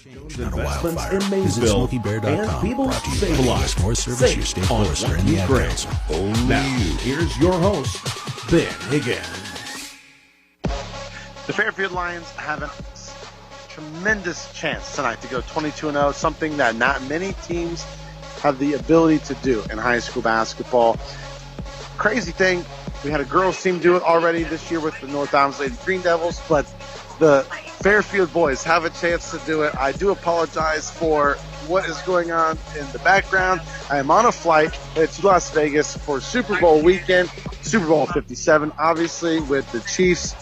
Investments in Maysville and People's Save a Lot. More service your state forester in the ad council. Now, here's your host, Ben Higgins. The Fairfield Lions have a tremendous chance tonight to go 22-0, something that not many teams have the ability to do in high school basketball. Crazy thing, we had a girls team do it already this year with the North Adams Lady Green Devils, but the Fairfield boys have a chance to do it. I do apologize for what is going on in the background. I am on a flight to Las Vegas for Super Bowl weekend, Super Bowl 57, obviously, with the Chiefs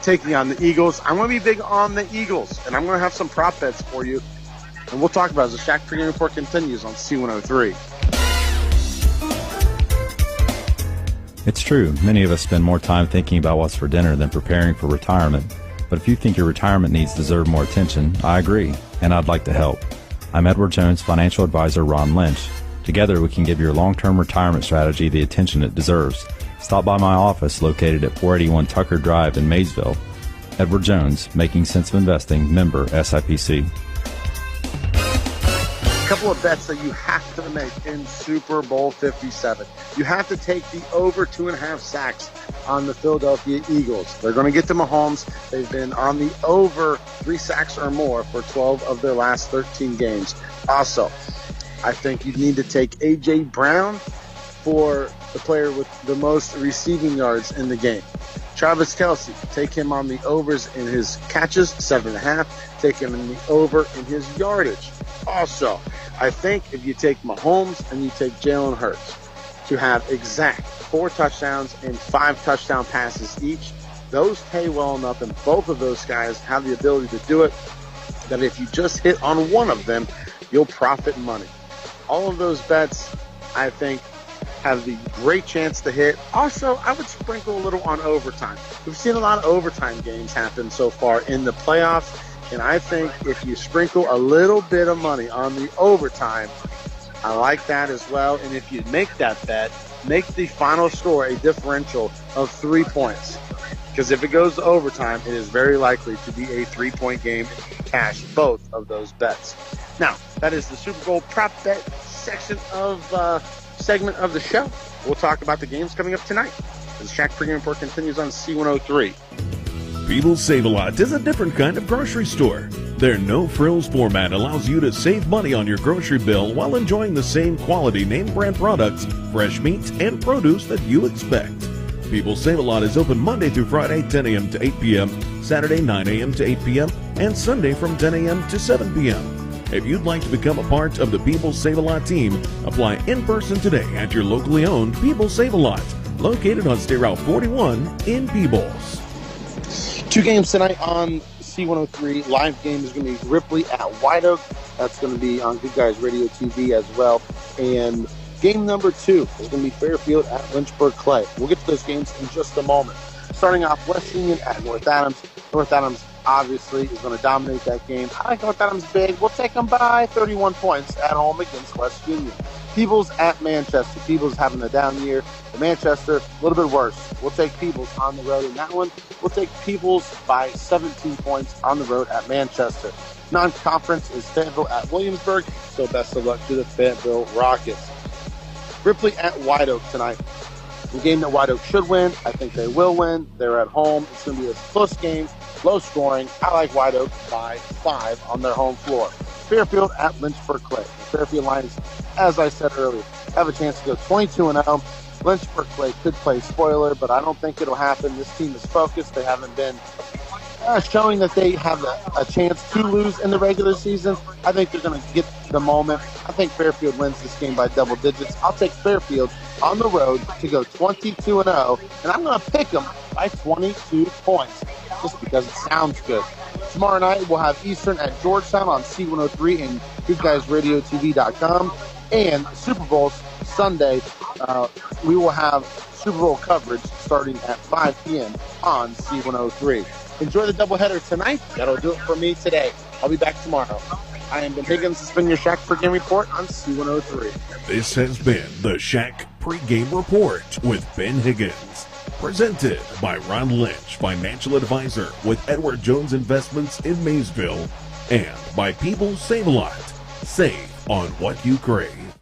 taking on the Eagles. I'm going to be big on the Eagles, and I'm going to have some prop bets for you, and we'll talk about it as the Shaq pregame report continues on C103. It's true, many of us spend more time thinking about what's for dinner than preparing for retirement. But if you think your retirement needs deserve more attention, I agree, and I'd like to help. I'm Edward Jones financial advisor Ron Lynch. Together we can give your long-term retirement strategy the attention it deserves. Stop by my office located at 481 Tucker Drive in Maysville. Edward Jones, Making Sense of Investing, member SIPC. A couple of bets that you have to make in Super Bowl 57. You have to take the over 2.5 sacks on the Philadelphia Eagles. They're going to get to Mahomes. They've been on the over 3 sacks or more for 12 of their last 13 games. Also, I think you need to take A.J. Brown for the player with the most receiving yards in the game. Travis Kelce, take him on the overs in his catches, 7.5. Take him in the over in his yardage. Also, I think if you take Mahomes and you take Jalen Hurts to have exact 4 touchdowns and 5 touchdown passes each, those pay well enough, and both of those guys have the ability to do it, that if you just hit on one of them, you'll profit money. All of those bets, I think, have the great chance to hit. Also, I would sprinkle a little on overtime. We've seen a lot of overtime games happen so far in the playoffs, and I think if you sprinkle a little bit of money on the overtime, I like that as well. And if you make that bet, make the final score a differential of 3 points. Because if it goes to overtime, it is very likely to be a 3-point game and you can cash both of those bets. Now, that is the Super Bowl prop bet section of segment of the show. We'll talk about the games coming up tonight. The Shaq pregame report continues on C103. People's Save a Lot is a different kind of grocery store. Their no-frills format allows you to save money on your grocery bill while enjoying the same quality name-brand products, fresh meats, and produce that you expect. People's Save a Lot is open Monday through Friday, 10 a.m. to 8 p.m., Saturday, 9 a.m. to 8 p.m., and Sunday from 10 a.m. to 7 p.m. If you'd like to become a part of the People's Save a Lot team, apply in person today at your locally owned People's Save a Lot, located on State Route 41 in Peebles. 2 games tonight on C103. Live game is going to be Ripley at Whiteoak. That's going to be on Goodguysradiotv as well. And game number 2 is going to be Fairfield at Lynchburg Clay. We'll get to those games in just a moment. Starting off, West Union at North Adams. North Adams obviously is going to dominate that game. I like North Adams big. We'll take them by 31 points at home against West Union. Peebles at Manchester. Peebles having a down year. The Manchester, a little bit worse. We'll take Peebles on the road in that one. We'll take Peebles by 17 points on the road at Manchester. Non-conference is Fayetteville at Williamsburg, so best of luck to the Fayetteville Rockets. Ripley at Whiteoak tonight. A game that Whiteoak should win. I think they will win. They're at home. It's going to be a close game, low scoring. I like Whiteoak by 5 on their home floor. Fairfield at Lynchburg Clay. The Fairfield Lions, as I said earlier, have a chance to go 22-0. Lynchburg Clay could play spoiler, but I don't think it'll happen. This team is focused. They haven't been showing that they have a chance to lose in the regular season. I think they're going to get the moment. I think Fairfield wins this game by double digits. I'll take Fairfield on the road to go 22-0, and I'm going to pick them by 22 points just because it sounds good. Tomorrow night, we'll have Eastern at Georgetown on C103 and Goodguysradiotv.com. And Super Bowl Sunday, we will have Super Bowl coverage starting at 5 p.m. on C103. Enjoy the doubleheader tonight. That'll do it for me today. I'll be back tomorrow. I am Ben Higgins. This has been your Shaq pregame report on C103. This has been the Shaq pregame report with Ben Higgins. Presented by Ron Lynch, financial advisor with Edward Jones Investments in Maysville. And by People Save a Lot. Save on what you crave.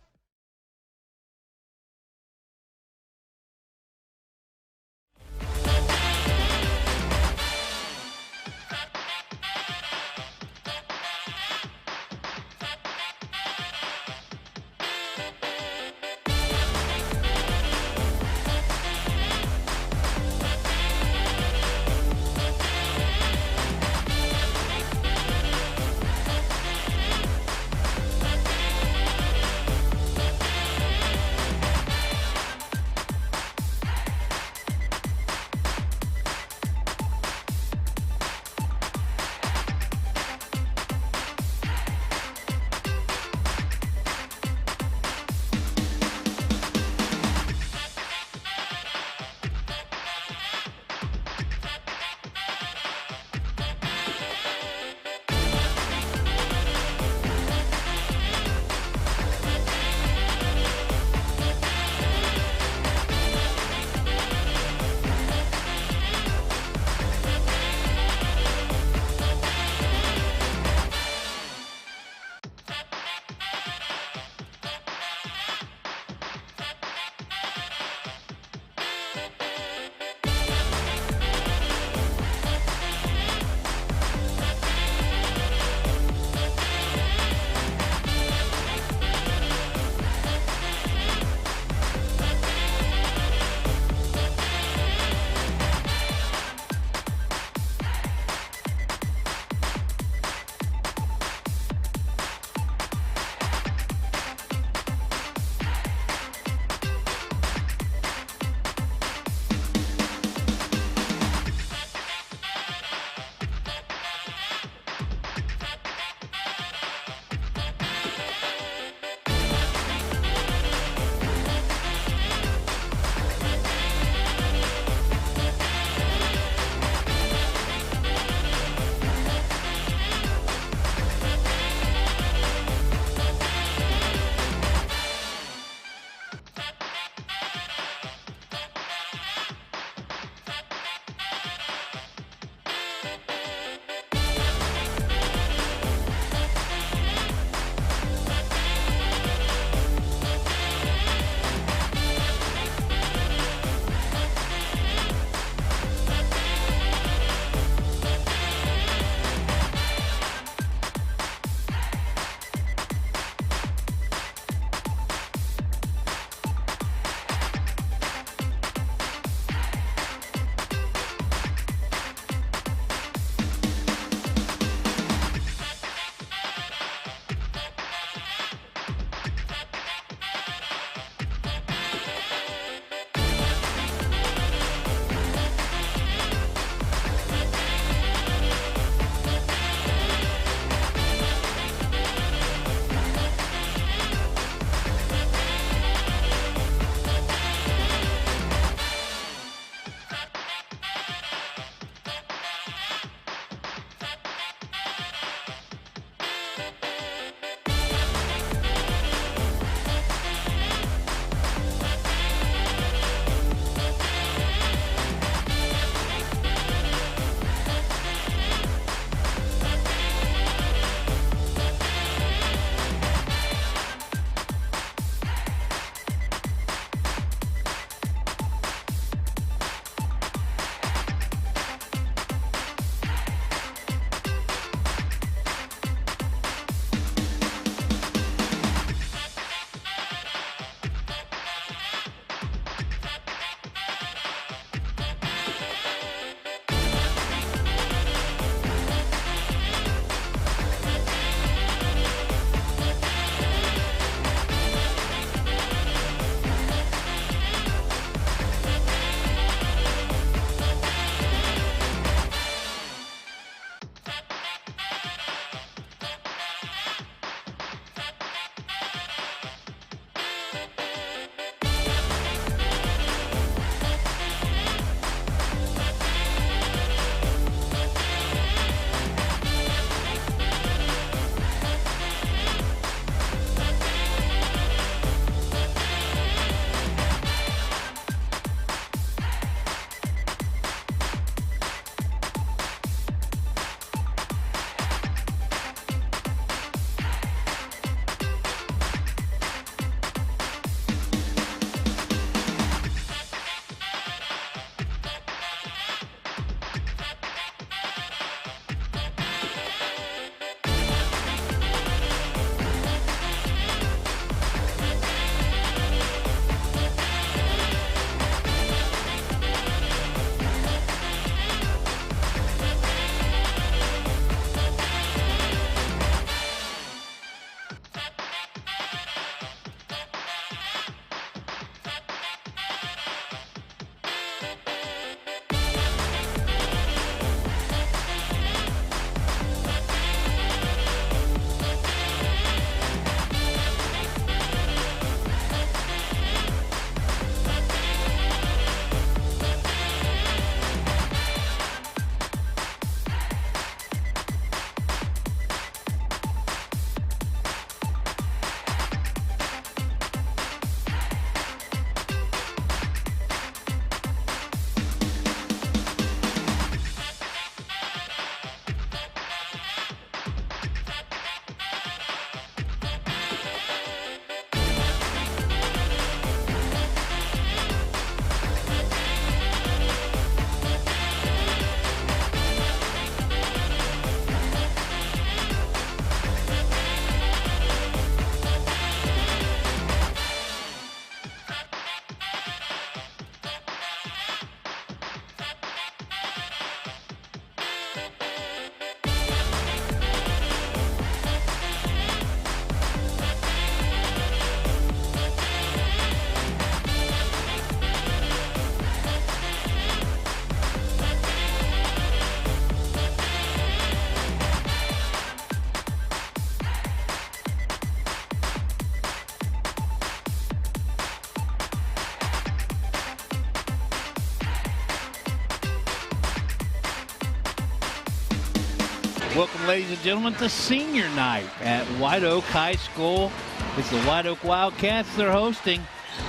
Welcome, ladies and gentlemen, to senior night at Whiteoak High School. It's the Whiteoak Wildcats. They're hosting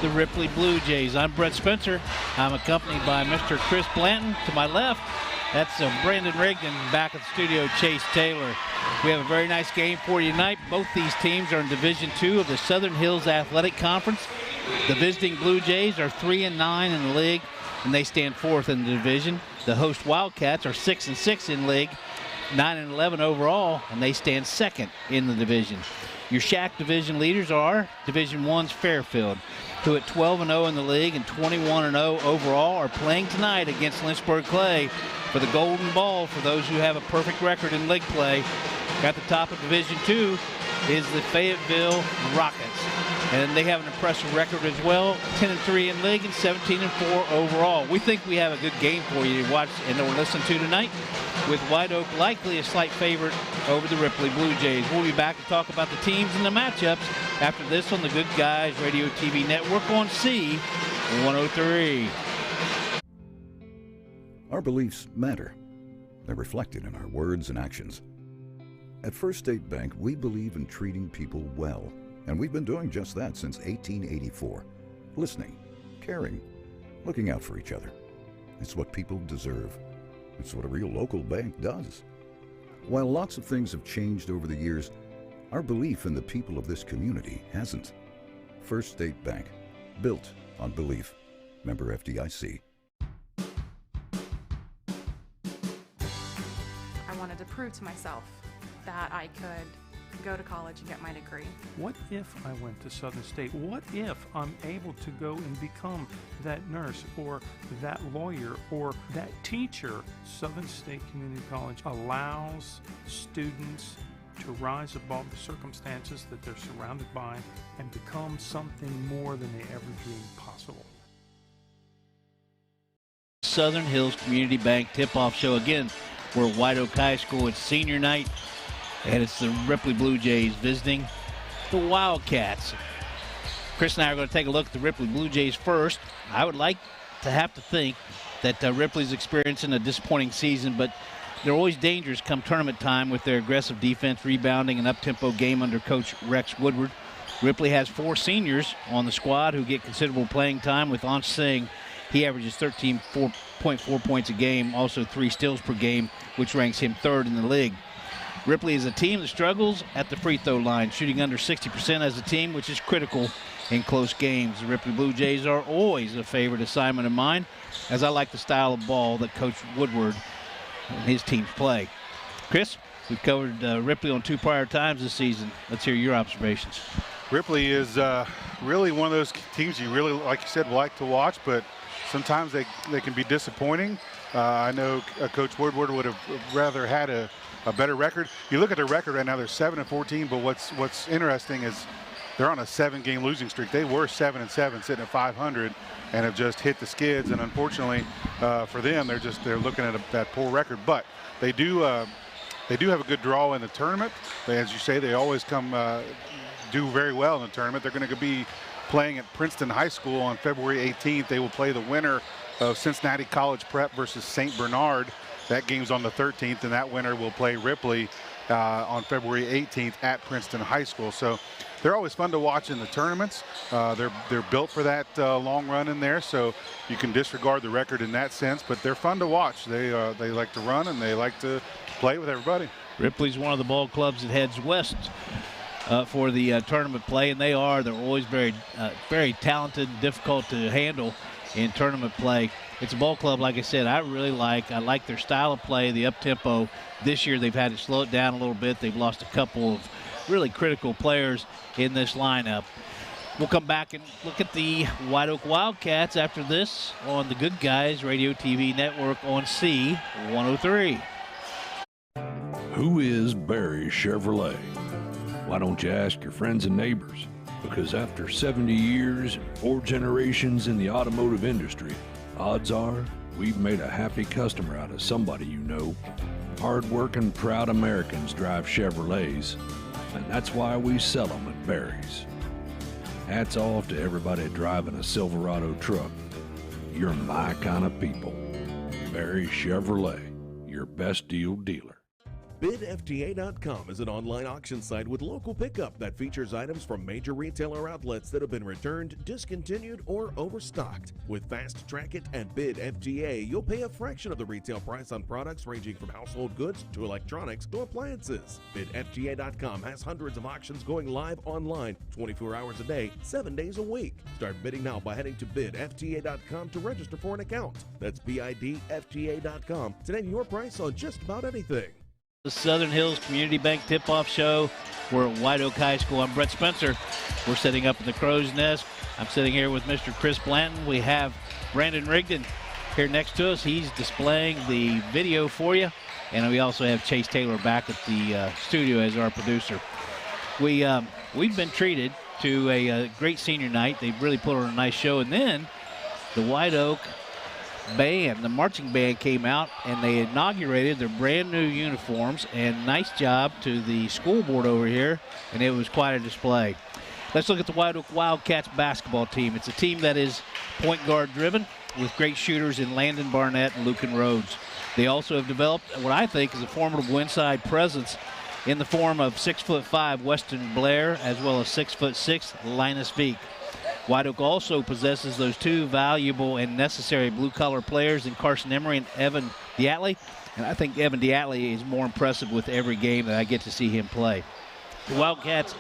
the Ripley Blue Jays. I'm Brett Spencer. I'm accompanied by Mr. Chris Blanton. To my left, that's Brandon Rigdon. Back at the studio, Chase Taylor. We have a very nice game for you tonight. Both these teams are in Division II of the Southern Hills Athletic Conference. The visiting Blue Jays are 3-9 in the league, and they stand fourth in the division. The host Wildcats are 6-6 in league, 9-11 overall, and they stand second in the division. Your SHAC division leaders are Division I's Fairfield, who at 12-0 in the league and 21-0 overall are playing tonight against Lynchburg Clay for the Golden Ball for those who have a perfect record in league play. At the top of Division II is the Fayetteville Rockets, and they have an impressive record as well, 10-3 in league and 17-4 overall. We think we have a good game for you to watch and to listen to tonight, with Whiteoak likely a slight favorite over the Ripley Blue Jays. We'll be back to talk about the teams and the matchups after this on the Good Guys Radio TV network on C103. Our beliefs matter. They're reflected in our words and actions. At First State Bank, we believe in treating people well, and we've been doing just that since 1884. Listening, caring, looking out for each other. It's what people deserve. It's what a real local bank does. While lots of things have changed over the years, our belief in the people of this community hasn't. First State Bank, built on belief. Member FDIC. I wanted to prove to myself that I could go to college and get my degree. What if I went to Southern State? What if I'm able to go and become that nurse or that lawyer or that teacher? Southern State Community College allows students to rise above the circumstances that they're surrounded by and become something more than they ever dreamed possible. Southern Hills Community Bank tip-off show again. We're at Whiteoak High School. It's senior night, and it's the Ripley Blue Jays visiting the Wildcats. Chris and I are going to take a look at the Ripley Blue Jays first. I would like to have to think that Ripley's experiencing a disappointing season, but they're always dangerous come tournament time with their aggressive defense, rebounding, and up-tempo game under Coach Rex Woodward. Ripley has 4 seniors on the squad who get considerable playing time, with Ansh Singh. He averages 13.4 points a game, also 3 steals per game, which ranks him 3rd in the league. Ripley is a team that struggles at the free throw line, shooting under 60% as a team, which is critical in close games. The Ripley Blue Jays are always a favorite assignment of mine, as I like the style of ball that Coach Woodward and his teams play. Chris, we've covered Ripley on 2 prior times this season. Let's hear your observations. Ripley is really one of those teams you really, like you said, like to watch, but sometimes they can be disappointing. I know Coach Woodward would have rather had a better record. You look at their record right now, they're 7-14, but what's interesting is they're on a 7-game losing streak. They were 7-7, sitting at 500, and have just hit the skids. And unfortunately for them, they're looking at that poor record. But they do have a good draw in the tournament. As you say, they always do very well in the tournament. They're going to be playing at Princeton High School on February 18th. They will play the winner of Cincinnati College Prep versus St. Bernard. That game's on the 13th, and that winner will play Ripley on February 18th at Princeton High School. So they're always fun to watch in the tournaments. They're built for that long run in there, so you can disregard the record in that sense, but they're fun to watch. They like to run, and they like to play with everybody. Ripley's one of the ball clubs that heads west for the tournament play, and they're always very talented and difficult to handle in tournament play. It's a ball club, like I said, I like their style of play, the up-tempo. This year they've had to slow it down a little bit. They've lost a couple of really critical players in this lineup. We'll come back and look at the Whiteoak Wildcats after this on the Good Guys Radio TV network on C103. Who is Barry Chevrolet? Why don't you ask your friends and neighbors? Because after 70 years and 4 generations in the automotive industry, odds are we've made a happy customer out of somebody you know. Hard-working, proud Americans drive Chevrolets, and that's why we sell them at Barry's. Hats off to everybody driving a Silverado truck. You're my kind of people. Barry Chevrolet, your best deal dealer. BidFTA.com is an online auction site with local pickup that features items from major retailer outlets that have been returned, discontinued, or overstocked. With Fast Track It and BidFTA, you'll pay a fraction of the retail price on products ranging from household goods to electronics to appliances. BidFTA.com has hundreds of auctions going live online 24 hours a day, 7 days a week. Start bidding now by heading to BidFTA.com to register for an account. That's BidFTA.com to name your price on just about anything. The Southern Hills Community Bank Tip-Off Show. We're at Whiteoak High School. I'm Brett Spencer. We're sitting up at the Crow's Nest. I'm sitting here with Mr. Chris Blanton. We have Brandon Rigdon here next to us. He's displaying the video for you. And we also have Chase Taylor back at the studio as our producer. We've been treated to a great senior night. They really put on a nice show. And then the Whiteoak band, the marching band, came out and they inaugurated their brand new uniforms, and nice job to the school board over here, and it was quite a display. Let's look at the Whiteoak Wildcats basketball team. It's a team that is point guard driven with great shooters in Landon Barnett and Lucan Rhodes. They also have developed what I think is a formidable inside presence in the form of 6'5" Weston Blair as well as 6'6" Linus Veek. Whiteoak also possesses those two valuable and necessary blue-collar players in Carson Emery and Evan Diatley, and I think Evan Diatley is more impressive with every game that I get to see him play. The Wildcats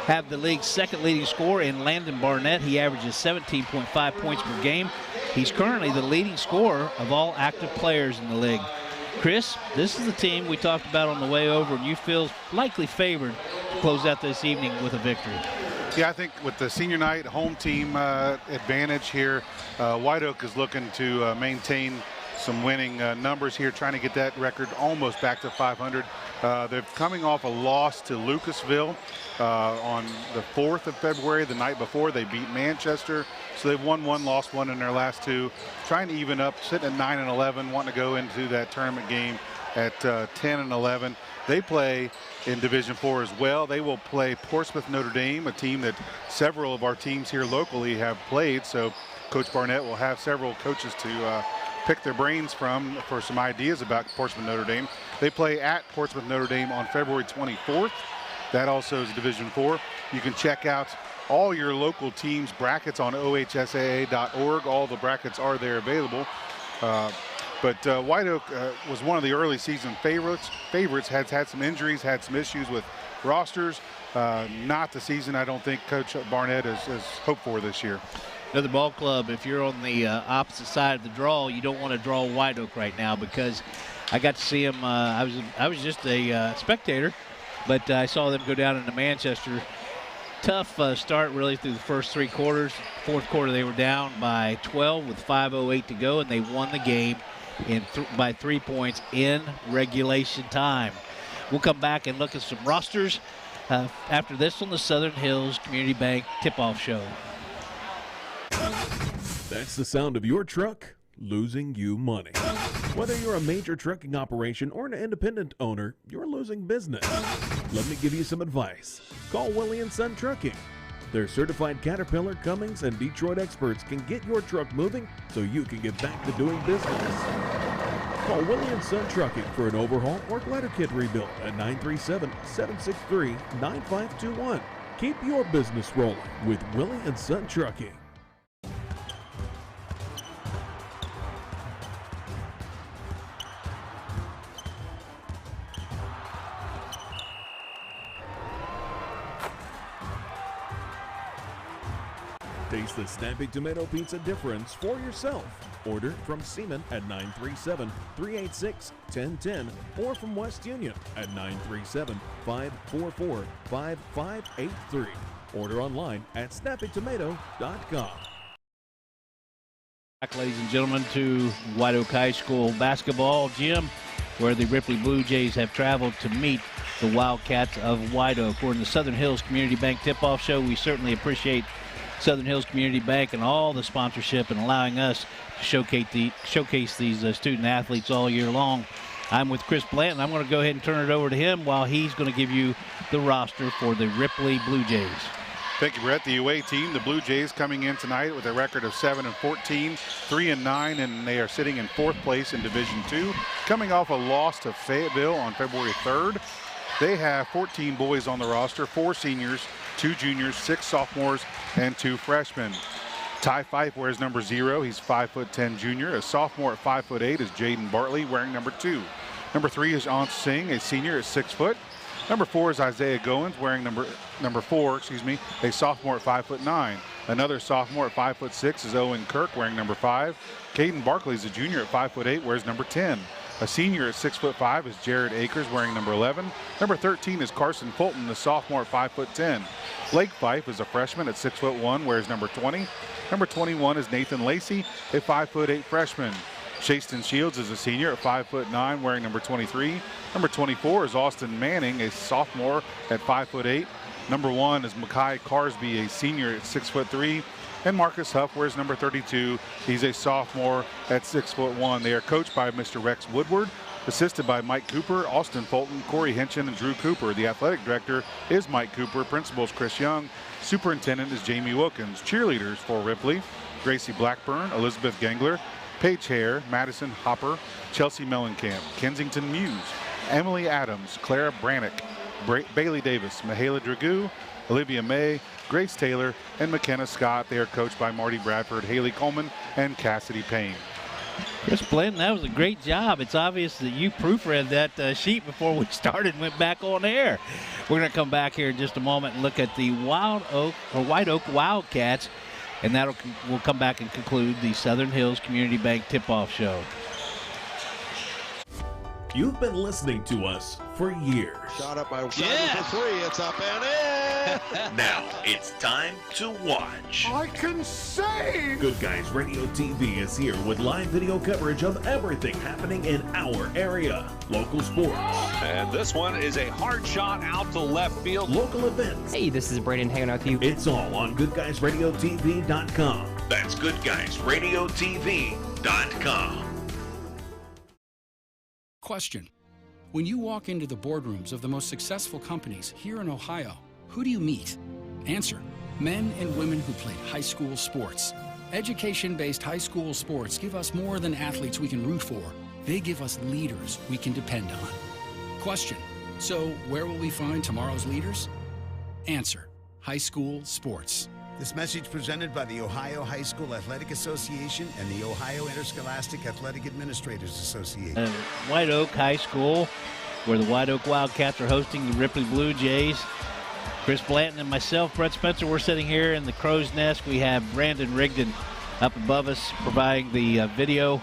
have the league's second leading scorer in Landon Barnett. He averages 17.5 points per game. He's currently the leading scorer of all active players in the league. Chris, this is the team we talked about on the way over, and you feel likely favored to close out this evening with a victory. Yeah, I think with the senior night home team advantage here, Whiteoak is looking to maintain some winning numbers here, trying to get that record almost back to 500. They're coming off a loss to Lucasville on the 4th of February. The night before, they beat Manchester. So they've won one, lost one in their last two. Trying to even up, sitting at 9-11, wanting to go into that tournament game at 10-11. They play in Division IV as well. They will play Portsmouth Notre Dame, a team that several of our teams here locally have played. So Coach Barnett will have several coaches to pick their brains from for some ideas about Portsmouth Notre Dame. They play at Portsmouth Notre Dame on February 24th. That also is Division IV. You can check out all your local teams' brackets on ohsaa.org. All the brackets are there available. But Whiteoak was one of the early season favorites. Has had some injuries, had some issues with rosters. Not the season I don't think Coach Barnett has hoped for this year. Another ball club, if you're on the opposite side of the draw, you don't want to draw Whiteoak right now, because I got to see them. I was just a spectator, but I saw them go down into Manchester. Tough start really through the first three quarters. Fourth quarter they were down by 12 with 5:08 to go, and they won the game by 3 points in regulation time. We'll come back and look at some rosters after this on the Southern Hills Community Bank Tip-Off Show. That's the sound of your truck losing you money. Whether you're a major trucking operation or an independent owner, you're losing business. Let me give you some advice. Call Willie & Son Trucking. Their certified Caterpillar, Cummins, and Detroit experts can get your truck moving so you can get back to doing business. Call Willie & Son Trucking for an overhaul or glider kit rebuild at 937-763-9521. Keep your business rolling with Willie & Son Trucking. Taste the Snappy Tomato Pizza difference for yourself. Order from Seaman at 937-386-1010 or from West Union at 937-544-5583. Order online at snappytomato.com. Back, ladies and gentlemen, to Whiteoak High School basketball gym, where the Ripley Blue Jays have traveled to meet the Wildcats of Whiteoak. We're in the Southern Hills Community Bank Tip-Off Show. We certainly appreciate Southern Hills Community Bank and all the sponsorship and allowing us to showcase these student athletes all year long. I'm with Chris Blanton. I'm going to go ahead and turn it over to him while he's going to give you the roster for the Ripley Blue Jays. Thank you, Brett. The away team, the Blue Jays, coming in tonight with a record of 7-14, 3-9, and they are sitting in 4th place in Division II. Coming off a loss to Fayetteville on February 3rd. They have 14 boys on the roster, 4 seniors, 2 juniors, 6 sophomores, and 2 freshmen. Ty Fife wears number 0. He's 5'10" junior. A sophomore at 5'8" is Jaden Bartley, wearing number 2. Number 3 is Aunt Singh, a senior at 6 foot. Number 4 is Isaiah Goins, wearing number 4, a sophomore at 5'9". Another sophomore at 5'6" is Owen Kirk, wearing number 5. Caden Barkley is a junior at 5'8", wears number 10. A senior at 6'5" is Jared Akers, wearing number 11. Number 13 is Carson Fulton, the sophomore at 5'10". Blake Fife is a freshman at 6'1", wears number 20. Number 21 is Nathan Lacey, a 5'8" freshman. Chaston Shields is a senior at 5'9", wearing number 23. Number 24 is Austin Manning, a sophomore at 5'8". Number 1 is Makai Carsby, a senior at 6'3". And Marcus Huff wears number 32. He's a sophomore at 6'1". They are coached by Mr. Rex Woodward, assisted by Mike Cooper, Austin Fulton, Corey Hinchin, and Drew Cooper. The athletic director is Mike Cooper. Principal is Chris Young. Superintendent is Jamie Wilkins. Cheerleaders for Ripley: Gracie Blackburn, Elizabeth Gangler, Paige Hare, Madison Hopper, Chelsea Mellencamp, Kensington Muse, Emily Adams, Clara Brannick, Bailey Davis, Mahala Dragoo, Olivia May, Grace Taylor, and McKenna Scott. They are coached by Marty Bradford, Haley Coleman, and Cassidy Payne. Chris Blanton, that was a great job. It's obvious that you proofread that sheet before we started and went back on air. We're going to come back here in just a moment and look at the Whiteoak Wildcats, and we'll come back and conclude the Southern Hills Community Bank Tip-Off Show. You've been listening to us for years. Shot up by for 3. It's up and in. Now it's time to watch. I can save. Good Guys Radio TV is here with live video coverage of everything happening in our area. Local sports. And this one is a hard shot out to left field. Local events. Hey, this is Braden hanging out with you. It's all on GoodGuysRadioTV.com. That's GoodGuysRadioTV.com. Question. When you walk into the boardrooms of the most successful companies here in Ohio, who do you meet? Answer. Men and women who played high school sports. Education-based high school sports give us more than athletes we can root for. They give us leaders we can depend on. Question. So where will we find tomorrow's leaders? Answer. High school sports. This message presented by the Ohio High School Athletic Association and the Ohio Interscholastic Athletic Administrators Association. Whiteoak High School, where the Whiteoak Wildcats are hosting the Ripley Blue Jays. Chris Blanton and myself, Brett Spencer, we're sitting here in the Crow's Nest. We have Brandon Rigdon up above us providing the video,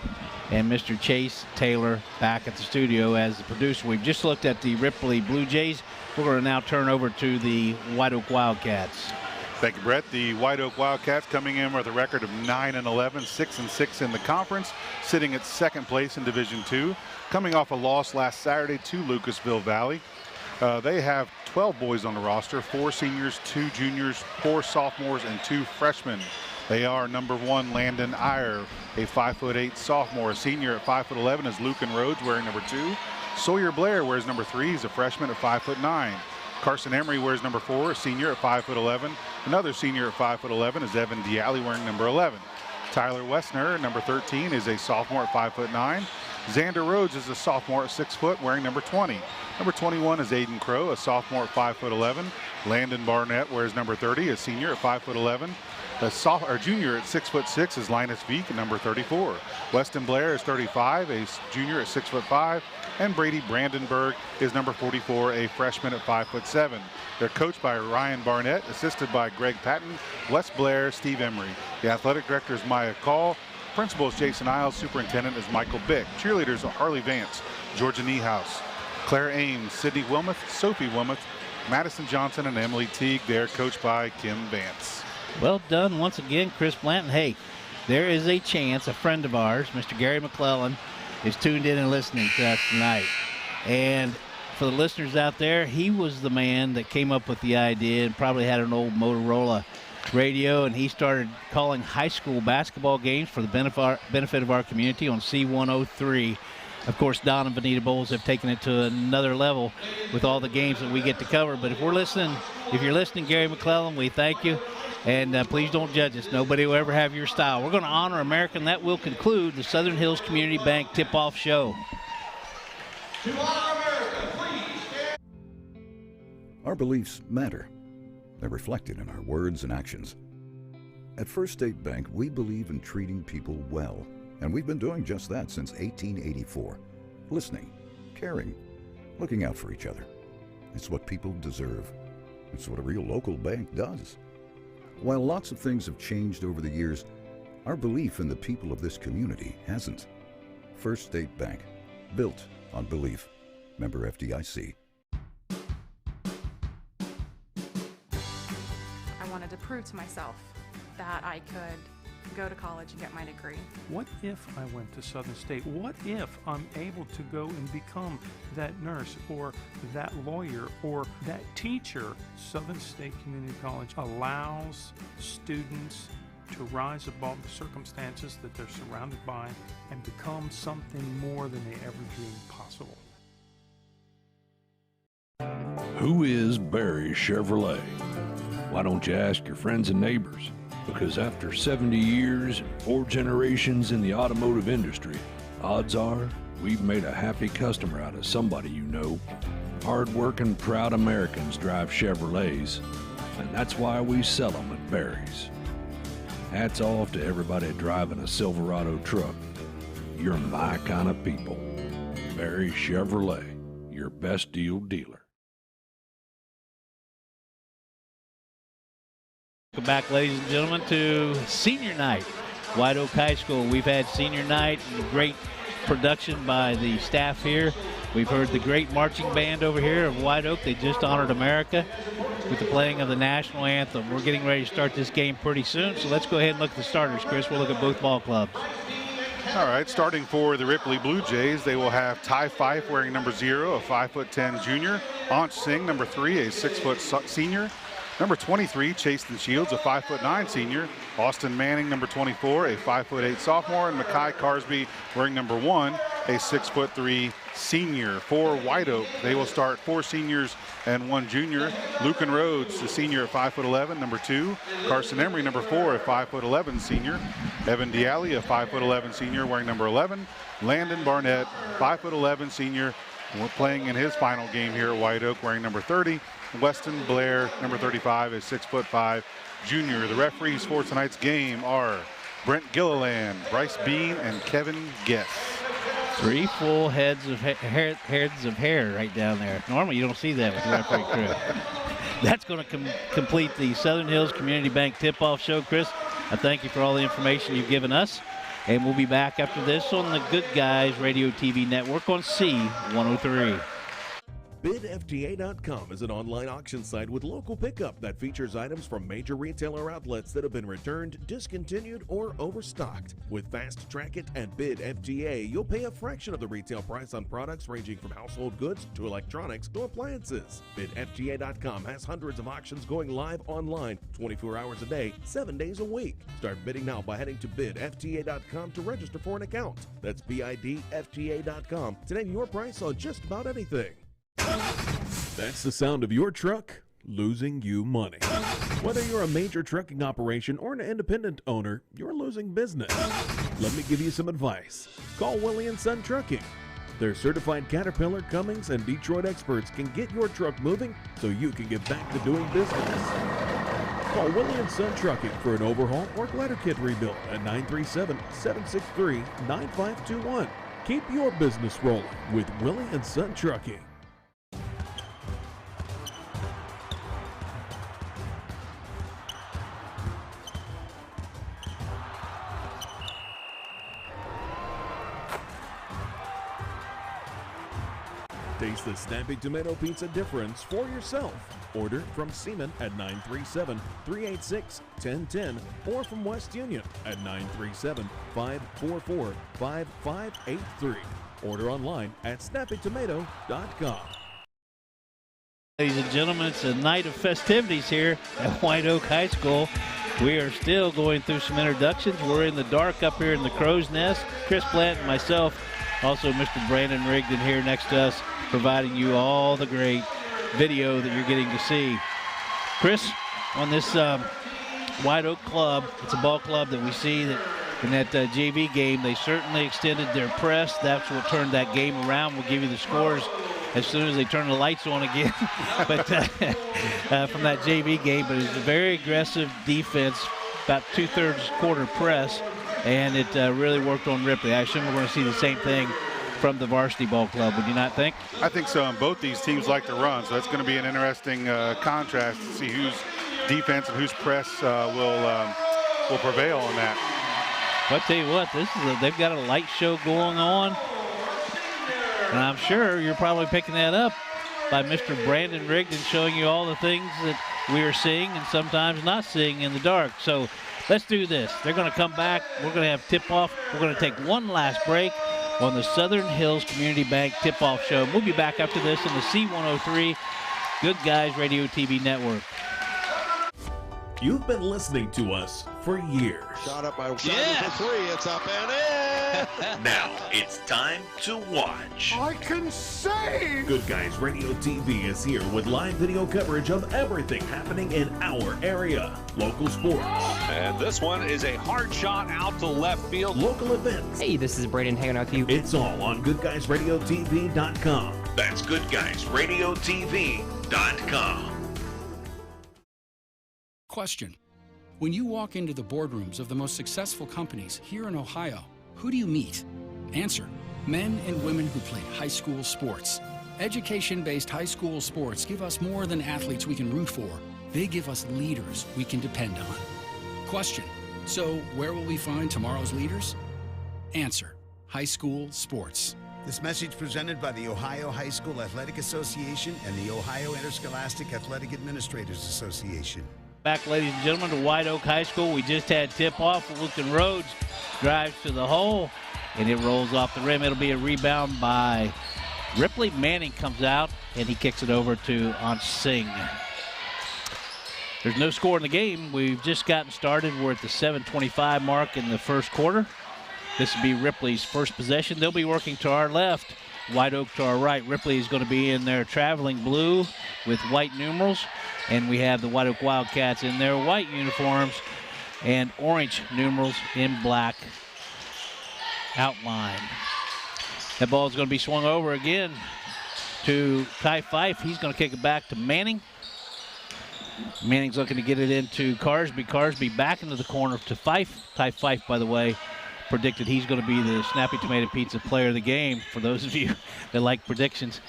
and Mr. Chase Taylor back at the studio as the producer. We've just looked at the Ripley Blue Jays. We're going to now turn over to the Whiteoak Wildcats. Thank you, Brett. The Whiteoak Wildcats coming in with a record of 9-11, 6-6 in the conference, sitting at 2nd place in Division II, coming off a loss last Saturday to Lucasville Valley. They have 12 boys on the roster, 4 seniors, 2 juniors, 4 sophomores, and 2 freshmen. They are number 1, Landon Iyer, a 5'8" sophomore. A senior at 5'11" is Lucan Rhodes, wearing number 2. Sawyer Blair wears number 3. He's a freshman at 5'9". Carson Emery wears number 4, a senior at 5'11". Another senior at 5'11" is Evan Dialli, wearing number 11. Tyler Westner, number 13, is a sophomore at 5'9". Xander Rhodes is a sophomore at 6 foot, wearing number 20. Number 21 is Aiden Crow, a sophomore at 5'11". Landon Barnett wears number 30, a senior at 5'11". A junior at 6'6" is Linus Veek, number 34. Weston Blair is 35, a junior at 6'5", and Brady Brandenburg is number 44, a freshman at 5'7". They're coached by Ryan Barnett, assisted by Greg Patton, Wes Blair, Steve Emery. The athletic director is Maya Call. Principal is Jason Isles. Superintendent is Michael Bick. Cheerleaders are Harley Vance, Georgia Niehaus, Claire Ames, Sydney Wilmoth, Sophie Wilmoth, Madison Johnson, and Emily Teague. They're coached by Kim Vance. Well done once again, Chris Blanton. Hey, there is a chance a friend of ours, Mr. Gary McClellan, is tuned in and listening to us tonight. And for the listeners out there, he was the man that came up with the idea and probably had an old Motorola radio, and he started calling high school basketball games for the benefit of our community on C103 Of course, Don and Bonita Bowles have taken it to another level with all the games that we get to cover. But if you're listening, Gary McClellan, we thank you. And please don't judge us. Nobody will ever have your style. We're going to honor America, and that will conclude the Southern Hills Community Bank Tip-Off Show. To honor America, please stand. Our beliefs matter. They're reflected in our words and actions. At First State Bank, we believe in treating people well, and we've been doing just that since 1884. Listening, caring, looking out for each other. It's what people deserve. It's what a real local bank does. While lots of things have changed over the years, our belief in the people of this community hasn't. First State Bank, built on belief. Member FDIC. I wanted to prove to myself that I could go to college and get my degree. What if I went to Southern State? What if I'm able to go and become that nurse or that lawyer or that teacher? Southern State Community College allows students to rise above the circumstances that they're surrounded by and become something more than they ever dreamed possible. Who is Barry Chevrolet? Why don't you ask your friends and neighbors? Because after 70 years and 4 generations in the automotive industry, odds are we've made a happy customer out of somebody you know. Hard-working, proud Americans drive Chevrolets, and that's why we sell them at Barry's. Hats off to everybody driving a Silverado truck. You're my kind of people. Barry Chevrolet, your best deal dealer. Welcome back, ladies and gentlemen, to Senior Night, Whiteoak High School. We've had Senior Night and great production by the staff here. We've heard the great marching band over here of Whiteoak. They just honored America with the playing of the national anthem. We're getting ready to start this game pretty soon, so let's go ahead and look at the starters, Chris. We'll look at both ball clubs. All right, starting for the Ripley Blue Jays, they will have Ty Fife wearing number 0, a 5'10" junior. Anch Singh, number 3, a 6' senior. Number 23, Chasten Shields, a 5'9" senior. Austin Manning, number 24, a 5'8" sophomore. And Makai Carsby wearing number 1, a 6'3" senior. For Whiteoak, they will start 4 seniors and 1 junior. Lucan Rhodes, the senior at 5'11", number 2. Carson Emery, number 4, a 5'11" senior. Evan Dialli, a 5'11" senior, wearing number 11. Landon Barnett, 5'11" senior, playing in his final game here at Whiteoak, wearing number 30. Weston Blair, number 35, is 6'5" junior. The referees for tonight's game are Brent Gilliland, Bryce Bean, and Kevin Guess. 3 full heads of hair right down there. Normally you don't see that with the referee crew. That's going to complete the Southern Hills Community Bank Tip-Off Show. Chris, I thank you for all the information you've given us. And we'll be back after this on the Good Guys Radio TV network on C103. BidFTA.com is an online auction site with local pickup that features items from major retailer outlets that have been returned, discontinued, or overstocked. With Fast Track It and BidFTA, you'll pay a fraction of the retail price on products ranging from household goods to electronics to appliances. BidFTA.com has hundreds of auctions going live online 24 hours a day, 7 days a week. Start bidding now by heading to BidFTA.com to register for an account. That's BidFTA.com to name your price on just about anything. That's the sound of your truck losing you money. Whether you're a major trucking operation or an independent owner, you're losing business. Let me give you some advice. Call Willie & Son Trucking. Their certified Caterpillar, Cummins, and Detroit experts can get your truck moving so you can get back to doing business. Call Willie & Son Trucking for an overhaul or glider kit rebuild at 937-763-9521. Keep your business rolling with Willie & Son Trucking. Taste the Snappy Tomato Pizza difference for yourself. Order from Seaman at 937-386-1010 or from West Union at 937-544-5583. Order online at snappytomato.com. Ladies and gentlemen, it's a night of festivities here at Whiteoak High School. We are still going through some introductions. We're in the dark up here in the Crow's Nest. Chris Plant and myself, also Mr. Brandon Rigdon here next to us, providing you all the great video that you're getting to see. Chris, on this Whiteoak club, it's a ball club that we see that in that JV game, they certainly extended their press. That's what turned that game around. We'll give you the scores as soon as they turn the lights on again. But from that JV game, but it was a very aggressive defense, about 2/3 quarter press, and it really worked on Ripley. I assume we're going to see the same thing from the varsity ball club, would you not think? I think so, and both these teams like to run, so that's going to be an interesting contrast to see whose defense and whose press will prevail on that. But I'll tell you what, they've got a light show going on, and I'm sure you're probably picking that up by Mr. Brandon Rigdon showing you all the things that we are seeing and sometimes not seeing in the dark. So let's do this. They're going to come back. We're going to have tip-off. We're going to take one last break on the Southern Hills Community Bank tip-off show. We'll be back after this on the C103 Good Guys Radio TV network. You've been listening to us for years. Shot up by for three. It's up and in. Now it's time to watch. I can save! Good Guys Radio TV is here with live video coverage of everything happening in our area. Local sports. And this one is a hard shot out to left field. Local events. Hey, this is Braden hanging out with you. It's all on GoodGuysRadioTV.com. That's GoodGuysRadioTV.com. Question. When you walk into the boardrooms of the most successful companies here in Ohio, who do you meet? Answer. Men and women who played high school sports. Education-based high school sports give us more than athletes we can root for. They give us leaders we can depend on. Question. So where will we find tomorrow's leaders? Answer. High school sports. This message presented by the Ohio High School Athletic Association and the Ohio Interscholastic Athletic Administrators Association. Back, ladies and gentlemen, to Whiteoak High School. We just had tip-off. Lucan Rhodes drives to the hole, and it rolls off the rim. It'll be a rebound by Ripley. Manning comes out, and he kicks it over to Singh. There's no score in the game. We've just gotten started. We're at the 7:25 mark in the first quarter. This will be Ripley's first possession. They'll be working to our left, Whiteoak to our right. Ripley is going to be in their traveling blue with white numerals. And we have the Whiteoak Wildcats in their white uniforms and orange numerals in black outline. That ball is going to be swung over again to Ty Fife. He's going to kick it back to Manning. Manning's looking to get it into Carsby. Carsby back into the corner to Fife. Ty Fife, by the way, predicted he's going to be the Snappy Tomato Pizza player of the game, for those of you that like predictions.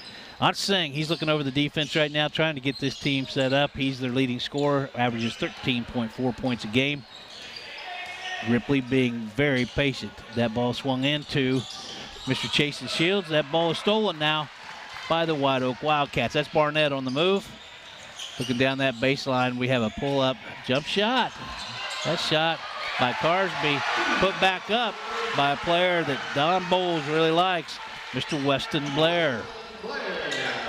Singh, he's looking over the defense right now, trying to get this team set up. He's their leading scorer, averages 13.4 points a game. Ripley being very patient. That ball swung into Mr. Chasen Shields. That ball is stolen now by the Whiteoak Wildcats. That's Barnett on the move. Looking down that baseline, we have a pull-up jump shot. That shot by Carsby, put back up by a player that Don Bowles really likes, Mr. Weston Blair.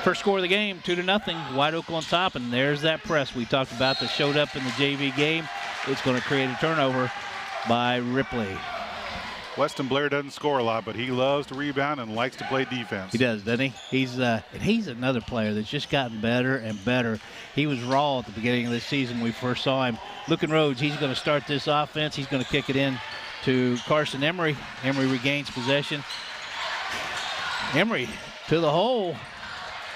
First score of the game, 2-0. Whiteoak on top, and there's that press we talked about that showed up in the JV game. It's going to create a turnover by Ripley. Weston Blair doesn't score a lot, but he loves to rebound and likes to play defense. He does, doesn't he? He's another player that's just gotten better and better. He was raw at the beginning of this season when we first saw him. Lucan Rhodes, he's going to start this offense. He's going to kick it in to Carson Emery. Emery regains possession. Emery to the hole.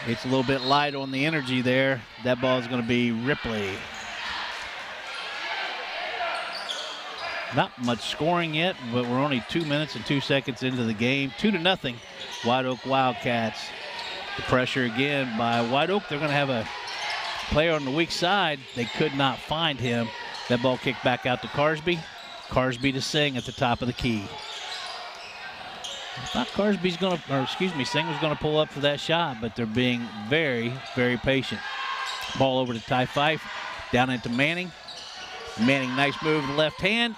It's a little bit light on the energy there. That ball is going to be Ripley. Not much scoring yet, but we're only 2 minutes and 2 seconds into the game. 2-0, Whiteoak Wildcats. The pressure again by Whiteoak. They're going to have a player on the weak side. They could not find him. That ball kicked back out to Carsby. Carsby to Singh at the top of the key. I thought Carsby's going to, Singh was going to pull up for that shot, but they're being very, very patient. Ball over to Ty Fife, down into Manning. Manning, nice move with the left hand.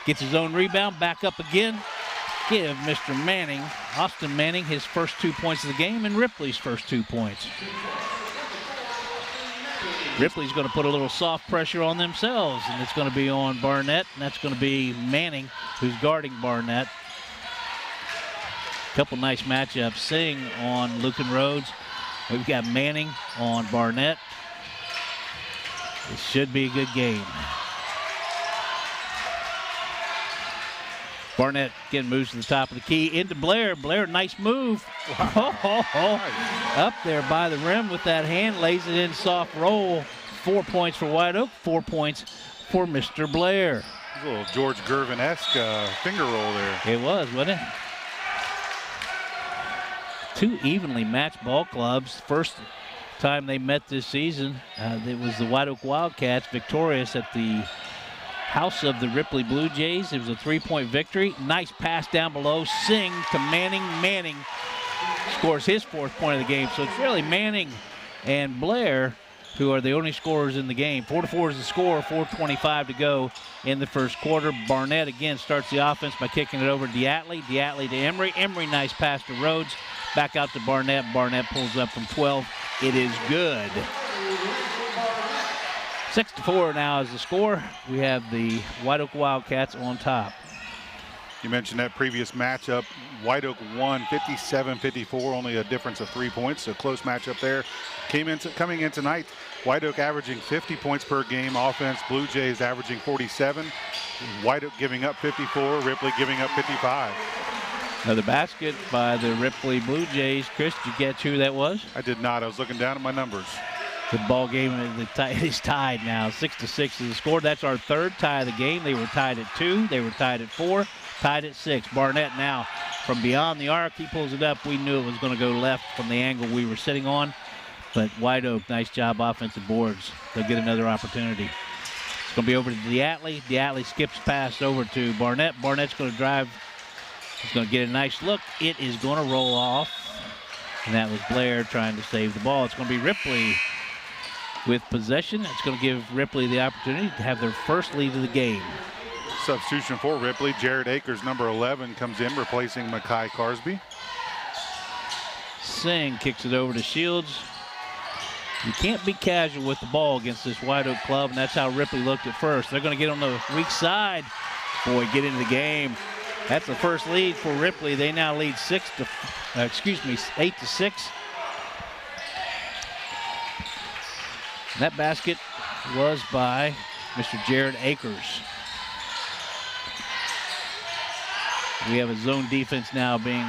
Gets his own rebound, back up again. Give Mr. Manning, Austin Manning, his first 2 points of the game and Ripley's first 2 points. Ripley's going to put a little soft pressure on themselves, and it's going to be on Barnett, and that's going to be Manning who's guarding Barnett. Couple nice matchups. Singh on Lucan Rhodes. We've got Manning on Barnett. It should be a good game. Barnett again moves to the top of the key into Blair. Blair, nice move. Wow. Up there by the rim with that hand, lays it in soft roll. 4 points for Whiteoak, 4 points for Mr. Blair. A little George Gervin-esque finger roll there. It was, wasn't it? Two evenly matched ball clubs. First time they met this season, it was the Whiteoak Wildcats victorious at the house of the Ripley Blue Jays. It was a 3-point victory. Nice pass down below. Singh to Manning. Manning scores his 4th point of the game. So it's really Manning and Blair who are the only scorers in the game. 4-4 is the score, 4:25 to go in the first quarter. Barnett again starts the offense by kicking it over to Diatley. Diatley to Emery. Emery, nice pass to Rhodes. Back out to Barnett. Barnett pulls up from 12. It is good. 6-4 now is the score. We have the Whiteoak Wildcats on top. You mentioned that previous matchup. Whiteoak won 57-54, only a difference of 3 points. So close matchup there. Coming in tonight, Whiteoak averaging 50 points per game offense. Blue Jays averaging 47. Whiteoak giving up 54. Ripley giving up 55. Another basket by the Ripley Blue Jays. Chris, did you catch who that was? I did not. I was looking down at my numbers. The ball game is tied now. 6-6 is the score. That's our 3rd tie of the game. They were tied at 2. They were tied at 4. Tied at 6. Barnett now from beyond the arc. He pulls it up. We knew it was going to go left from the angle we were sitting on. But Whiteoak, nice job offensive boards. They'll get another opportunity. It's going to be over to Diatley. Diatley skips past over to Barnett. Barnett's going to drive. He's going to get a nice look. It is going to roll off. And that was Blair trying to save the ball. It's going to be Ripley with possession. It's going to give Ripley the opportunity to have their first lead of the game. Substitution for Ripley. Jared Akers, number 11, comes in, replacing Makai Carsby. Singh kicks it over to Shields. You can't be casual with the ball against this Whiteoak club, and that's how Ripley looked at first. They're going to get on the weak side. Boy, get into the game. That's the first lead for Ripley. They now lead 8-6. And that basket was by Mr. Jared Akers. We have a zone defense now being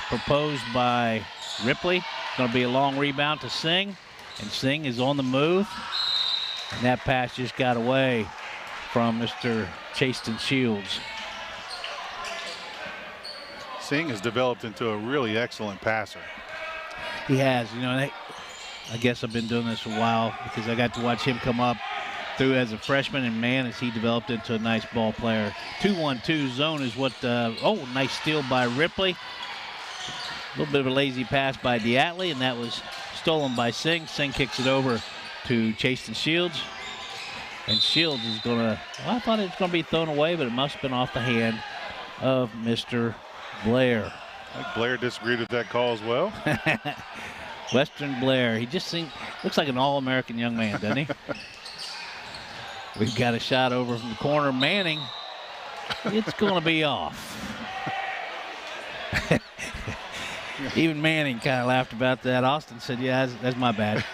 proposed by Ripley. It's going to be a long rebound to Singh. And Singh is on the move. And that pass just got away from Mr. Chaston Shields. Singh has developed into a really excellent passer. He has. You know, I guess I've been doing this a while because I got to watch him come up through as a freshman, and man, has he developed into a nice ball player. 2-1-2 zone is what, nice steal by Ripley. A little bit of a lazy pass by Diatley, and that was stolen by Singh. Singh kicks it over to Chaston Shields. And Shields is going to, I thought it was going to be thrown away, but it must have been off the hand of Mr. Blair. I think Blair disagreed with that call as well. Western Blair. He just looks like an all-American young man, doesn't he? We've got a shot over from the corner. Manning. It's going to be off. Even Manning kind of laughed about that. Austin said, yeah, that's my bad.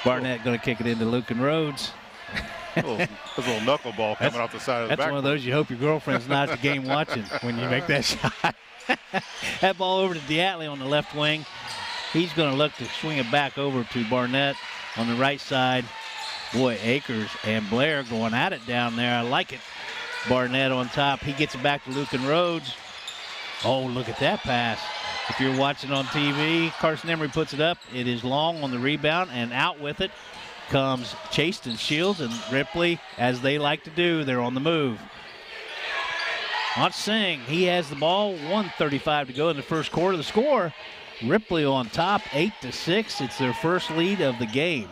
Barnett going to kick it into Lucan Rhodes. a little knuckleball coming off the side of the back. That's one of those you hope your girlfriend's not at the game watching when you make that shot. That ball over to Diatley on the left wing. He's going to look to swing it back over to Barnett on the right side. Boy, Akers and Blair going at it down there. I like it. Barnett on top. He gets it back to Lucan Rhodes. Oh, look at that pass. If you're watching on TV, Carson Emery puts it up. It is long on the rebound, and out with it comes Chaston Shields and Ripley, as they like to do. They're on the move. On Singh, he has the ball. 1:35 to go in the first quarter. The score, Ripley on top, 8-6. It's their first lead of the game.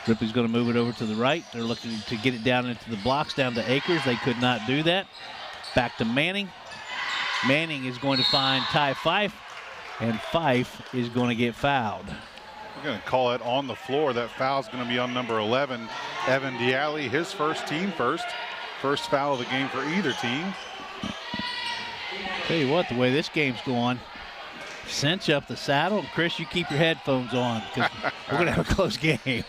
Ripley's going to move it over to the right. They're looking to get it down into the blocks, down to Akers. They could not do that. Back to Manning. Manning is going to find Ty Fife, and Fife is going to get fouled. We're going to call it on the floor. That foul's going to be on number 11, Evan Diatley, his team first. First foul of the game for either team. Tell you what, the way this game's going, cinch up the saddle. Chris, you keep your headphones on because we're going to have a close game.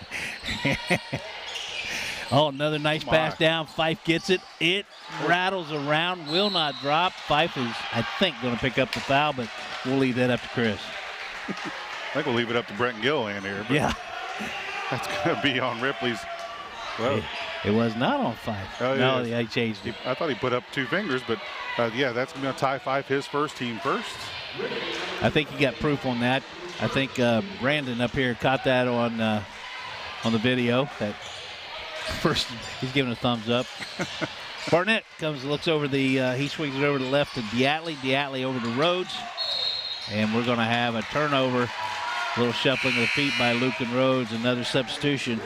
Oh, another nice pass down. Fife gets it. It rattles around, will not drop. Fife is, I think, going to pick up the foul, but we'll leave that up to Chris. I think we'll leave it up to Brent Gilliland here. But yeah. That's going to be on Ripley's. Well, it was not on Fife. Oh, no, yeah. I changed it. I thought he put up 2 fingers, but yeah, that's going to tie Fife, his team first. I think he got proof on that. I think Brandon up here caught that on the video. That first, he's giving a thumbs up. Barnett looks over he swings it over to the left to Diatley. Diatley over to Rhodes. And we're going to have a turnover. A little shuffling of the feet by Luke and Rhodes. Another substitution.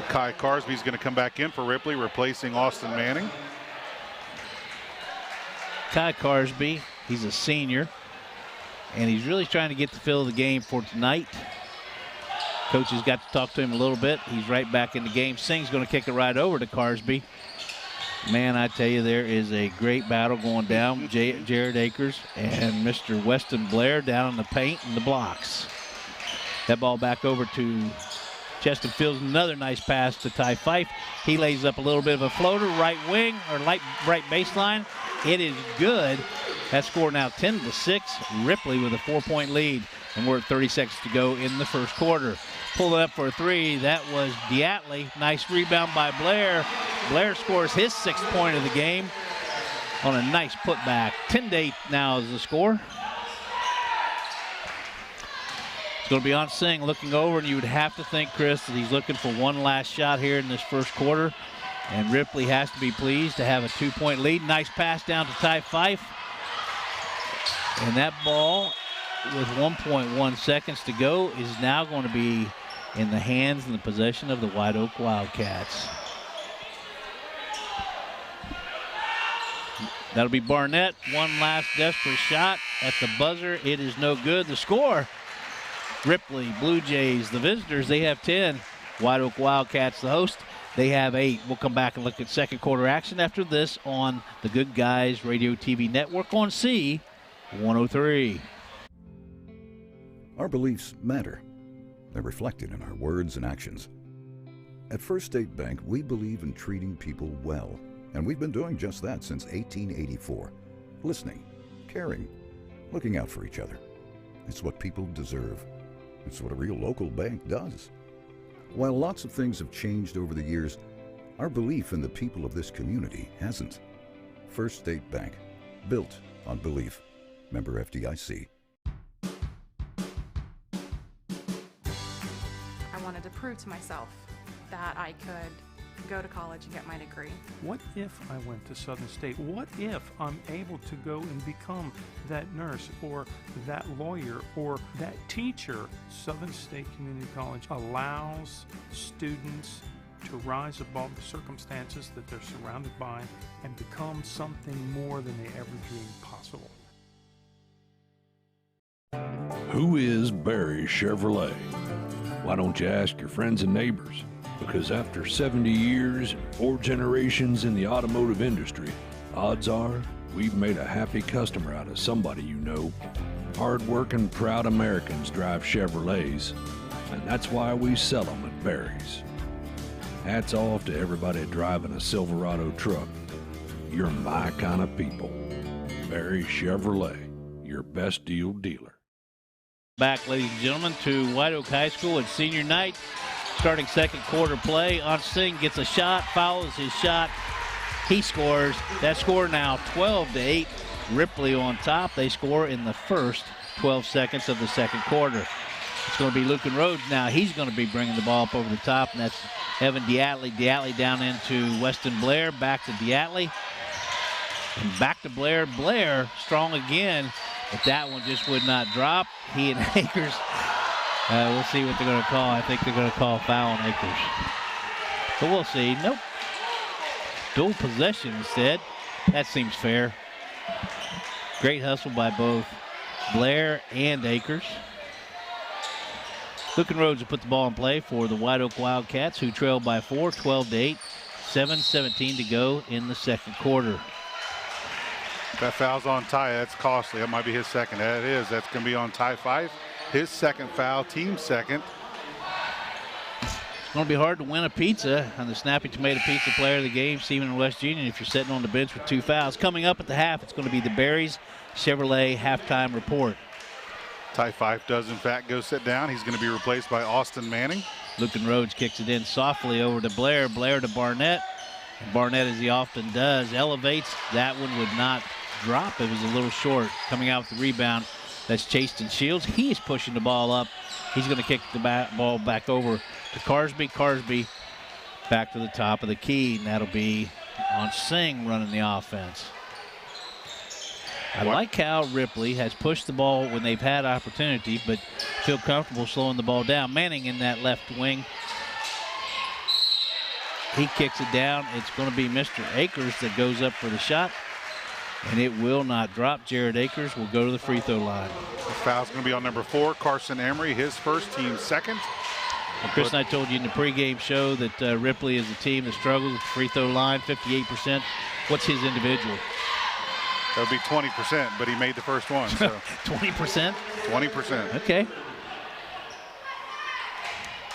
Kai Carsby's going to come back in for Ripley, replacing Austin Manning. Kai Carsby, he's a senior. And he's really trying to get the feel of the game for tonight. Coach has got to talk to him a little bit. He's right back in the game. Singh's going to kick it right over to Carsby. Man, I tell you, there is a great battle going down. Jared Akers and Mr. Weston Blair down in the paint and the blocks. That ball back over to Cheston Fields. Another nice pass to Ty Fife. He lays up a little bit of a floater, right wing or right baseline. It is good. That score now 10-6. Ripley with a 4-point lead. And we're at 30 seconds to go in the first quarter. Pulled it up for a 3. That was Diatley. Nice rebound by Blair. Blair scores his 6th point of the game on a nice putback. 10-8 now is the score. It's going to be on Singh looking over, and you would have to think, Chris, that he's looking for one last shot here in this first quarter. And Ripley has to be pleased to have a 2-point lead. Nice pass down to Ty Fife. And that ball, with 1.1 seconds to go, is now going to be in the hands and the possession of the Whiteoak Wildcats. That'll be Barnett. One last desperate shot at the buzzer. It is no good. The score, Ripley Blue Jays, the visitors, they have 10. Whiteoak Wildcats, the host, they have 8. We'll come back and look at second quarter action after this on the Good Guys Radio TV network on C103. Our beliefs matter. They're reflected in our words and actions. At First State Bank, we believe in treating people well, and we've been doing just that since 1884. Listening, caring, looking out for each other. It's what people deserve. It's what a real local bank does. While lots of things have changed over the years, our belief in the people of this community hasn't. First State Bank, built on belief. Member FDIC. I wanted to prove to myself that I could go to college and get my degree. What if I went to Southern State? What if I'm able to go and become that nurse or that lawyer or that teacher? Southern State Community College allows students to rise above the circumstances that they're surrounded by and become something more than they ever dreamed possible. Who is Barry Chevrolet? Why don't you ask your friends and neighbors? Because after 70 years and 4 generations in the automotive industry, odds are we've made a happy customer out of somebody you know. Hard-working, proud Americans drive Chevrolets, and that's why we sell them at Barry's. Hats off to everybody driving a Silverado truck. You're my kind of people. Barry Chevrolet, your best deal dealer. Back, ladies and gentlemen, to Whiteoak High School at senior night. Starting second quarter play. On Singh gets a shot, fouls his shot. He scores. That score now 12-8. Ripley on top. They score in the first 12 seconds of the second quarter. It's going to be Luke and Rhodes now. He's going to be bringing the ball up over the top, and that's Evan Diatley. Diatley down into Weston Blair. Back to Diatley. And back to Blair. Blair strong again, but that one just would not drop. He and Akers. We'll see what they're going to call. I think they're going to call foul on Akers. But we'll see. Nope. Dual possession instead. That seems fair. Great hustle by both Blair and Akers. Lucan Rhodes will put the ball in play for the Whiteoak Wildcats, who trail by 4, 12-8, 7:17 to go in the second quarter. That foul's on Ty. That's costly. That might be his second. That is. That's going to be on Ty Fife. His second foul, team second. It's going to be hard to win a pizza on the Snappy Tomato Pizza Player of the Game, Stephen and West Union, if you're sitting on the bench with 2 fouls. Coming up at the half, it's going to be the Berries Chevrolet halftime report. Ty Fife does, in fact, go sit down. He's going to be replaced by Austin Manning. Lucan Rhodes kicks it in softly over to Blair. Blair to Barnett. And Barnett, as he often does, elevates. That one would not drop. It was a little short. Coming out with the rebound, that's Chaston Shields. He is pushing the ball up. He's going to kick the ball back over to Carsby. Carsby back to the top of the key, and that'll be on Singh running the offense. I like how Ripley has pushed the ball when they've had opportunity, but feel comfortable slowing the ball down. Manning in that left wing. He kicks it down. It's going to be Mr. Akers that goes up for the shot, and it will not drop. Jared Akers will go to the free throw line. The foul's going to be on number 4, Carson Emery, his first, team second. Well, Chris and I told you in the pregame show that Ripley is a team that struggles with the free throw line, 58%. What's his individual? That would be 20%, but he made the first one. So 20%? 20%. Okay.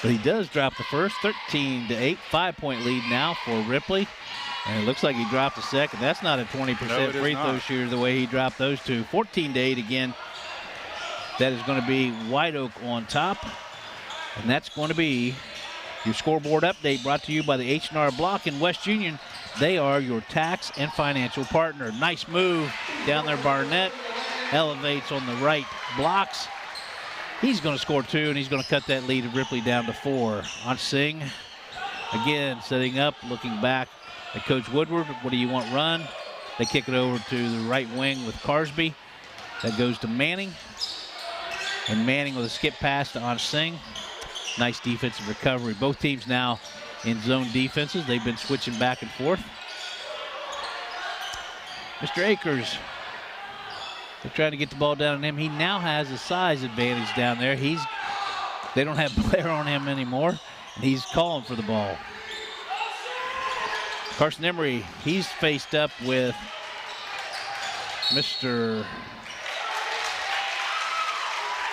But he does drop the first, 13-8, 5-point lead now for Ripley. And it looks like he dropped the second. That's not a 20% free throw shooter the way he dropped those two. 14-8 again. That is going to be Whiteoak on top. And that's going to be your scoreboard update brought to you by the H&R Block in West Union. They are your tax and financial partner. Nice move down there, Barnett. Elevates on the right, blocks. He's going to score 2, and he's going to cut that lead of Ripley down to 4. On Singh, again, setting up, looking back at Coach Woodward. What do you want run? They kick it over to the right wing with Carsby. That goes to Manning. And Manning with a skip pass to On Singh. Nice defensive recovery. Both teams now in zone defenses. They've been switching back and forth. Mr. Akers, they're trying to get the ball down on him. He now has a size advantage down there. They don't have Blair on him anymore, and he's calling for the ball. Carson Emery, he's faced up with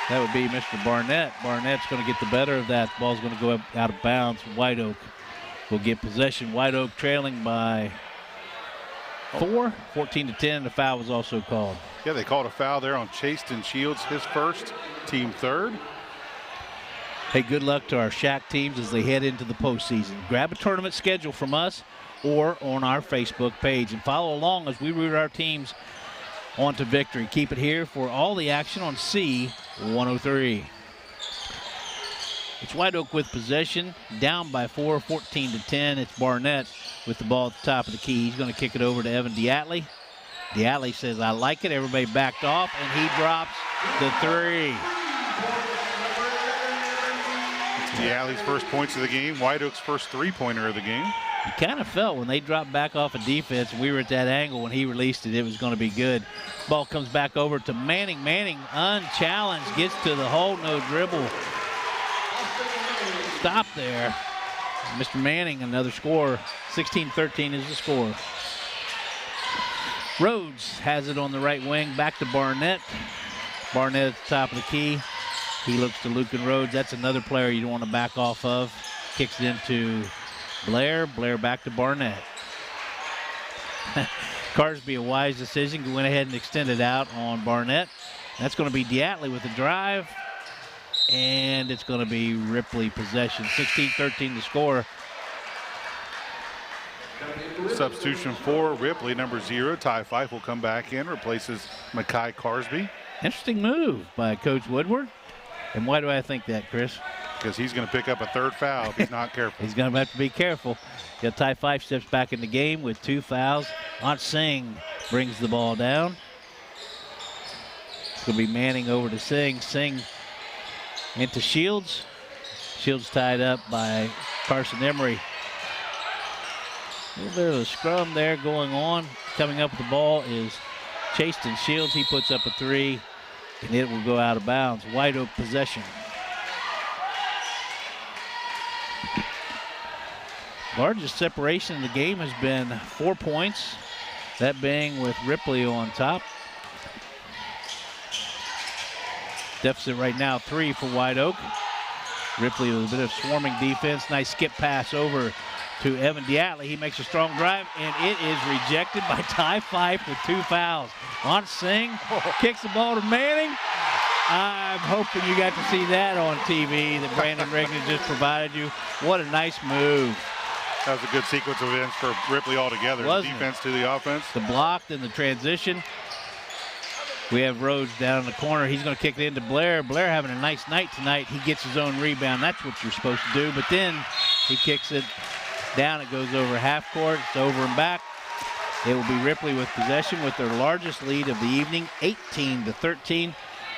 that would be Mr. Barnett. Barnett's going to get the better of that. The ball's going to go up out of bounds. Whiteoak will get possession. Whiteoak trailing by 4, 14-10. The foul was also called. Yeah, they called a foul there on Chaston Shields, his first, team third. Hey, good luck to our Shack teams as they head into the postseason. Grab a tournament schedule from us or on our Facebook page and follow along as we root our teams on to victory. Keep it here for all the action on C103. It's Whiteoak with possession, down by 4, 14-10. It's Barnett with the ball at the top of the key. He's going to kick it over to Evan Diatley. Diatley says, I like it. Everybody backed off, and he drops the 3. It's Diatley's first points of the game. Whiteoak's first three-pointer of the game. You kind of felt when they dropped back off of defense and we were at that angle when he released it, it was going to be good. Ball comes back over to Manning. Manning, unchallenged, gets to the hole, no dribble. Stop there. Mr. Manning, another score. 16-13 is the score. Rhodes has it on the right wing, back to Barnett. Barnett at the top of the key. He looks to Lucan Rhodes. That's another player you don't want to back off of. Kicks it into Blair. Blair back to Barnett. Carsby, a wise decision. Went ahead and extended out on Barnett. That's going to be Diatley with the drive. And it's going to be Ripley possession. 16-13 the score. Substitution for Ripley, number 0. Ty Fife will come back in, replaces Makai Carsby. Interesting move by Coach Woodward. And why do I think that, Chris? Because he's going to pick up a third foul if he's not careful. He's going to have to be careful. Yeah, Ty Fife steps back in the game with 2 fouls. On Singh brings the ball down. It's going to be Manning over to Singh. Singh into Shields. Shields tied up by Carson Emery. A little bit of a scrum there going on. Coming up with the ball is Chaston Shields. He puts up a 3, and it will go out of bounds. Whiteoak possession. Largest separation in the game has been 4 points, that being with Ripley on top. Deficit right now 3 for Whiteoak. Ripley with a bit of swarming defense. Nice skip pass over to Evan Diatley. He makes a strong drive, and it is rejected by Ty Fife with 2 fouls. Launch Singh kicks the ball to Manning. I'm hoping you got to see that on TV that Brandon Rignan just provided you. What a nice move. That was a good sequence of events for Ripley altogether. The defense to the offense. The block, then the transition. We have Rhodes down in the corner. He's going to kick it into Blair. Blair having a nice night tonight. He gets his own rebound. That's what you're supposed to do. But then he kicks it down. It goes over half court. It's over and back. It will be Ripley with possession with their largest lead of the evening, 18-13.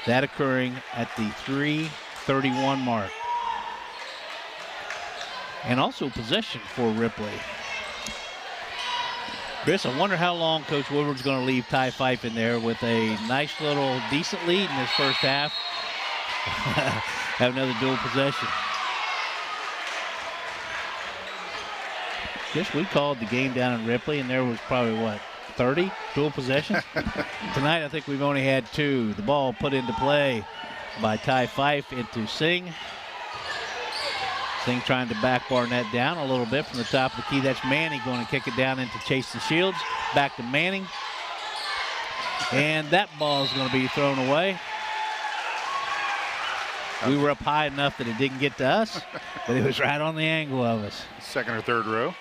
That occurring at the 3:31 mark. And also possession for Ripley. Chris, I wonder how long Coach Woodward's going to leave Ty Fife in there with a nice little decent lead in this first half. Have another dual possession. Guess we called the game down in Ripley, and there was probably, 30 dual possessions? Tonight, I think we've only had 2. The ball put into play by Ty Fife into Singh. Singh trying to back Barnett down a little bit from the top of the key. That's Manning going to kick it down into Chase the Shields. Back to Manning. And that ball is going to be thrown away. We were up high enough that it didn't get to us, but it was right on the angle of us. Second or third row.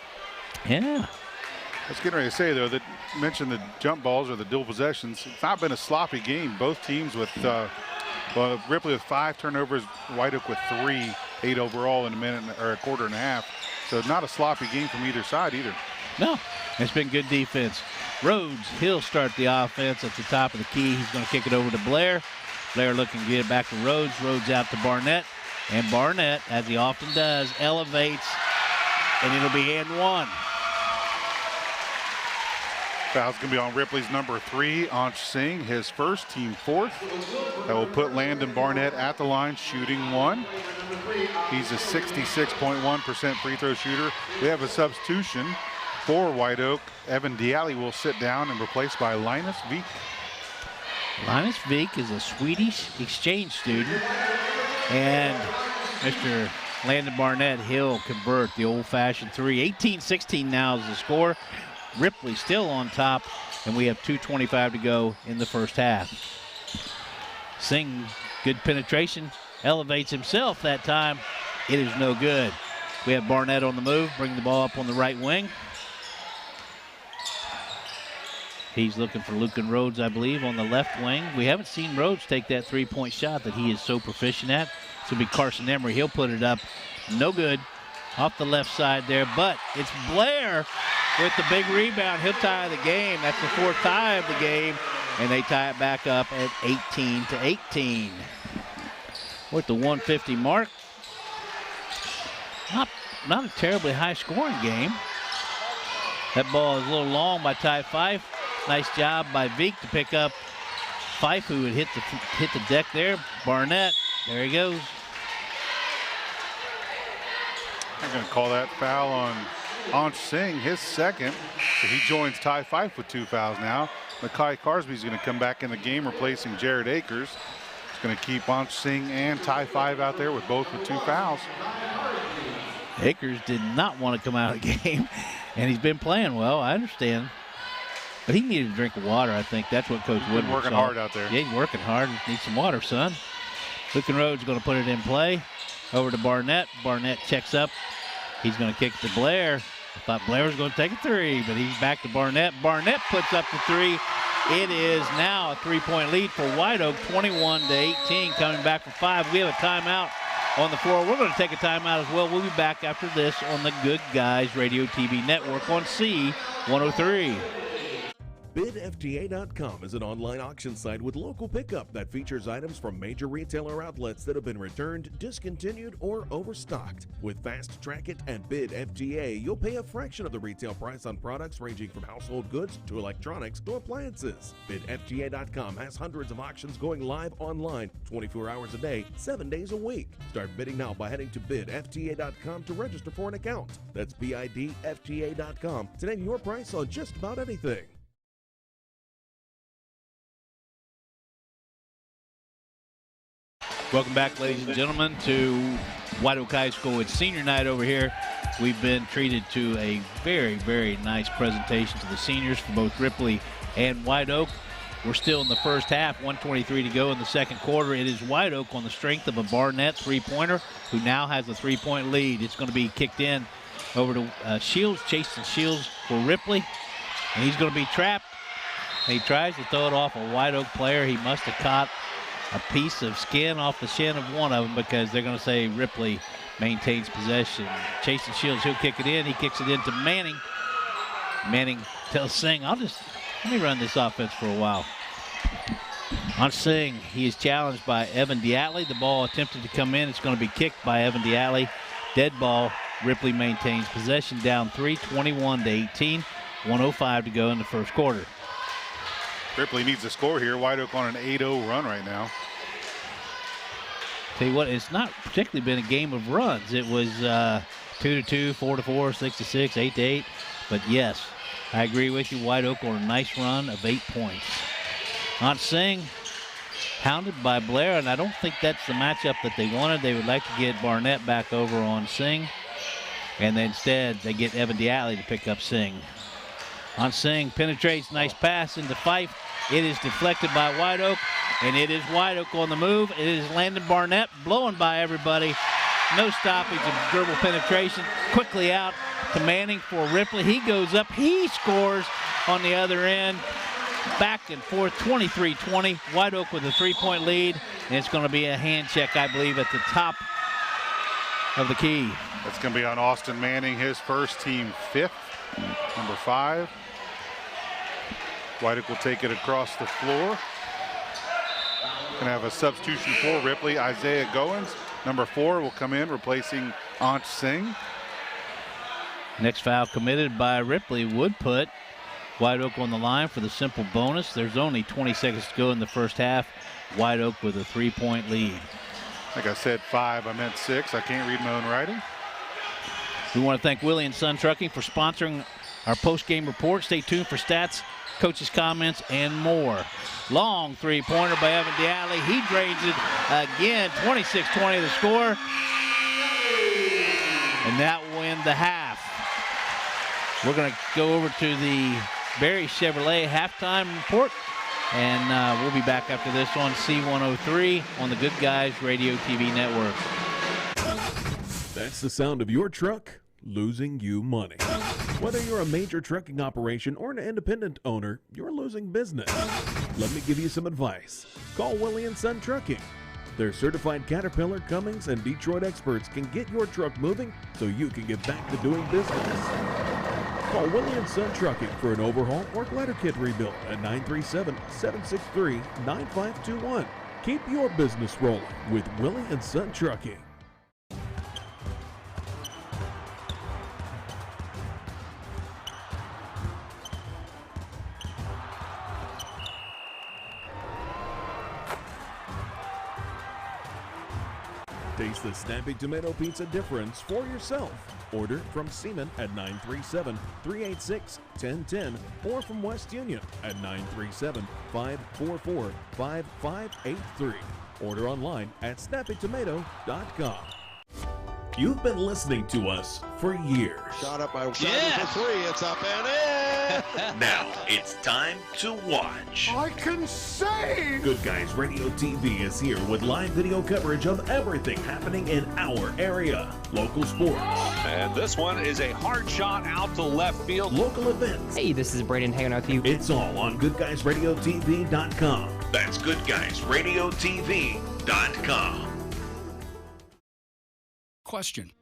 Yeah. I was getting ready to say, though, that you mentioned the jump balls or the dual possessions. It's not been a sloppy game. Both teams with, Ripley with 5 turnovers, Whiteoak with 3, 8 overall in a minute or a quarter and a half. So not a sloppy game from either side either. No, it's been good defense. Rhodes, he'll start the offense at the top of the key. He's going to kick it over to Blair. Blair looking to get it back to Rhodes. Rhodes out to Barnett. And Barnett, as he often does, elevates, and it'll be and 1. Foul's going to be on Ripley's number 3, Ansh Singh, his first, team 4th. That will put Landon Barnett at the line, shooting 1. He's a 66.1% free throw shooter. We have a substitution for Whiteoak. Evan Diatley will sit down and replaced by Linus Veek. Linus Veek is a Swedish exchange student, and Mr. Landon Barnett, he'll convert the old-fashioned 3. 18-16 now is the score. Ripley still on top, and we have 2:25 to go in the first half. Singh, good penetration, elevates himself that time. It is no good. We have Barnett on the move, bringing the ball up on the right wing. He's looking for Lucan Rhodes, I believe, on the left wing. We haven't seen Rhodes take that three-point shot that he is so proficient at. This will be Carson Emery. He'll put it up. No good. Off the left side there, but it's Blair with the big rebound. He'll tie the game. That's the 4th tie of the game, and they tie it back up at 18-18. We're at the 150 mark. Not a terribly high-scoring game. That ball is a little long by Ty Fife. Nice job by Veek to pick up Fife, who had hit the deck there. Barnett, there he goes. They're going to call that foul on Ansh Singh, his second. So he joins Ty Fife with 2 fouls now. Makai Carsby is going to come back in the game, replacing Jared Akers. It's going to keep Ansh Singh and Ty Fife out there with both with 2 fouls. Akers did not want to come out of the game, and he's been playing well. I understand. But he needed a drink of water, I think. That's what Coach Woodward working saw. hard out there. Yeah, he's working hard. Needs some water, son. Lucan Rhodes going to put it in play. Over to Barnett. Barnett checks up. He's going to kick it to Blair. I thought Blair was going to take a 3, but he's back to Barnett. Barnett puts up the 3. It is now a 3-point lead for Whiteoak, 21-18, coming back from 5. We have a timeout on the floor. We're going to take a timeout as well. We'll be back after this on the Good Guys Radio TV network on C103. BidFTA.com is an online auction site with local pickup that features items from major retailer outlets that have been returned, discontinued, or overstocked. With Fast Track It and BidFTA, you'll pay a fraction of the retail price on products ranging from household goods to electronics to appliances. BidFTA.com has hundreds of auctions going live online 24 hours a day, 7 days a week. Start bidding now by heading to BidFTA.com to register for an account. That's BidFTA.com to name your price on just about anything. Welcome back, ladies and gentlemen, to Whiteoak High School. It's senior night over here. We've been treated to a very, very nice presentation to the seniors for both Ripley and Whiteoak. We're still in the first half, 1:23 to go in the second quarter. It is Whiteoak on the strength of a Barnett three-pointer who now has a three-point lead. It's going to be kicked in over to Shields, Jason Shields for Ripley, and he's going to be trapped. He tries to throw it off a Whiteoak player. He must have caught a piece of skin off the shin of one of them because they're going to say Ripley maintains possession. Jason Shields, he'll kick it in. He kicks it into Manning. Manning tells Singh, let me run this offense for a while. On Singh, he is challenged by Evan Diatley. The ball attempted to come in. It's going to be kicked by Evan Diatley. Dead ball. Ripley maintains possession, down 3, 21-18. 1:05 to go in the first quarter. Ripley needs a score here. Whiteoak on an 8-0 run right now. Tell you what, it's not particularly been a game of runs. It was 2-2, 4-4, 6-6, 8-8. But yes, I agree with you. Whiteoak on a nice run of 8 points. On Singh, hounded by Blair, and I don't think that's the matchup that they wanted. They would like to get Barnett back over on Singh, and then instead they get Evan Diatley to pick up Singh. On Singh, penetrates, nice pass into Fife. It is deflected by Whiteoak, and it is Whiteoak on the move. It is Landon Barnett blowing by everybody. No stoppage of dribble penetration. Quickly out to Manning for Ripley. He goes up, he scores on the other end. Back and forth, 23-20. Whiteoak with a three-point lead, and it's going to be a hand check, I believe, at the top of the key. That's going to be on Austin Manning, his first, team 5th, number 5. Whiteoak will take it across the floor. Going to have a substitution for Ripley. Isaiah Goins, number 4, will come in, replacing Ansh Singh. Next foul committed by Ripley would put Whiteoak on the line for the simple bonus. There's only 20 seconds to go in the first half. Whiteoak with a three-point lead. Like I said 5, I meant 6. I can't read my own writing. We want to thank Willie and Son Trucking for sponsoring our post-game report. Stay tuned for stats, coaches' comments, and more. Long three-pointer by Evan Diatley. He drains it again. 26-20 the score. And that will end the half. We're going to go over to the Barry Chevrolet halftime report, and we'll be back after this on C103 on the Good Guys Radio TV network. That's the sound of your truck losing you money. Whether you're a major trucking operation or an independent owner, you're losing business. Let me give you some advice. Call Willie and Son Trucking. Their certified Caterpillar, Cummins, and Detroit experts can get your truck moving so you can get back to doing business. Call Willie and Son Trucking for an overhaul or glider kit rebuild at 937-763-9521. Keep your business rolling with Willie and Son Trucking. Taste the snappy tomato pizza difference for yourself. Order from Seaman at 937-386-1010 or from West Union at 937-544-5583. Order online at snappytomato.com. You've been listening to us for years. Shot up by for 3. It's up and in. Now it's time to watch. I can save! Good Guys Radio TV is here with live video coverage of everything happening in our area. Local sports. And this one is a hard shot out to left field. Local events. Hey, this is Braden hanging out with you. It's all on GoodGuysRadioTV.com. That's GoodGuysRadioTV.com. Question.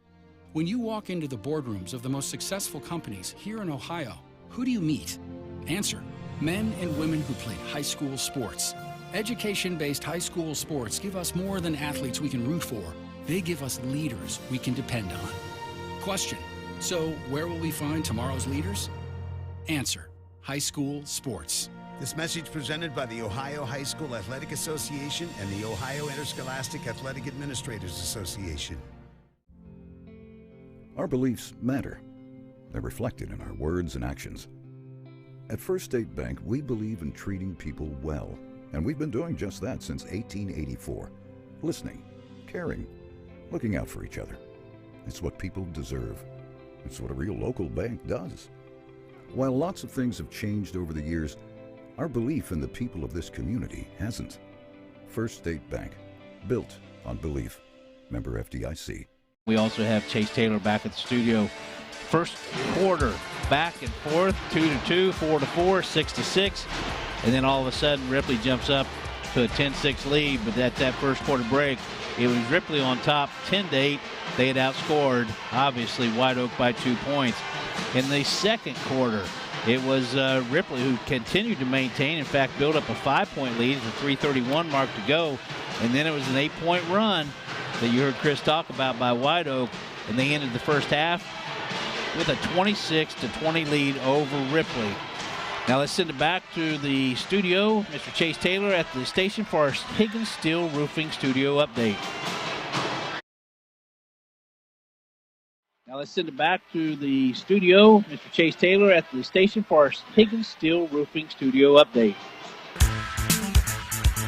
When you walk into the boardrooms of the most successful companies here in Ohio, who do you meet? Answer. Men and women who played high school sports. Education-based high school sports give us more than athletes we can root for. They give us leaders we can depend on. Question: so where will we find tomorrow's leaders? Answer: high school sports. This message presented by the Ohio High School Athletic Association and the Ohio Interscholastic Athletic Administrators Association. Our beliefs matter. They're reflected in our words and actions. At First State Bank, we believe in treating people well, and we've been doing just that since 1884. Listening, caring, looking out for each other. It's what people deserve. It's what a real local bank does. While lots of things have changed over the years, our belief in the people of this community hasn't. First State Bank, built on belief. Member FDIC. We also have Chase Taylor back at the studio. First quarter, back and forth, 2-2, 4-4, 6-6, and then all of a sudden Ripley jumps up to a 10-6 lead. But at that first quarter break, it was Ripley on top, 10-8. They had outscored, obviously, Whiteoak by 2 points. In the second quarter, it was Ripley who continued to maintain, in fact, build up a 5-point lead with 3:31 mark to go. And then it was an 8-point run that you heard Chris talk about by Whiteoak, and they ended the first half with a 26-20 lead over Ripley. Now let's send it back to the studio, Mr. Chase Taylor at the station for our Higgins Steel Roofing Studio update. Now let's send it back to the studio, Mr. Chase Taylor at the station for our Higgins Steel Roofing Studio update.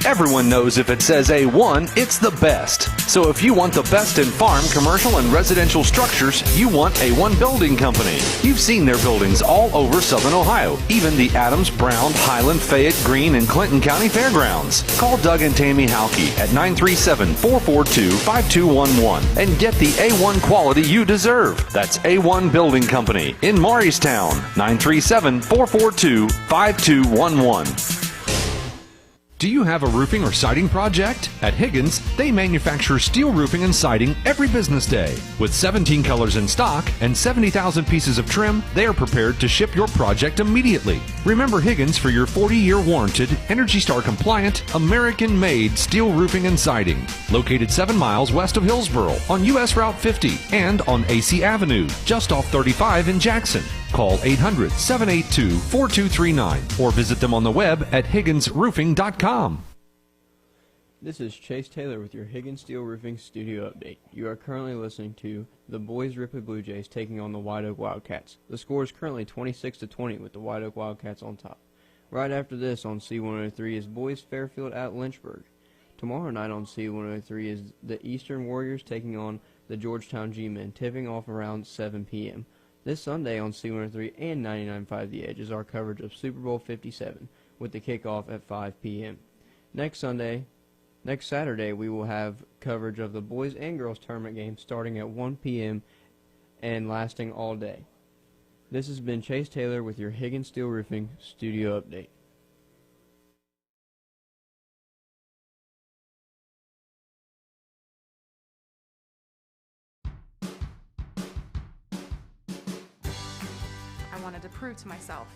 Everyone knows if it says A1, it's the best. So if you want the best in farm, commercial, and residential structures, you want A1 Building Company. You've seen their buildings all over Southern Ohio, even the Adams, Brown, Highland, Fayette, Greene, and Clinton County Fairgrounds. Call Doug and Tammy Halke at 937-442-5211 and get the A1 quality you deserve. That's A1 Building Company in Morristown, 937-442-5211. Do you have a roofing or siding project? At Higgins, they manufacture steel roofing and siding every business day. With 17 colors in stock and 70,000 pieces of trim, they are prepared to ship your project immediately. Remember Higgins for your 40-year warranted, Energy Star compliant, American-made steel roofing and siding. Located 7 miles west of Hillsboro on US Route 50 and on AC Avenue, just off 35 in Jackson. Call 800-782-4239 or visit them on the web at higginsroofing.com. This is Chase Taylor with your Higgins Steel Roofing Studio Update. You are currently listening to the boys Ripley Blue Jays taking on the Whiteoak Wildcats. The score is currently 26-20 with the Whiteoak Wildcats on top. Right after this on C103 is boys Fairfield at Lynchburg. Tomorrow night on C103 is the Eastern Warriors taking on the Georgetown G-Men, tipping off around 7 p.m. This Sunday on C103 and 99.5 The Edge is our coverage of Super Bowl 57 with the kickoff at 5 p.m. Next Saturday, we will have coverage of the boys and girls tournament game starting at 1 p.m. and lasting all day. This has been Chase Taylor with your Higgins Steel Roofing Studio Update. I wanted to prove to myself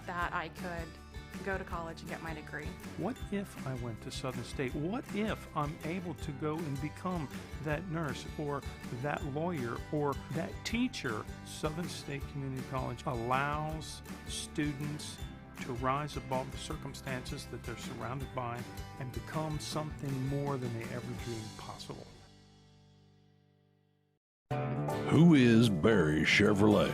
that I could go to college and get my degree. What if I went to Southern State? What if I'm able to go and become that nurse or that lawyer or that teacher? Southern State Community College allows students to rise above the circumstances that they're surrounded by and become something more than they ever dreamed possible. Who is Barry Chevrolet?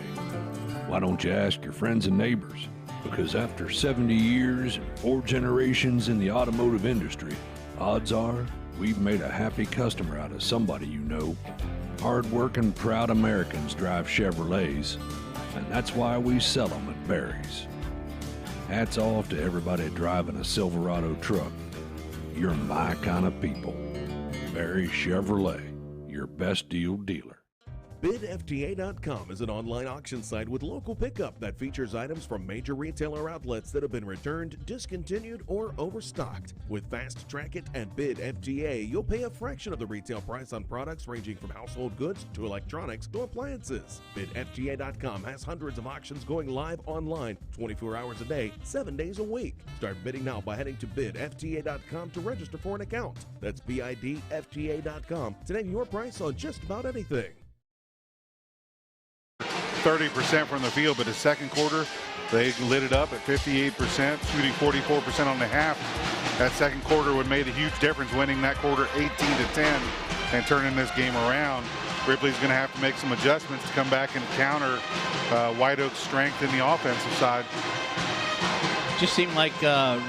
Why don't you ask your friends and neighbors? Because after 70 years and 4 generations in the automotive industry, odds are we've made a happy customer out of somebody you know. Hard-working, proud Americans drive Chevrolets, and that's why we sell them at Barry's. Hats off to everybody driving a Silverado truck. You're my kind of people. Barry Chevrolet, your best deal dealer. BidFTA.com is an online auction site with local pickup that features items from major retailer outlets that have been returned, discontinued, or overstocked. With Fast Track It and BidFTA, you'll pay a fraction of the retail price on products ranging from household goods to electronics to appliances. BidFTA.com has hundreds of auctions going live online 24 hours a day, 7 days a week. Start bidding now by heading to BidFTA.com to register for an account. That's BidFTA.com to name your price on just about anything. 30% from the field, but the second quarter, they lit it up at 58%, shooting 44% on the half. That second quarter would made a huge difference, winning that quarter 18-10 and turning this game around. Ripley's going to have to make some adjustments to come back and counter White Oak's strength in the offensive side. Just seemed like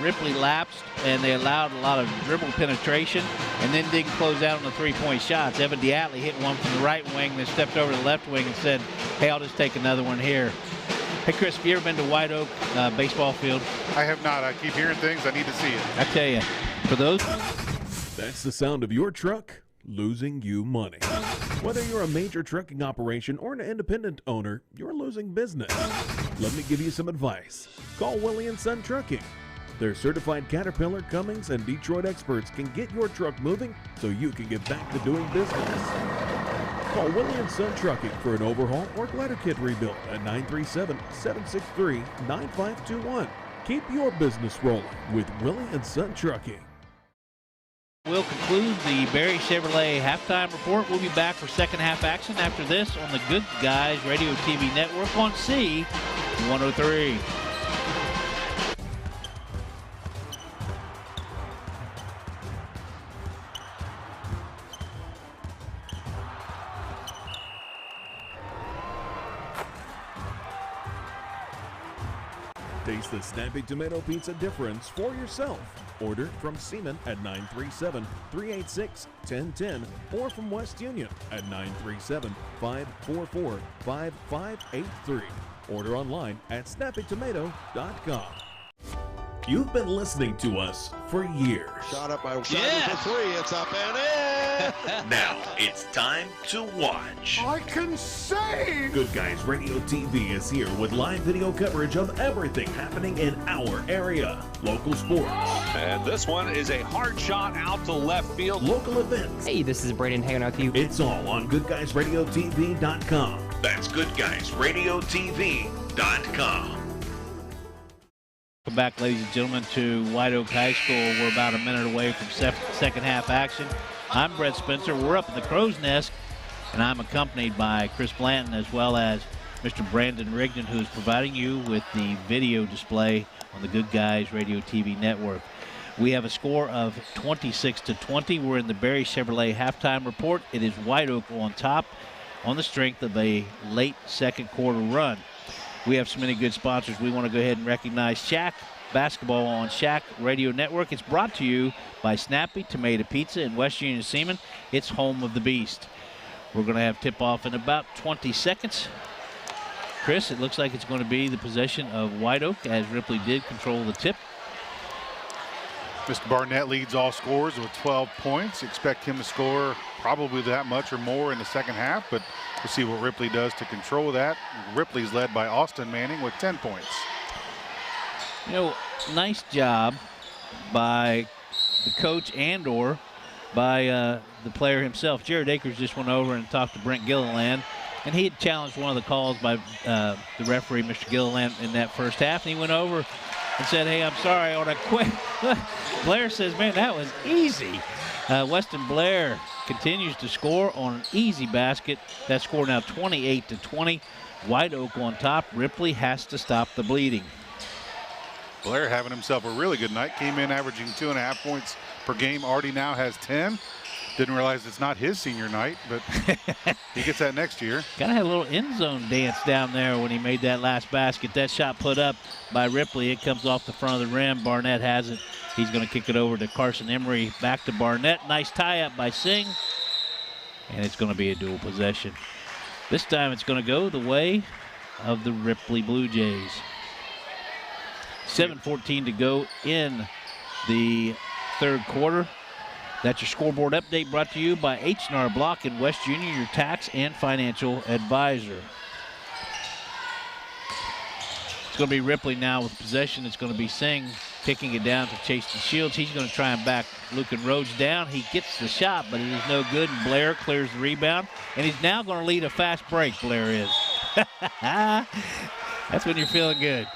Ripley lapsed and they allowed a lot of dribble penetration and then didn't close out on the three-point shots. Evan Diatley hit one from the right wing, then stepped over to the left wing and said, hey, I'll just take another one here. Hey, Chris, have you ever been to Whiteoak baseball field? I have not. I keep hearing things. I need to see it. I tell you, for those... That's the sound of your truck losing you money. Whether you're a major trucking operation or an independent owner, you're losing business. Let me give you some advice. Call Willie & Son Trucking. Their certified Caterpillar, Cummins, and Detroit experts can get your truck moving so you can get back to doing business. Call Willie & Son Trucking for an overhaul or glider kit rebuild at 937-763-9521. Keep your business rolling with Willie & Son Trucking. We'll conclude the Barry Chevrolet halftime report. We'll be back for second half action after this on the Good Guys Radio TV network on C103. Taste the snappy tomato pizza difference for yourself. Order from Seaman at 937-386-1010 or from West Union at 937-544-5583. Order online at snappytomato.com. You've been listening to us for years. Shot up by Simon for three. It's up and in. Now it's time to watch. I can save! Good Guys Radio TV is here with live video coverage of everything happening in our area. Local sports. And this one is a hard shot out to left field. Local events. Hey, this is Braden hanging out with you. It's all on GoodGuysRadioTV.com. That's GoodGuysRadioTV.com. Welcome back, ladies and gentlemen, to Whiteoak High School. We're about a minute away from second half action. I'm Brett Spencer. We're up at the Crow's Nest, and I'm accompanied by Chris Blanton as well as Mr. Brandon Rigdon, who's providing you with the video display on the Good Guys Radio TV network. We have a score of 26-20. We're in the Barry Chevrolet halftime report. It is Whiteoak on top on the strength of a late second quarter run. We have so many good sponsors. We want to go ahead and recognize Shack Basketball on Shack Radio Network. It's brought to you by Snappy Tomato Pizza in West Union Seaman. It's home of the Beast. We're going to have tip-off in about 20 seconds. Chris, it looks like it's going to be the possession of Whiteoak as Ripley did control the tip. Mr. Barnett leads all scorers with 12 points. Expect him to score probably that much or more in the second half, but we'll see what Ripley does to control that. Ripley's led by Austin Manning with 10 points. You know, nice job by the coach and or by the player himself. Jared Akers just went over and talked to Brent Gilliland, and he had challenged one of the calls by the referee, Mr. Gilliland, in that first half, and he went over and said, hey, I'm sorry, I want to quit. Blair says, man, that was easy. Weston Blair continues to score on an easy basket. That score now 28-20. Whiteoak on top. Ripley has to stop the bleeding. Blair having himself a really good night. Came in averaging 2.5 points per game. Already now has 10. Didn't realize it's not his senior night, but he gets that next year. Kind of had a little end zone dance down there when he made that last basket. That shot put up by Ripley. It comes off the front of the rim. Barnett has it. He's going to kick it over to Carson Emery. Back to Barnett. Nice tie-up by Singh. And it's going to be a dual possession. This time it's going to go the way of the Ripley Blue Jays. 7:14 to go in the third quarter. That's your scoreboard update brought to you by H&R Block and West Junior, your tax and financial advisor. It's going to be Ripley now with possession. It's going to be Singh kicking it down to Chase Shields. He's going to try and back Lucan Rhodes down. He gets the shot, but it is no good, and Blair clears the rebound. And he's now going to lead a fast break, Blair is. That's when you're feeling good.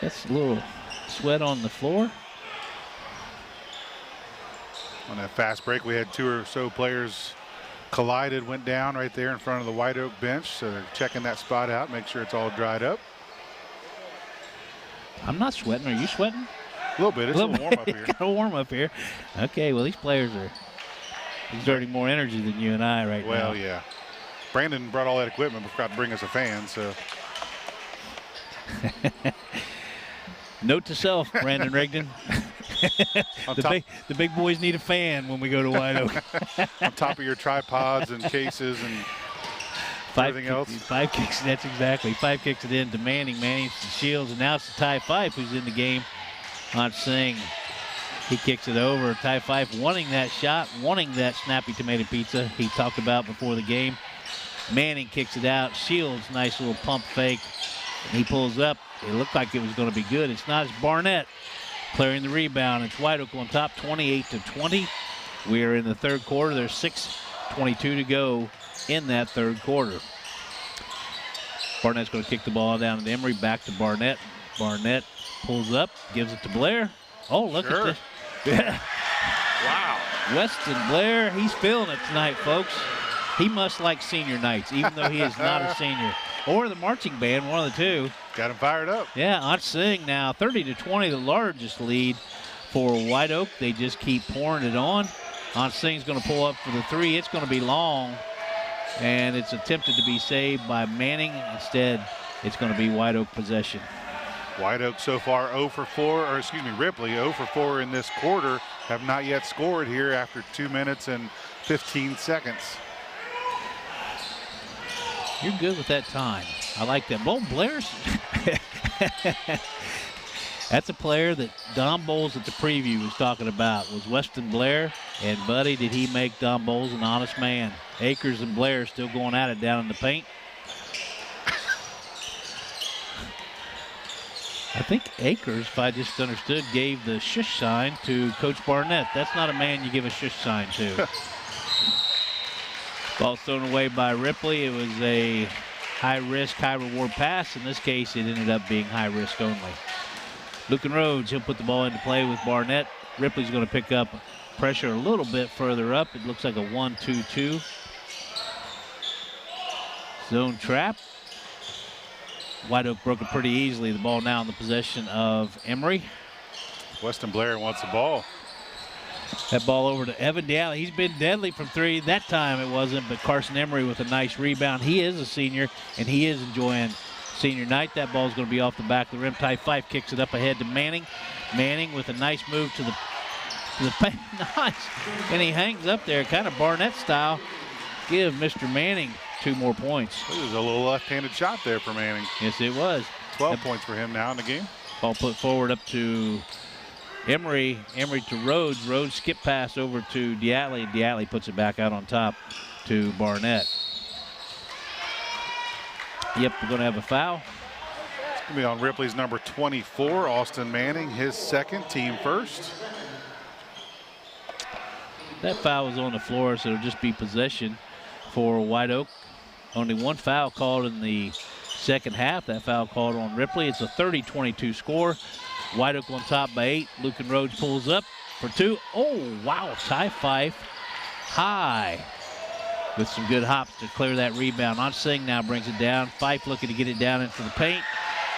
That's a little sweat on the floor. On that fast break, we had 2 or so players collided, went down right there in front of the Whiteoak bench. So they're checking that spot out, make sure it's all dried up. I'm not sweating. Are you sweating? A little bit. It's a little warm up here. Got a warm up here. Okay, well, these players are exerting more energy than you and I right now. Well, yeah. Brandon brought all that equipment but forgot to bring us a fan, so. Note to self, Brandon Rigdon. The big boys need a fan when we go to Whiteoak. On top of your tripods and cases and everything else. 5 kicks, that's exactly. 5 kicks it in to Manning. Manning's to Shields, and now it's to Ty Fife who's in the game on Singh. He kicks it over. Ty Fife wanting that shot, wanting that snappy tomato pizza he talked about before the game. Manning kicks it out. Shields, nice little pump fake. And he pulls up. It looked like it was going to be good. It's not. It's Barnett clearing the rebound. It's Whiteoak on top, 28-20. We are in the third quarter. There's 6:22 to go in that third quarter. Barnett's going to kick the ball down to Emery. Back to Barnett. Barnett pulls up, gives it to Blair. Oh, look at this. Wow. Weston Blair, he's feeling it tonight, folks. He must like senior nights, even though he is not a senior. Or the marching band, one of the two. Got him fired up. Yeah, on Singh now, 30-20, the largest lead for Whiteoak. They just keep pouring it on. On Singh's going to pull up for the 3. It's going to be long, and it's attempted to be saved by Manning. Instead, it's going to be Whiteoak possession. Whiteoak so far 0 for 4, or excuse me, Ripley 0 for 4 in this quarter. Have not yet scored here after 2 minutes and 15 seconds. You're good with that time. I like that. Bo Blair's. That's a player that Don Bowles at the preview was talking about, was Weston Blair. And, buddy, did he make Don Bowles an honest man. Akers and Blair still going at it down in the paint. I think Akers, if I just understood, gave the shush sign to Coach Barnett. That's not a man you give a shush sign to. Ball thrown away by Ripley. It was a high-risk, high-reward pass. In this case, it ended up being high-risk only. Lucan Rhodes, he'll put the ball into play with Barnett. Ripley's going to pick up pressure a little bit further up. It looks like a 1-2-2. Zone trap. Whiteoak broke it pretty easily. The ball now in the possession of Emery. Weston Blair wants the ball. That ball over to Evan Diallo. He's been deadly from 3. That time it wasn't, but Carson Emery with a nice rebound. He is a senior, and he is enjoying senior night. That ball's going to be off the back of the rim. Ty Fife kicks it up ahead to Manning. Manning with a nice move to the paint. Nice. And he hangs up there, kind of Barnett style. Give Mr. Manning 2 more points. It was a little left-handed shot there for Manning. Yes, it was. 12 points for him now in the game. Ball put forward up to Emery. Emery to Rhodes. Rhodes skip pass over to Diatley. Diatley puts it back out on top to Barnett. Yep, we're going to have a foul. It's going to be on Ripley's number 24, Austin Manning, his second, team first. That foul was on the floor, so it'll just be possession for Whiteoak. Only 1 foul called in the second half. That foul called on Ripley. It's a 30-22 score. Whiteoak on top by 8. Lucan Rhodes pulls up for 2. Oh, wow. Ty Fife high with some good hops to clear that rebound. On Singh now brings it down. Fife looking to get it down into the paint.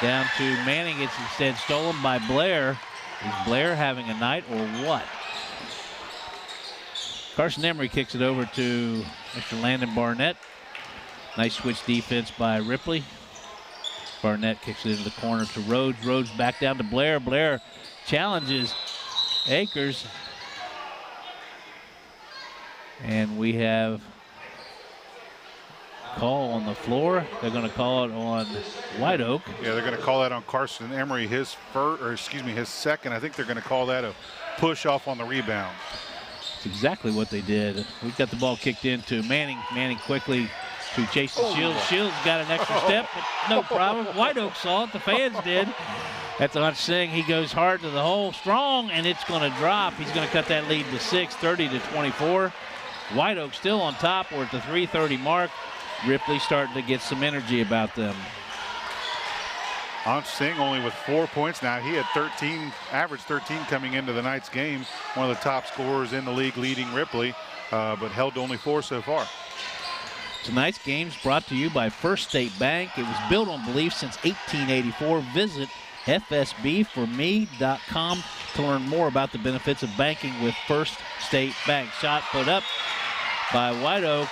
Down to Manning. It's instead stolen by Blair. Is Blair having a night or what? Carson Emery kicks it over to Mr. Landon Barnett. Nice switch defense by Ripley. Barnett kicks it into the corner to Rhodes. Rhodes back down to Blair. Blair challenges Akers. And we have call on the floor. They're going to call it on Whiteoak. Yeah, they're going to call that on Carson Emery, his second. I think they're going to call that a push off on the rebound. That's exactly what they did. We got the ball kicked into Manning. Manning quickly to Jason Shields. Shields got an extra step, but no problem. Whiteoak saw it. The fans did. That's on Singh. He goes hard to the hole, strong, and it's going to drop. He's going to cut that lead to 6, 30-24. Whiteoak still on top. We're at the 3:30 mark. Ripley starting to get some energy about them. Ansh Singh only with 4 points now. He had 13, average 13 coming into the night's game. One of the top scorers in the league, leading Ripley, but held to only 4 so far. Tonight's game's brought to you by First State Bank. It was built on belief since 1884. Visit fsbforme.com to learn more about the benefits of banking with First State Bank. Shot put up by Whiteoak.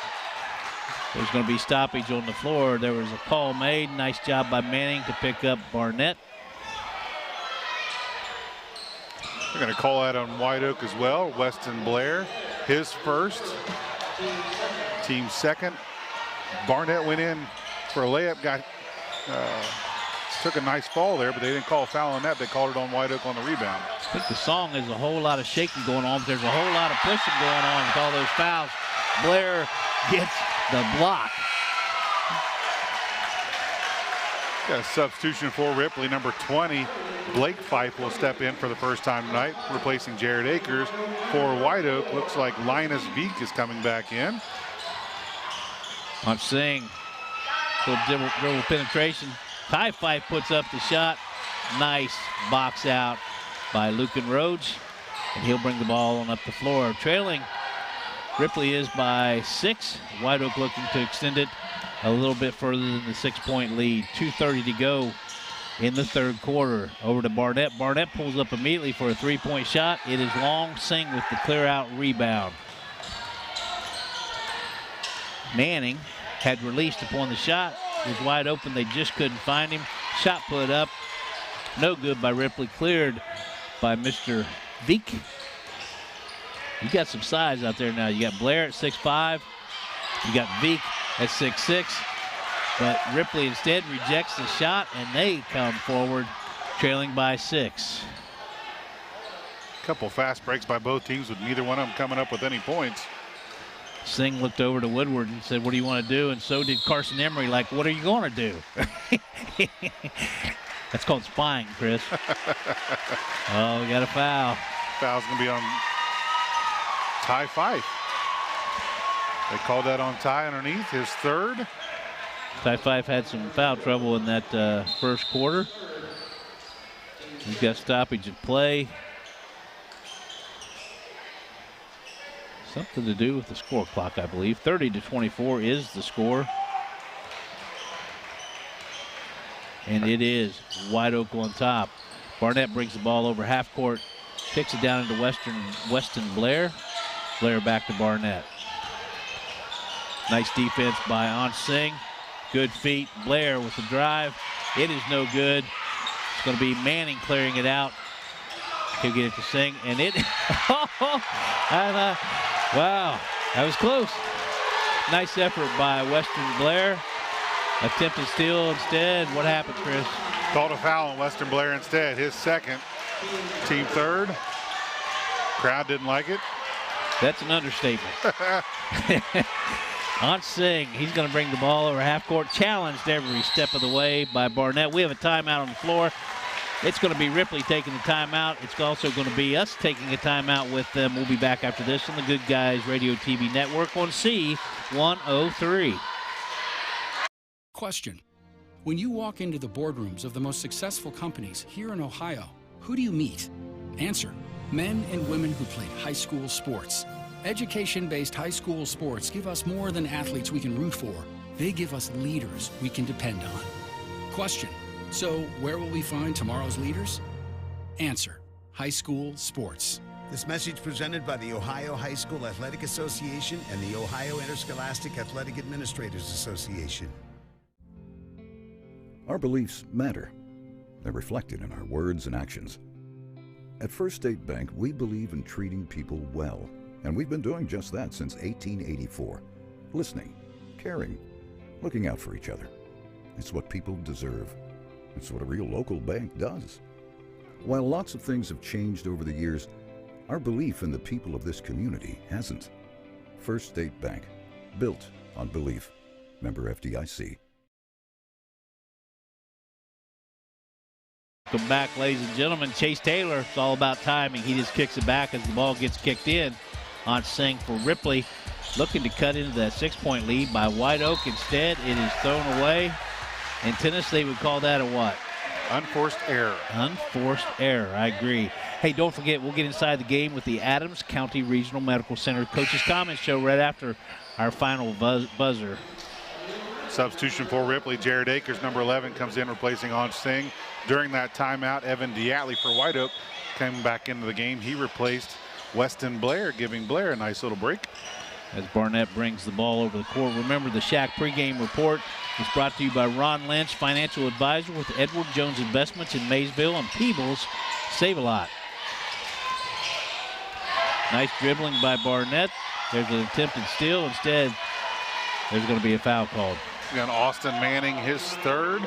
There's going to be stoppage on the floor. There was a call made. Nice job by Manning to pick up Barnett. They're going to call that on Whiteoak as well. Weston Blair, his first. Team second. Barnett went in for a layup. Took a nice fall there, but they didn't call a foul on that. They called it on Whiteoak on the rebound. I think the song is a whole lot of shaking going on, but there's a whole lot of pushing going on with all those fouls. Blair gets the block. Got a substitution for Ripley. Number 20, Blake Fife will step in for the first time tonight, replacing Jared Akers. For Whiteoak, looks like Linus Veek is coming back in. I'm saying, little dribble penetration. Ty Fife puts up the shot. Nice box out by Lucan Rhodes, and he'll bring the ball on up the floor. Trailing, Ripley is by 6. Whiteoak looking to extend it a little bit further than the 6-point lead. 2:30 to go in the third quarter. Over to Barnett. Barnett pulls up immediately for a 3-point shot. It is long. Singh with the clear out rebound. Manning had released upon the shot. It was wide open. They just couldn't find him. Shot put up. No good by Ripley. Cleared by Mr. Veek. You got some size out there now. You got Blair at 6'5". You got Veek at 6'6". But Ripley instead rejects the shot, and they come forward trailing by 6. A couple fast breaks by both teams with neither one of them coming up with any points. Singh looked over to Woodward and said, "What do you want to do?" And so did Carson Emery, like, "What are you going to do?" That's called spying, Chris. Oh, we got a foul. Foul's going to be on Ty Fife. They called that on Ty underneath, his third. Ty Fife had some foul trouble in that first quarter. He's got stoppage of play. Something to do with the score clock, I believe. 30-24 is the score. And it is Whiteoak on top. Barnett brings the ball over half court, kicks it down into Weston Blair. Blair back to Barnett. Nice defense by Ansh Singh. Good feet. Blair with the drive. It is no good. It's going to be Manning clearing it out. He'll get it to Singh, and it. Wow, that was close. Nice effort by Weston Blair. Attempted steal instead. What happened, Chris? Called a foul on Weston Blair instead. His second, team third. Crowd didn't like it. That's an understatement. Ansh Singh, he's going to bring the ball over half court. Challenged every step of the way by Barnett. We have a timeout on the floor. It's going to be Ripley taking the timeout. It's also going to be us taking a timeout with them. We'll be back after this on the Good Guys Radio TV network on C103. Question. When you walk into the boardrooms of the most successful companies here in Ohio, who do you meet? Answer. Men and women who played high school sports. Education-based high school sports give us more than athletes we can root for. They give us leaders we can depend on. Question. So, where will we find tomorrow's leaders? Answer. High school sports. This message presented by the Ohio High School Athletic Association and the Ohio Interscholastic Athletic Administrators Association. Our beliefs matter. They're reflected in our words and actions. At First State Bank, we believe in treating people well, and we've been doing just that since 1884. Listening, caring, looking out for each other. It's what people deserve. It's what a real local bank does. While lots of things have changed over the years, our belief in the people of this community hasn't. First State Bank, built on belief. Member FDIC. Welcome back, ladies and gentlemen. Chase Taylor, it's all about timing. He just kicks it back as the ball gets kicked in on Singh for Ripley. Looking to cut into that 6-point lead by Whiteoak. Instead, it is thrown away. In tennis, they would call that a what? Unforced error. Unforced error, I agree. Hey, don't forget, we'll get inside the game with the Adams County Regional Medical Center Coaches Comments Show right after our final buzzer. Substitution for Ripley, Jared Akers, number 11, comes in replacing Anj Singh. During that timeout, Evan Diatley for Whiteoak came back into the game. He replaced Weston Blair, giving Blair a nice little break. As Barnett brings the ball over the court. Remember, the Shack pregame report is brought to you by Ron Lynch, financial advisor with Edward Jones Investments in Maysville and Peebles. Save a lot. Nice dribbling by Barnett. There's an attempted steal. Instead, there's going to be a foul called. And Austin Manning, his third,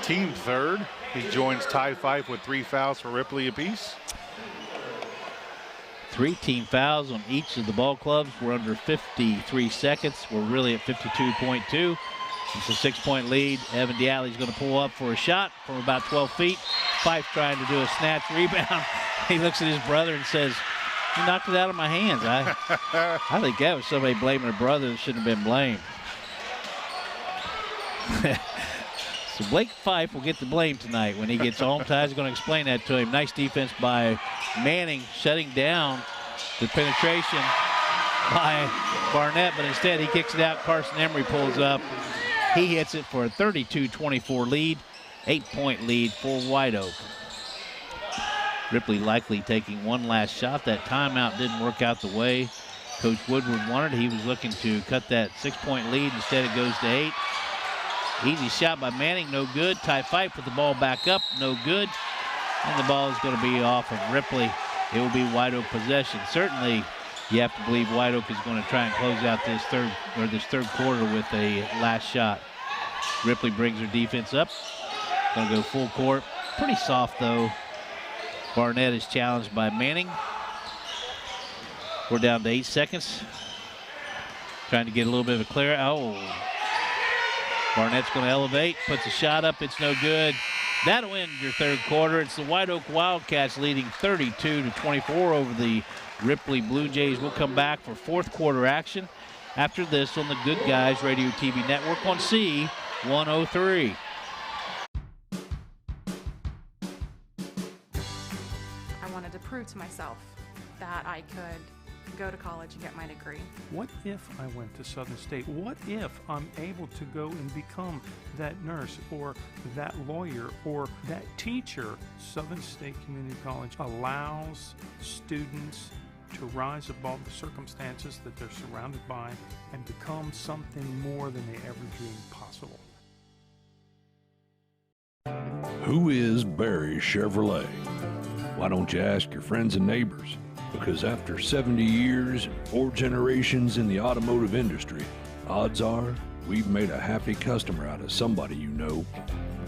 team third. He joins Ty Fife with 3 fouls for Ripley apiece. 3 team fouls on each of the ball clubs. We're under 53 seconds. We're really at 52.2. It's a 6-point lead. Evan Diatley's going to pull up for a shot from about 12 feet. Fife trying to do a snatch rebound. He looks at his brother and says, "You knocked it out of my hands." I think that was somebody blaming a brother that shouldn't have been blamed. So Blake Fife will get the blame tonight when he gets home. Ty's going to explain that to him. Nice defense by Manning, shutting down the penetration by Barnett, but instead he kicks it out. Carson Emery pulls up. He hits it for a 32-24 lead, 8-point lead for Whiteoak. Ripley likely taking one last shot. That timeout didn't work out the way Coach Woodward wanted. He was looking to cut that 6-point lead. Instead it goes to 8. Easy shot by Manning, no good. Ty Fife with the ball back up, no good. And the ball is going to be off of Ripley. It will be Whiteoak possession. Certainly, you have to believe Whiteoak is going to try and close out this third quarter with a last shot. Ripley brings her defense up. Going to go full court. Pretty soft, though. Barnett is challenged by Manning. We're down to 8 seconds. Trying to get a little bit of a clear. Oh. Barnett's going to elevate, puts a shot up, it's no good. That'll end your third quarter. It's the Whiteoak Wildcats leading 32-24 over the Ripley Blue Jays. We'll come back for fourth quarter action after this on the Good Guys Radio TV network on C103. I wanted to prove to myself that I could go to college and get my degree. What if I went to Southern State? What if I'm able to go and become that nurse or that lawyer or that teacher? Southern State Community College allows students to rise above the circumstances that they're surrounded by and become something more than they ever dreamed possible. Who is Barry Chevrolet? Why don't you ask your friends and neighbors? Because after 70 years and 4 generations in the automotive industry, odds are we've made a happy customer out of somebody you know.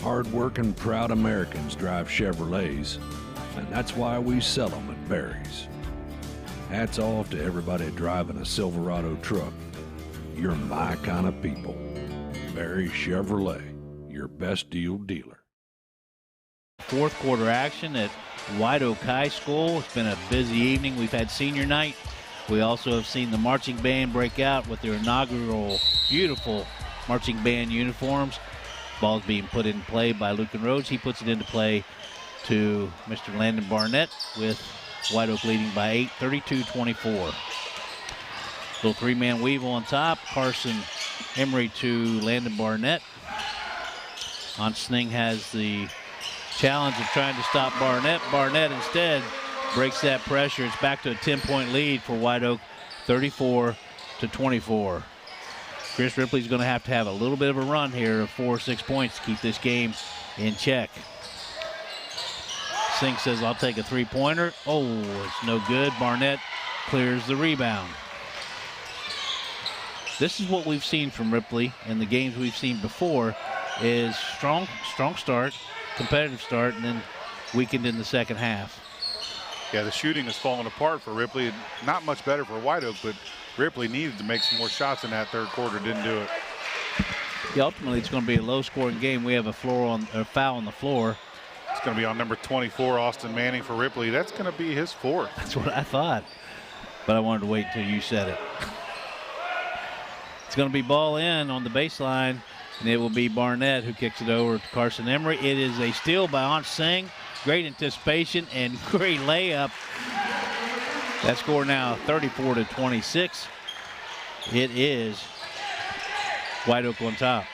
Hard-working, proud Americans drive Chevrolets, and that's why we sell them at Barry's. Hats off to everybody driving a Silverado truck. You're my kind of people. Barry Chevrolet, your best deal dealer. Fourth quarter action at Whiteoak High School. It's been a busy evening. We've had senior night. We also have seen the marching band break out with their inaugural beautiful marching band uniforms. Ball's being put in play by Lucan Rhodes. He puts it into play to Mr. Landon Barnett with Whiteoak leading by 8, 32-24. Little three-man weave on top. Carson Emery to Landon Barnett. Onsning has the challenge of trying to stop Barnett. Barnett instead breaks that pressure. It's back to a 10-point lead for Whiteoak, 34-24. Chris Ripley's going to have a little bit of a run here of 4 or 6 points to keep this game in check. Singh says, "I'll take a three-pointer." Oh, it's no good. Barnett clears the rebound. this is what we've seen from Ripley in the games we've seen before, is strong start, competitive start, and then weakened in the second half. Yeah, the shooting has fallen apart for Ripley. Not much better for Whiteoak, but Ripley needed to make some more shots in that third quarter, didn't do it. Yeah, ultimately, it's going to be a low-scoring game. We have a foul on the floor. It's going to be on number 24, Austin Manning for Ripley. That's going to be his fourth. That's what I thought, but I wanted to wait until you said it. It's going to be ball in on the baseline, and it will be Barnett who kicks it over to Carson Emery. It is a steal by Ansh Singh. Great anticipation and great layup. That score now 34-26. It is Whiteoak on top.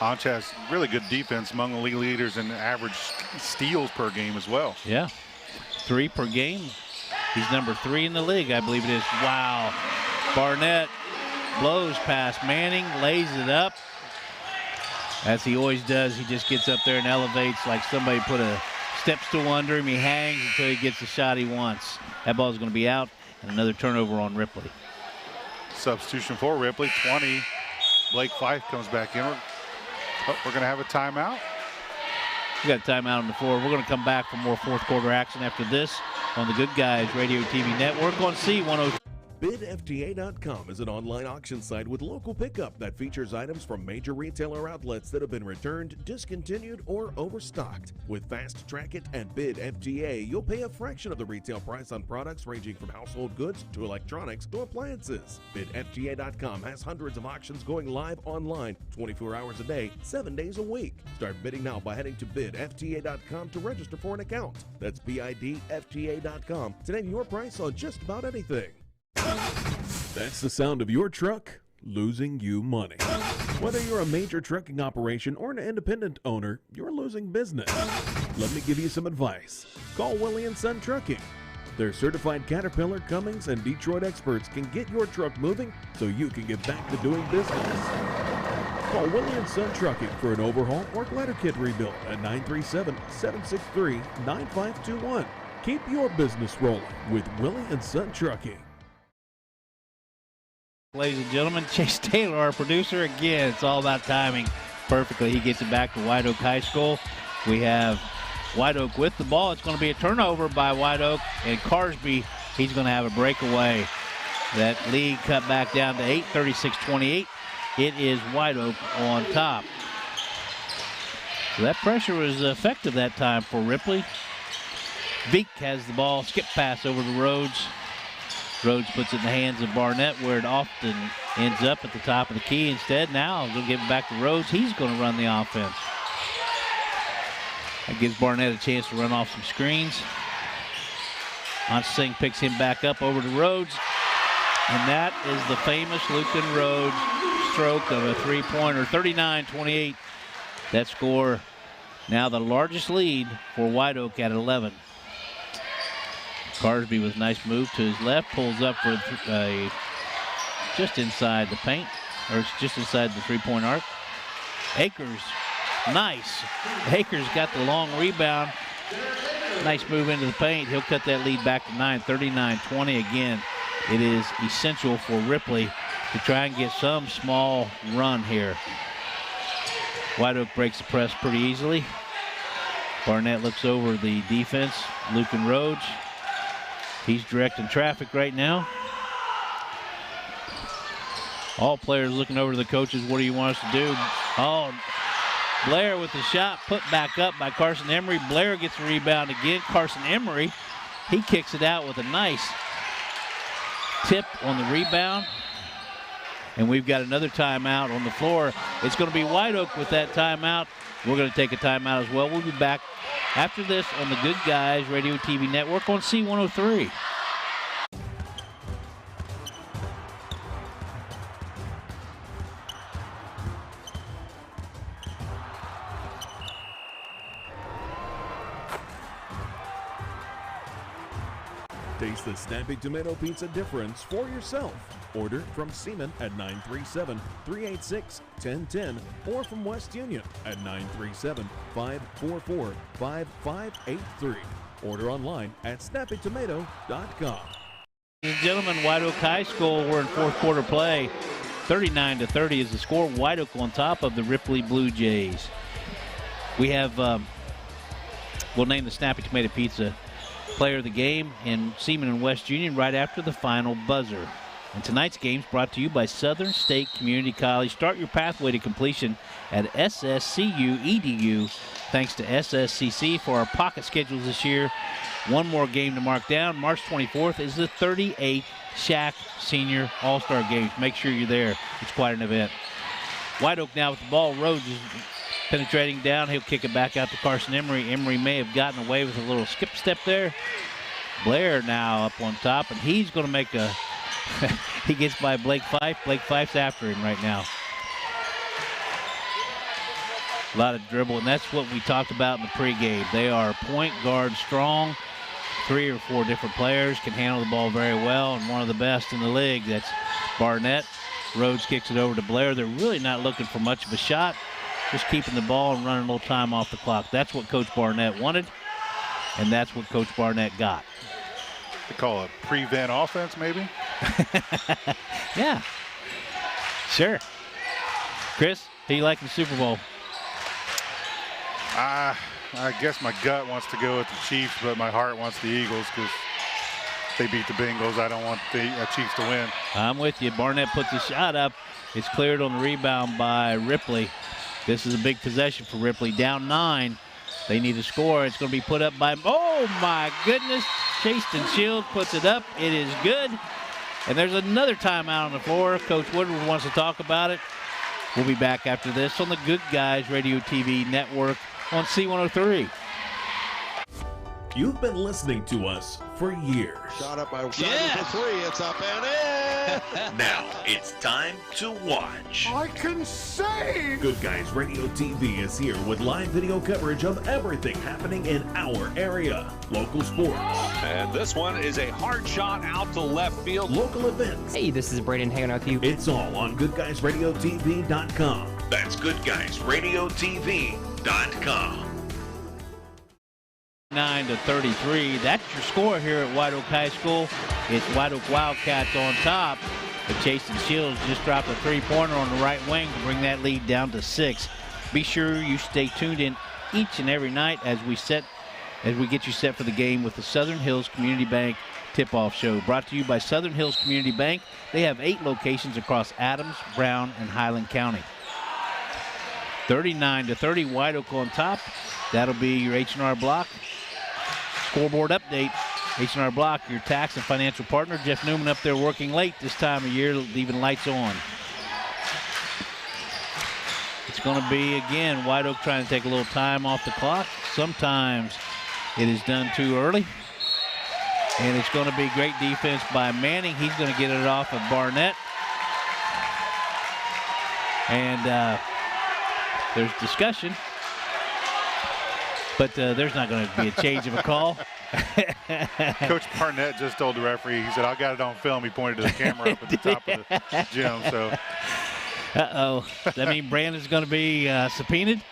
Ansh has really good defense, among the league leaders in average steals per game as well. Yeah, 3 per game. He's number 3 in the league, I believe it is. Wow. Barnett blows past Manning, lays it up. As he always does, he just gets up there and elevates like somebody put a step stool under him. He hangs until he gets the shot he wants. That ball is going to be out, and another turnover on Ripley. Substitution for Ripley, 20. Blake Fife comes back in. We're going to have a timeout. We got a timeout on the floor. We're going to come back for more fourth quarter action after this on the Good Guys Radio TV network on C103. BidFTA.com is an online auction site with local pickup that features items from major retailer outlets that have been returned, discontinued, or overstocked. With Fast Track It and BidFTA, you'll pay a fraction of the retail price on products ranging from household goods to electronics to appliances. BidFTA.com has hundreds of auctions going live online 24 hours a day, 7 days a week. Start bidding now by heading to BidFTA.com to register for an account. That's BidFTA.com to name your price on just about anything. That's the sound of your truck losing you money. Whether you're a major trucking operation or an independent owner, you're losing business. Let me give you some advice. Call Willie & Son Trucking. Their certified Caterpillar, Cummins, and Detroit experts can get your truck moving so you can get back to doing business. Call Willie & Son Trucking for an overhaul or glider kit rebuild at 937-763-9521. Keep your business rolling with Willie & Son Trucking. Ladies and gentlemen, Chase Taylor, our producer. Again, it's all about timing perfectly. He gets it back to Whiteoak High School. We have Whiteoak with the ball. It's going to be a turnover by Whiteoak, and Carsby, he's going to have a breakaway. That lead cut back down to 8, 36-28. It is Whiteoak on top. So that pressure was effective that time for Ripley. Beek has the ball, skip pass over to Rhodes. Rhodes puts it in the hands of Barnett, where it often ends up at the top of the key. Instead, now they'll give it back to Rhodes. He's going to run the offense. That gives Barnett a chance to run off some screens. Ansh Singh picks him back up over to Rhodes. And that is the famous Lucan Rhodes stroke of a three-pointer, 39-28. That score now the largest lead for Whiteoak at 11. Carsby with a nice move to his left, pulls up for just inside the paint, or it's just inside the three-point arc. Akers, nice. Akers got the long rebound. Nice move into the paint. He'll cut that lead back to 9, 39-20 again. It is essential for Ripley to try and get some small run here. Whiteoak breaks the press pretty easily. Barnett looks over the defense. Lucan Rhodes. He's directing traffic right now. All players looking over to the coaches. What do you want us to do? Oh, Blair with the shot put back up by Carson Emery. Blair gets the rebound again. Carson Emery, he kicks it out with a nice tip on the rebound. And we've got another timeout on the floor. It's going to be Whiteoak with that timeout. We're going to take a timeout as well. We'll be back after this on the Good Guys Radio TV network on C103. Taste the Snappy Tomato Pizza difference for yourself. Order from Seaman at 937-386-1010 or from West Union at 937-544-5583. Order online at snappytomato.com. Ladies and gentlemen, Whiteoak High School, we're in fourth quarter play. 39-30 is the score. Whiteoak on top of the Ripley Blue Jays. We have, we'll name the Snappy Tomato Pizza player of the game in Seaman and West Union right after the final buzzer. And tonight's game is brought to you by Southern State Community College. Start your pathway to completion at SSCU.edu. Thanks to SSCC for our pocket schedules this year. One more game to mark down. March 24th is the 38th Shack Senior All-Star Games. Make sure you're there. It's quite an event. Whiteoak now with the ball. Rhodes is penetrating down. He'll kick it back out to Carson Emery. Emery may have gotten away with a little skip step there. Blair now up on top, and he's going to make a he gets by Blake Fife. Blake Fife's after him right now. A lot of dribble, and that's what we talked about in the pregame. They are point guard strong. 3 or 4 different players can handle the ball very well, and one of the best in the league. That's Barnett. Rhodes kicks it over to Blair. They're really not looking for much of a shot, just keeping the ball and running a little time off the clock. That's what Coach Barnett wanted, and that's what Coach Barnett got. They call it prevent offense, maybe? Yeah, sure. Chris, who you like in the Super Bowl? I guess my gut wants to go with the Chiefs, but my heart wants the Eagles because they beat the Bengals. I don't want the Chiefs to win. I'm with you. Barnett puts the shot up. It's cleared on the rebound by Ripley. This is a big possession for Ripley. Down 9. They need to score. It's going to be put up by, oh my goodness. Chaston Shields puts it up. It is good. And there's another timeout on the floor. Coach Woodward wants to talk about it. We'll be back after this on the Good Guys Radio TV network on C103. You've been listening to us for years. Shot up by for 3. It's up and in. Now it's time to watch. I can save! Good Guys Radio TV is here with live video coverage of everything happening in our area. Local sports. And this one is a hard shot out to left field. Local events. Hey, this is Braden hanging out with you. It's all on GoodGuysRadioTV.com. That's GoodGuysRadioTV.com. 9-33. That's your score here at Whiteoak High School. It's Whiteoak Wildcats on top. But Chaston Shields just dropped a 3-pointer on the right wing to bring that lead down to 6. Be sure you stay tuned in each and every night as we get you set for the game with the Southern Hills Community Bank Tip-Off Show. Brought to you by Southern Hills Community Bank. They have 8 locations across Adams, Brown, and Highland County. 39-30, Whiteoak on top. That'll be your H&R Block scoreboard update. H&R Block, your tax and financial partner. Jeff Newman up there working late this time of year, leaving lights on. It's going to be, again, Whiteoak trying to take a little time off the clock. Sometimes it is done too early. And it's going to be great defense by Manning. He's going to get it off of Barnett. And there's discussion. But there's not going to be a change of a call. Coach Barnett just told the referee, he said, I got it on film. He pointed to the camera up at the top of the gym. So. Uh-oh. Does that mean Brandon's going to be subpoenaed?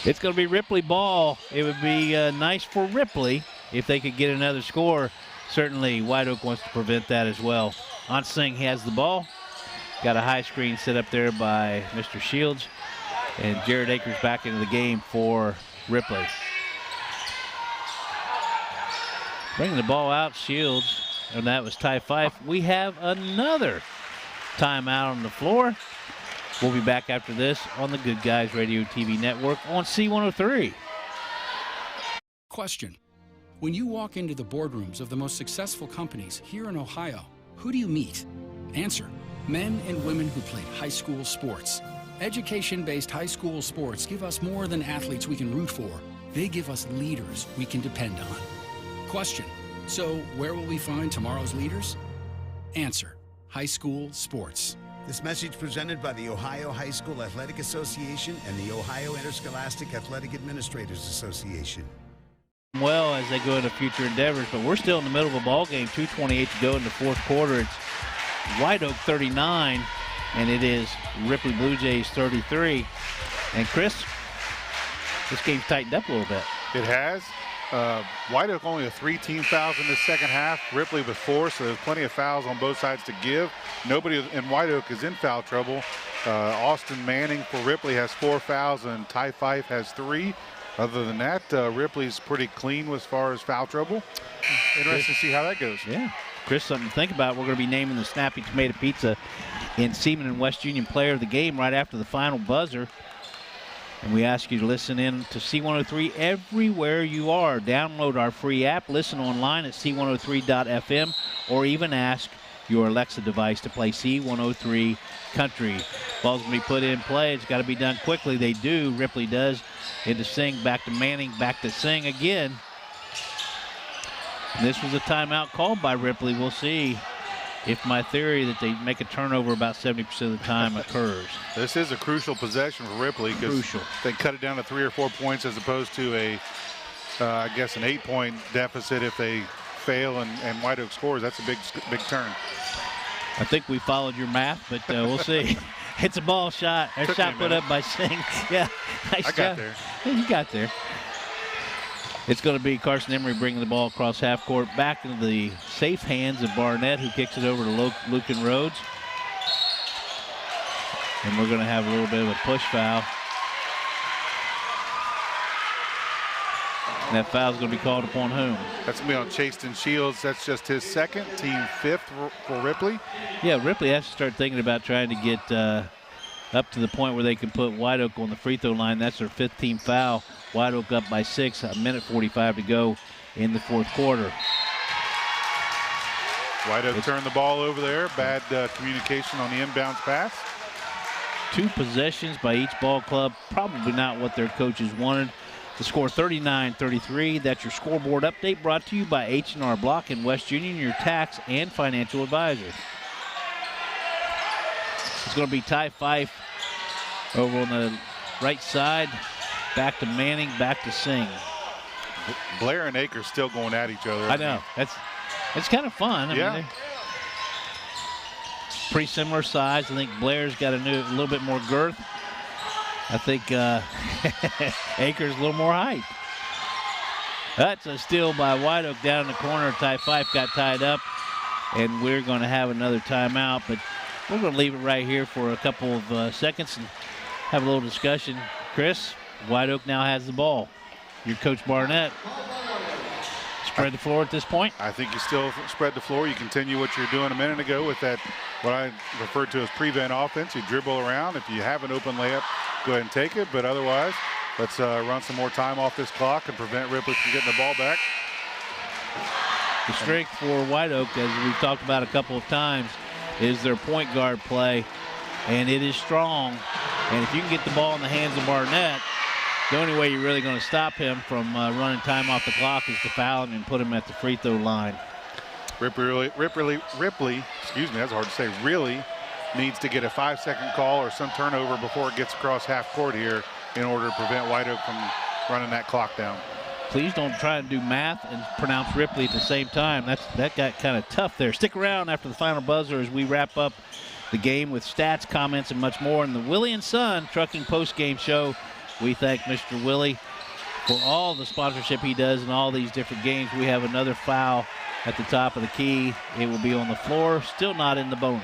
It's going to be Ripley ball. It would be nice for Ripley if they could get another score. Certainly, Whiteoak wants to prevent that as well. Onsing has the ball. Got a high screen set up there by Mr. Shields. And Jared Akers back into the game for Ripley. Bringing the ball out, Shields, and that was Ty Fife. We have another timeout on the floor. We'll be back after this on the Good Guys Radio TV network on C103. Question. When you walk into the boardrooms of the most successful companies here in Ohio, who do you meet? Answer. Men and women who played high school sports. Education-based high school sports give us more than athletes we can root for. They give us leaders we can depend on. Question. So where will we find tomorrow's leaders? Answer. High school sports. This message presented by the Ohio High School Athletic Association and the Ohio Interscholastic Athletic Administrators Association. Well, as they go into future endeavors, but we're still in the middle of a ball game. 2:28 to go in the fourth quarter. It's Whiteoak 39, and it is Ripley Blue Jays 33. And Chris, this game's tightened up a little bit. It has. Whiteoak only with 3 team fouls in the second half. Ripley with 4, so there's plenty of fouls on both sides to give. Nobody in Whiteoak is in foul trouble. Austin Manning for Ripley has 4 fouls, and Ty Fife has 3. Other than that, Ripley's pretty clean as far as foul trouble. Interesting to see how that goes. Yeah. Chris, something to think about. We're going to be naming the Snappy Tomato Pizza in Seaman and West Union Player of the Game right after the final buzzer. And we ask you to listen in to C103 everywhere you are. Download our free app, listen online at C103.fm, or even ask your Alexa device to play C103 Country. Ball's going to be put in play. It's got to be done quickly. They do. Ripley does. Into Singh, back to Manning, back to Singh again. And this was a timeout called by Ripley. We'll see if my theory that they make a turnover about 70% of the time occurs. This is a crucial possession for Ripley because they cut it down to 3 or 4 points as opposed to I guess an 8-point deficit if they fail and Whiteoak scores. That's a big turn. I think we followed your math, but we'll see. It's a ball shot. A shot put up by Singh. Yeah, nice job. I got there. Yeah, you got there. It's going to be Carson Emery bringing the ball across half court back into the safe hands of Barnett, who kicks it over to Lucan Rhodes. And we're going to have a little bit of a push foul. And that foul's going to be called upon whom? That's going to be on Chaston Shields. That's just his second, team 5th for Ripley. Yeah, Ripley has to start thinking about trying to get up to the point where they can put Whiteoak on the free throw line. That's their 5th team foul. Whiteoak up by 6, a minute 45 to go in the 4th quarter. Whiteoak turned the ball over there. Bad communication on the inbounds pass. 2 possessions by each ball club. Probably not what their coaches wanted. The score 39-33. That's your scoreboard update brought to you by H&R Block in West Union, your tax and financial advisor. It's going to be Ty Fife over on the right side. Back to Manning, back to Singh. Blair and Akers still going at each other. I know. It's kind of fun. I mean, pretty similar size. I think Blair's got a little bit more girth. I think Akers a little more height. That's a steal by Whiteoak down in the corner. Ty Fife got tied up, and we're going to have another timeout. But we're going to leave it right here for a couple of seconds and have a little discussion. Chris, Whiteoak now has the ball. Your Coach Barnett. Spread the floor at this point? I think you still spread the floor. You continue what you're doing a minute ago with that, what I referred to as prevent offense. You dribble around. If you have an open layup, go ahead and take it. But otherwise, let's run some more time off this clock and prevent Ripley from getting the ball back. The strength for Whiteoak, as we've talked about a couple of times, is their point guard play, and it is strong. And if you can get the ball in the hands of Barnett, the only way you're really going to stop him from running time off the clock is to foul him and put him at the free throw line. Ripley, excuse me, that's hard to say, really needs to get a 5-second call or some turnover before it gets across half court here in order to prevent Whiteoak from running that clock down. Please don't try and do math and pronounce Ripley at the same time. That got kind of tough there. Stick around after the final buzzer as we wrap up the game with stats, comments, and much more in the Willie and Son Trucking Post-Game Show. We thank Mr. Willie for all the sponsorship he does in all these different games. We have another foul at the top of the key. It will be on the floor, still not in the bonus.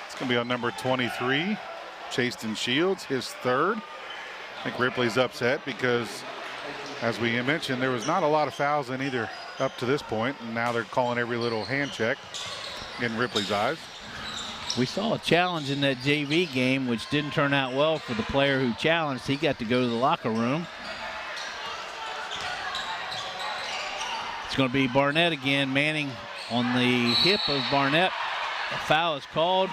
It's going to be on number 23, Chaston Shields, his 3rd. I think Ripley's upset because, as we mentioned, there was not a lot of fouls in either up to this point, and now they're calling every little hand check in Ripley's eyes. We saw a challenge in that JV game, which didn't turn out well for the player who challenged. He got to go to the locker room. It's going to be Barnett again. Manning on the hip of Barnett. A foul is called.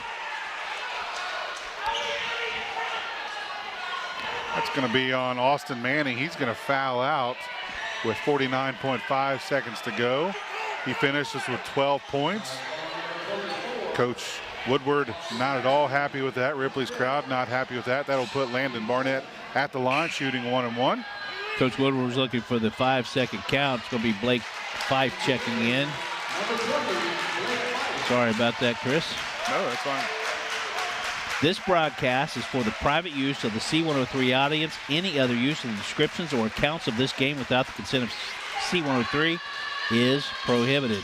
That's going to be on Austin Manning. He's going to foul out with 49.5 seconds to go. He finishes with 12 points. Coach Woodward not at all happy with that. Ripley's crowd not happy with that. That'll put Landon Barnett at the line shooting 1-and-1. Coach Woodward was looking for the 5-second count. It's going to be Blake Fife checking in. Sorry about that, Chris. No, that's fine. This broadcast is for the private use of the C103 audience. Any other use of the descriptions or accounts of this game without the consent of C103 is prohibited.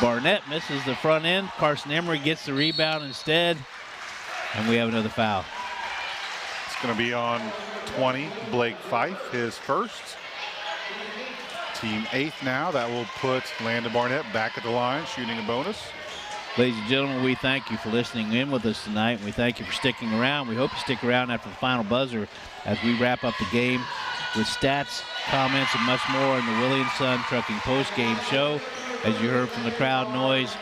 Barnett misses the front end. Carson Emery gets the rebound instead, and we have another foul. It's going to be on 20, Blake Fife, his first. Team 8th now. That will put Landon Barnett back at the line, shooting a bonus. Ladies and gentlemen, we thank you for listening in with us tonight, and we thank you for sticking around. We hope you stick around after the final buzzer as we wrap up the game with stats, comments, and much more in the Willie & Son Trucking post-game show. As you heard from the crowd noise,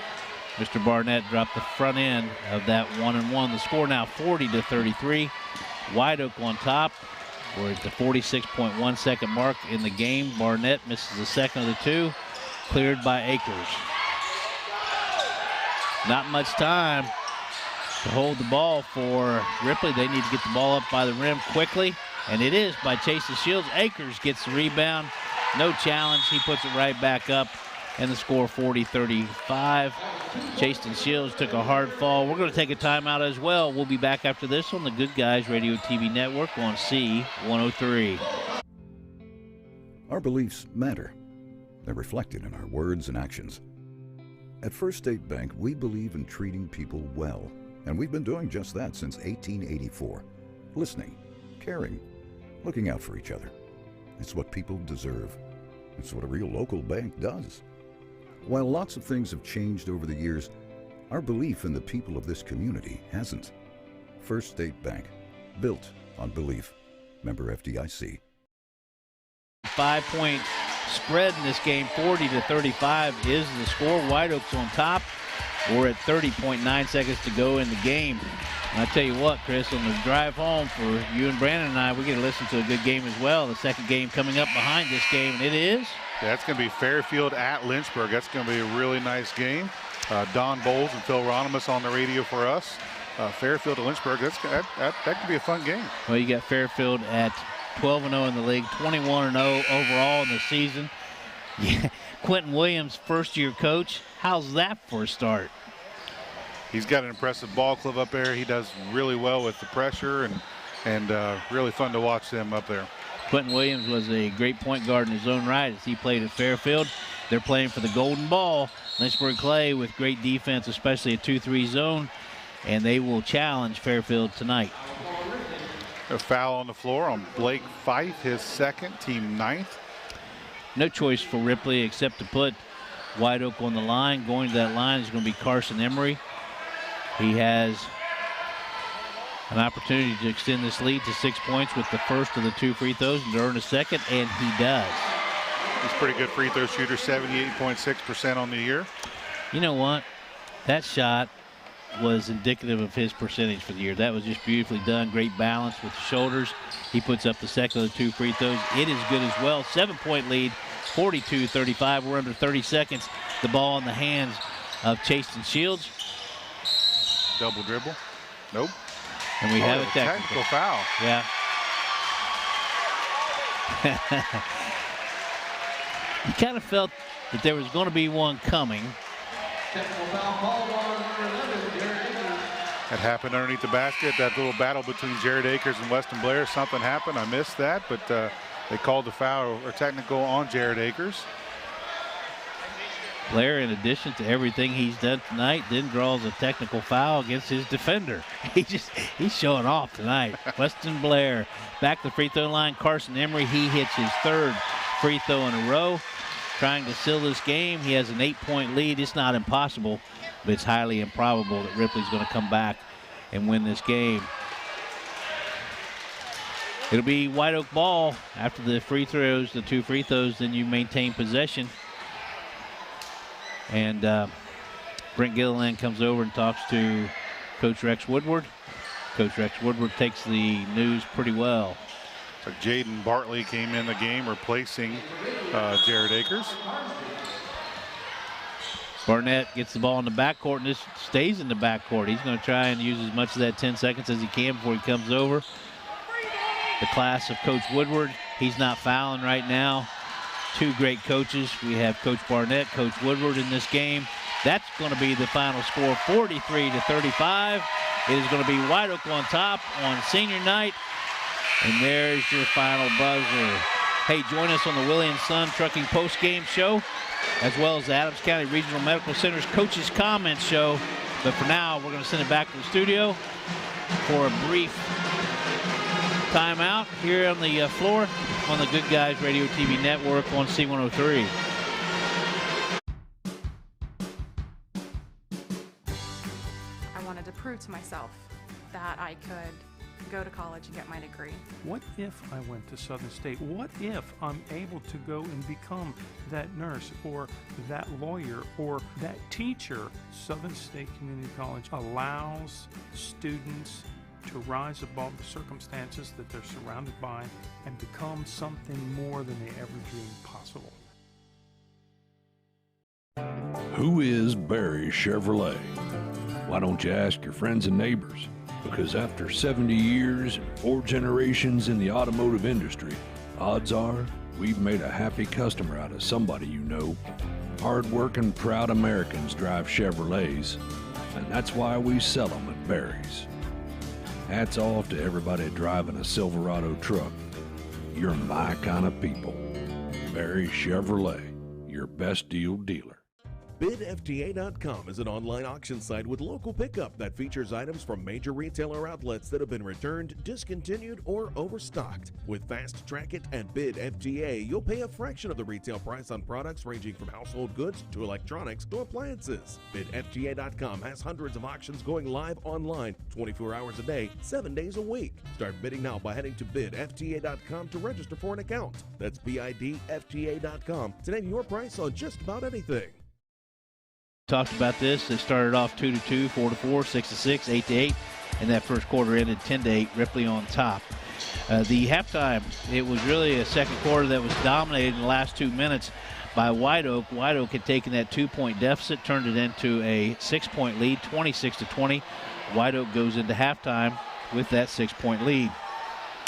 Mr. Barnett dropped the front end of that 1-and-1. The score now 40-33. Whiteoak on top. We're at the 46.1 second mark in the game. Barnett misses the second of the two, cleared by Akers. Not much time to hold the ball for Ripley. They need to get the ball up by the rim quickly, and it is by Chasen Shields. Akers gets the rebound. No challenge. He puts it right back up, and the score 40-35. Chasen Shields took a hard fall. We're going to take a timeout as well. We'll be back after this on the Good Guys Radio TV network on C103. Our beliefs matter. They're reflected in our words and actions. At First State Bank, we believe in treating people well, and we've been doing just that since 1884. Listening, caring, looking out for each other. It's what people deserve. It's what a real local bank does. While lots of things have changed over the years, our belief in the people of this community hasn't. First State Bank, built on belief. Member FDIC. 5-point spread in this game, 40-35 is the score. Whiteoak's on top. We're at 30.9 seconds to go in the game. And I tell you what, Chris, on the drive home for you and Brandon and I, we get to listen to a good game as well. The second game coming up behind this game, and it is? That's going to be Fairfield at Lynchburg. That's going to be a really nice game. Don Bowles and Phil Ronimus on the radio for us. Fairfield at Lynchburg, that could be a fun game. Well, you got Fairfield at 12-0 in the league, 21-0 overall in the season. Yeah. Quentin Williams, first-year coach. How's that for a start? He's got an impressive ball club up there. He does really well with the pressure, and really fun to watch them up there. Quentin Williams was a great point guard in his own right as he played at Fairfield. They're playing for the golden ball. Lynchburg Clay with great defense, especially a 2-3 zone, and they will challenge Fairfield tonight. A foul on the floor on Blake Fife, his second, team 9th. No choice for Ripley except to put Whiteoak on the line. Going to that line is going to be Carson Emery. He has an opportunity to extend this lead to 6 points with the first of the two free throws and to earn a second, and he does. He's a pretty good free throw shooter, 78.6% on the year. You know what? That shot was indicative of his percentage for the year. That was just beautifully done. Great balance with the shoulders. He puts up the second of the two free throws. It is good as well. 7-point lead, 42-35. We're under 30 seconds. The ball in the hands of Chasen Shields. Double dribble. Nope. And we have a technical foul. Yeah. You kind of felt that there was going to be one coming. That happened underneath the basket. That little battle between Jared Akers and Weston Blair. Something happened. I missed that, but they called the foul or technical on Jared Akers. Blair, in addition to everything he's done tonight, then draws a technical foul against his defender. He's showing off tonight. Weston Blair back to the free throw line. Carson Emery, he hits his third free throw in a row, trying to seal this game. He has an 8-point lead. It's not impossible, but it's highly improbable that Ripley's going to come back and win this game. It'll be Whiteoak ball after the free throws, the two free throws, then you maintain possession. And Brent Gilliland comes over and talks to Coach Rex Woodward. Coach Rex Woodward takes the news pretty well. So Jaden Bartley came in the game replacing Jared Akers. Barnett gets the ball in the backcourt and this stays in the backcourt. He's going to try and use as much of that 10 seconds as he can before he comes over. The class of Coach Woodward, he's not fouling right now. Two great coaches. We have Coach Barnett, Coach Woodward in this game. That's going to be the final score, 43-35. It is going to be Whiteoak on top on senior night. And there's your final buzzer. Hey, join us on the Willie and Son Trucking Post-Game Show, as well as the Adams County Regional Medical Center's Coaches Comments Show. But for now, we're going to send it back to the studio for a brief timeout here on the floor on the Good Guys Radio TV network on C103. I wanted to prove to myself that I could go to college and get my degree. What if I went to Southern State? What if I'm able to go and become that nurse or that lawyer or that teacher? Southern State Community College allows students to rise above the circumstances that they're surrounded by and become something more than they ever dreamed possible. Who is Barry Chevrolet? Why don't you ask your friends and neighbors? Because after 70 years and 4 generations in the automotive industry, odds are we've made a happy customer out of somebody you know. Hard-working, proud Americans drive Chevrolets, and that's why we sell them at Barry's. Hats off to everybody driving a Silverado truck. You're my kind of people. Barry Chevrolet, your best deal dealer. BidFTA.com is an online auction site with local pickup that features items from major retailer outlets that have been returned, discontinued, or overstocked. With Fast Track It and BidFTA, you'll pay a fraction of the retail price on products ranging from household goods to electronics to appliances. BidFTA.com has hundreds of auctions going live online 24 hours a day, 7 days a week. Start bidding now by heading to BidFTA.com to register for an account. That's BidFTA.com to name your price on just about anything. Talked about this. They started off 2-2, 4-4, 6-6, 8-8, and that first quarter ended 10-8. Ripley on top. The halftime, it was really a second quarter that was dominated in the last 2 minutes by Whiteoak. Whiteoak had taken that 2-point deficit, turned it into a 6-point lead, 26-20. Whiteoak goes into halftime with that 6-point lead.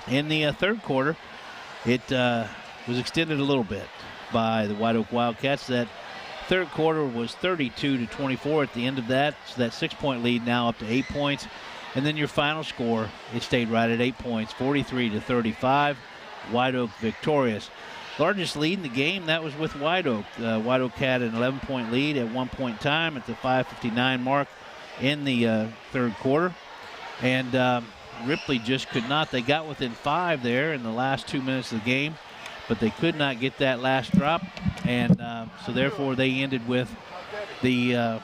In the third quarter, it was extended a little bit by the Whiteoak Wildcats. That third quarter was 32-24 at the end of that. So that 6-point lead now up to 8 points. And then your final score, it stayed right at 8 points, 43-35. Whiteoak victorious. Largest lead in the game, that was with Whiteoak. Whiteoak had an 11-point lead at 1 point in time at the 5:59 mark in the third quarter. And Ripley just could not. They got within 5 there in the last 2 minutes of the game, but they could not get that last drop, and so therefore they ended with the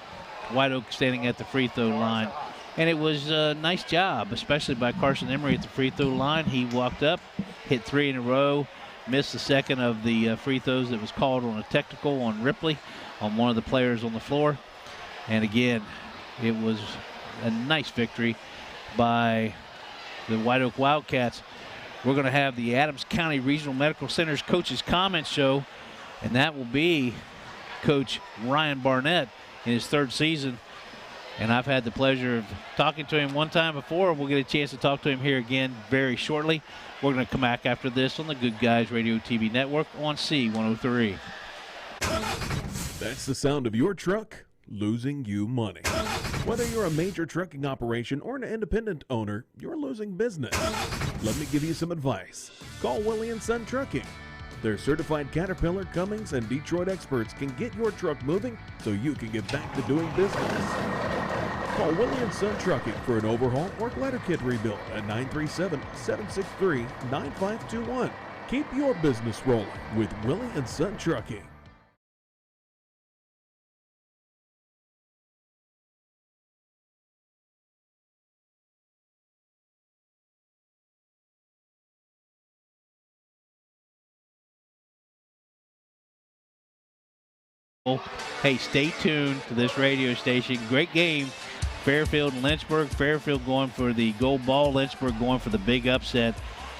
Whiteoak standing at the free throw line. And it was a nice job, especially by Carson Emery at the free throw line. He walked up, hit 3 in a row, missed the second of the free throws that was called on a technical on Ripley, on one of the players on the floor. And again, it was a nice victory by the Whiteoak Wildcats. We're going to have the Adams County Regional Medical Center's Coaches Comments Show, and that will be Coach Ryan Barnett in his 3rd season. And I've had the pleasure of talking to him one time before. We'll get a chance to talk to him here again very shortly. We're going to come back after this on the Good Guys Radio TV network on C103. That's the sound of your truck losing you money. Whether you're a major trucking operation or an independent owner, you're losing business. Let me give you some advice. Call Willie and Son Trucking. Their certified Caterpillar, Cummins, and Detroit experts can get your truck moving so you can get back to doing business. Call Willie and Son Trucking for an overhaul or glider kit rebuild at 937-763-9521. Keep your business rolling with Willie and Son Trucking. Hey, stay tuned to this radio station. Great game. Fairfield and Lynchburg. Fairfield going for the gold ball. Lynchburg going for the big upset.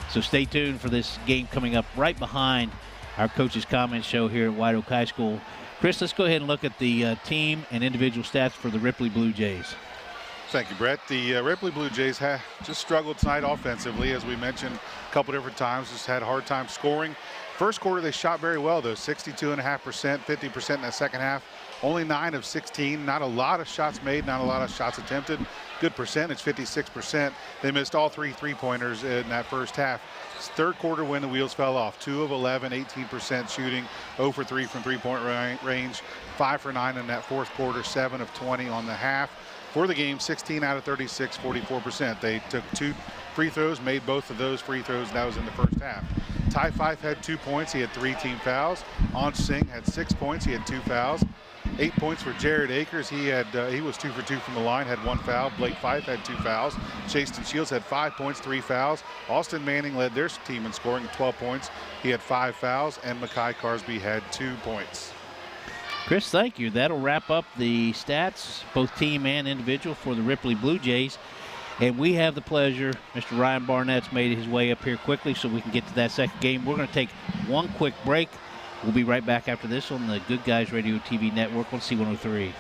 So stay tuned for this game coming up right behind our Coaches Comments Show here at Whiteoak High School. Chris, let's go ahead and look at the team and individual stats for the Ripley Blue Jays. Thank you, Brett. The Ripley Blue Jays just struggled tonight offensively, as we mentioned a couple different times. Just had a hard time scoring. First quarter, they shot very well, though, 62.5%, 50% in the second half. Only 9 of 16. Not a lot of shots made, not a lot of shots attempted. good percentage, 56%. They missed all 3 3-pointers in that first half. Third quarter when the wheels fell off, 2 of 11, 18% shooting, 0 for 3 from three-point range, 5 for 9 in that fourth quarter, 7 of 20 on the half. For the game, 16 out of 36, 44%. They took 2 free throws, made both of those free throws, and that was in the first half. Ty Fife had 2 points. He had 3 team fouls. Anj Singh had 6 points. He had 2 fouls. 8 points for Jared Akers. He was 2 for 2 from the line, had 1 foul. Blake Fife had 2 fouls. Chaston Shields had 5 points, 3 fouls. Austin Manning led their team in scoring at 12 points. He had 5 fouls, and Makai Carsby had 2 points. Chris, thank you. That'll wrap up the stats, both team and individual, for the Ripley Blue Jays. And we have the pleasure, Mr. Ryan Barnett's made his way up here quickly so we can get to that second game. We're going to take one quick break. We'll be right back after this on the Good Guys Radio TV network on C103.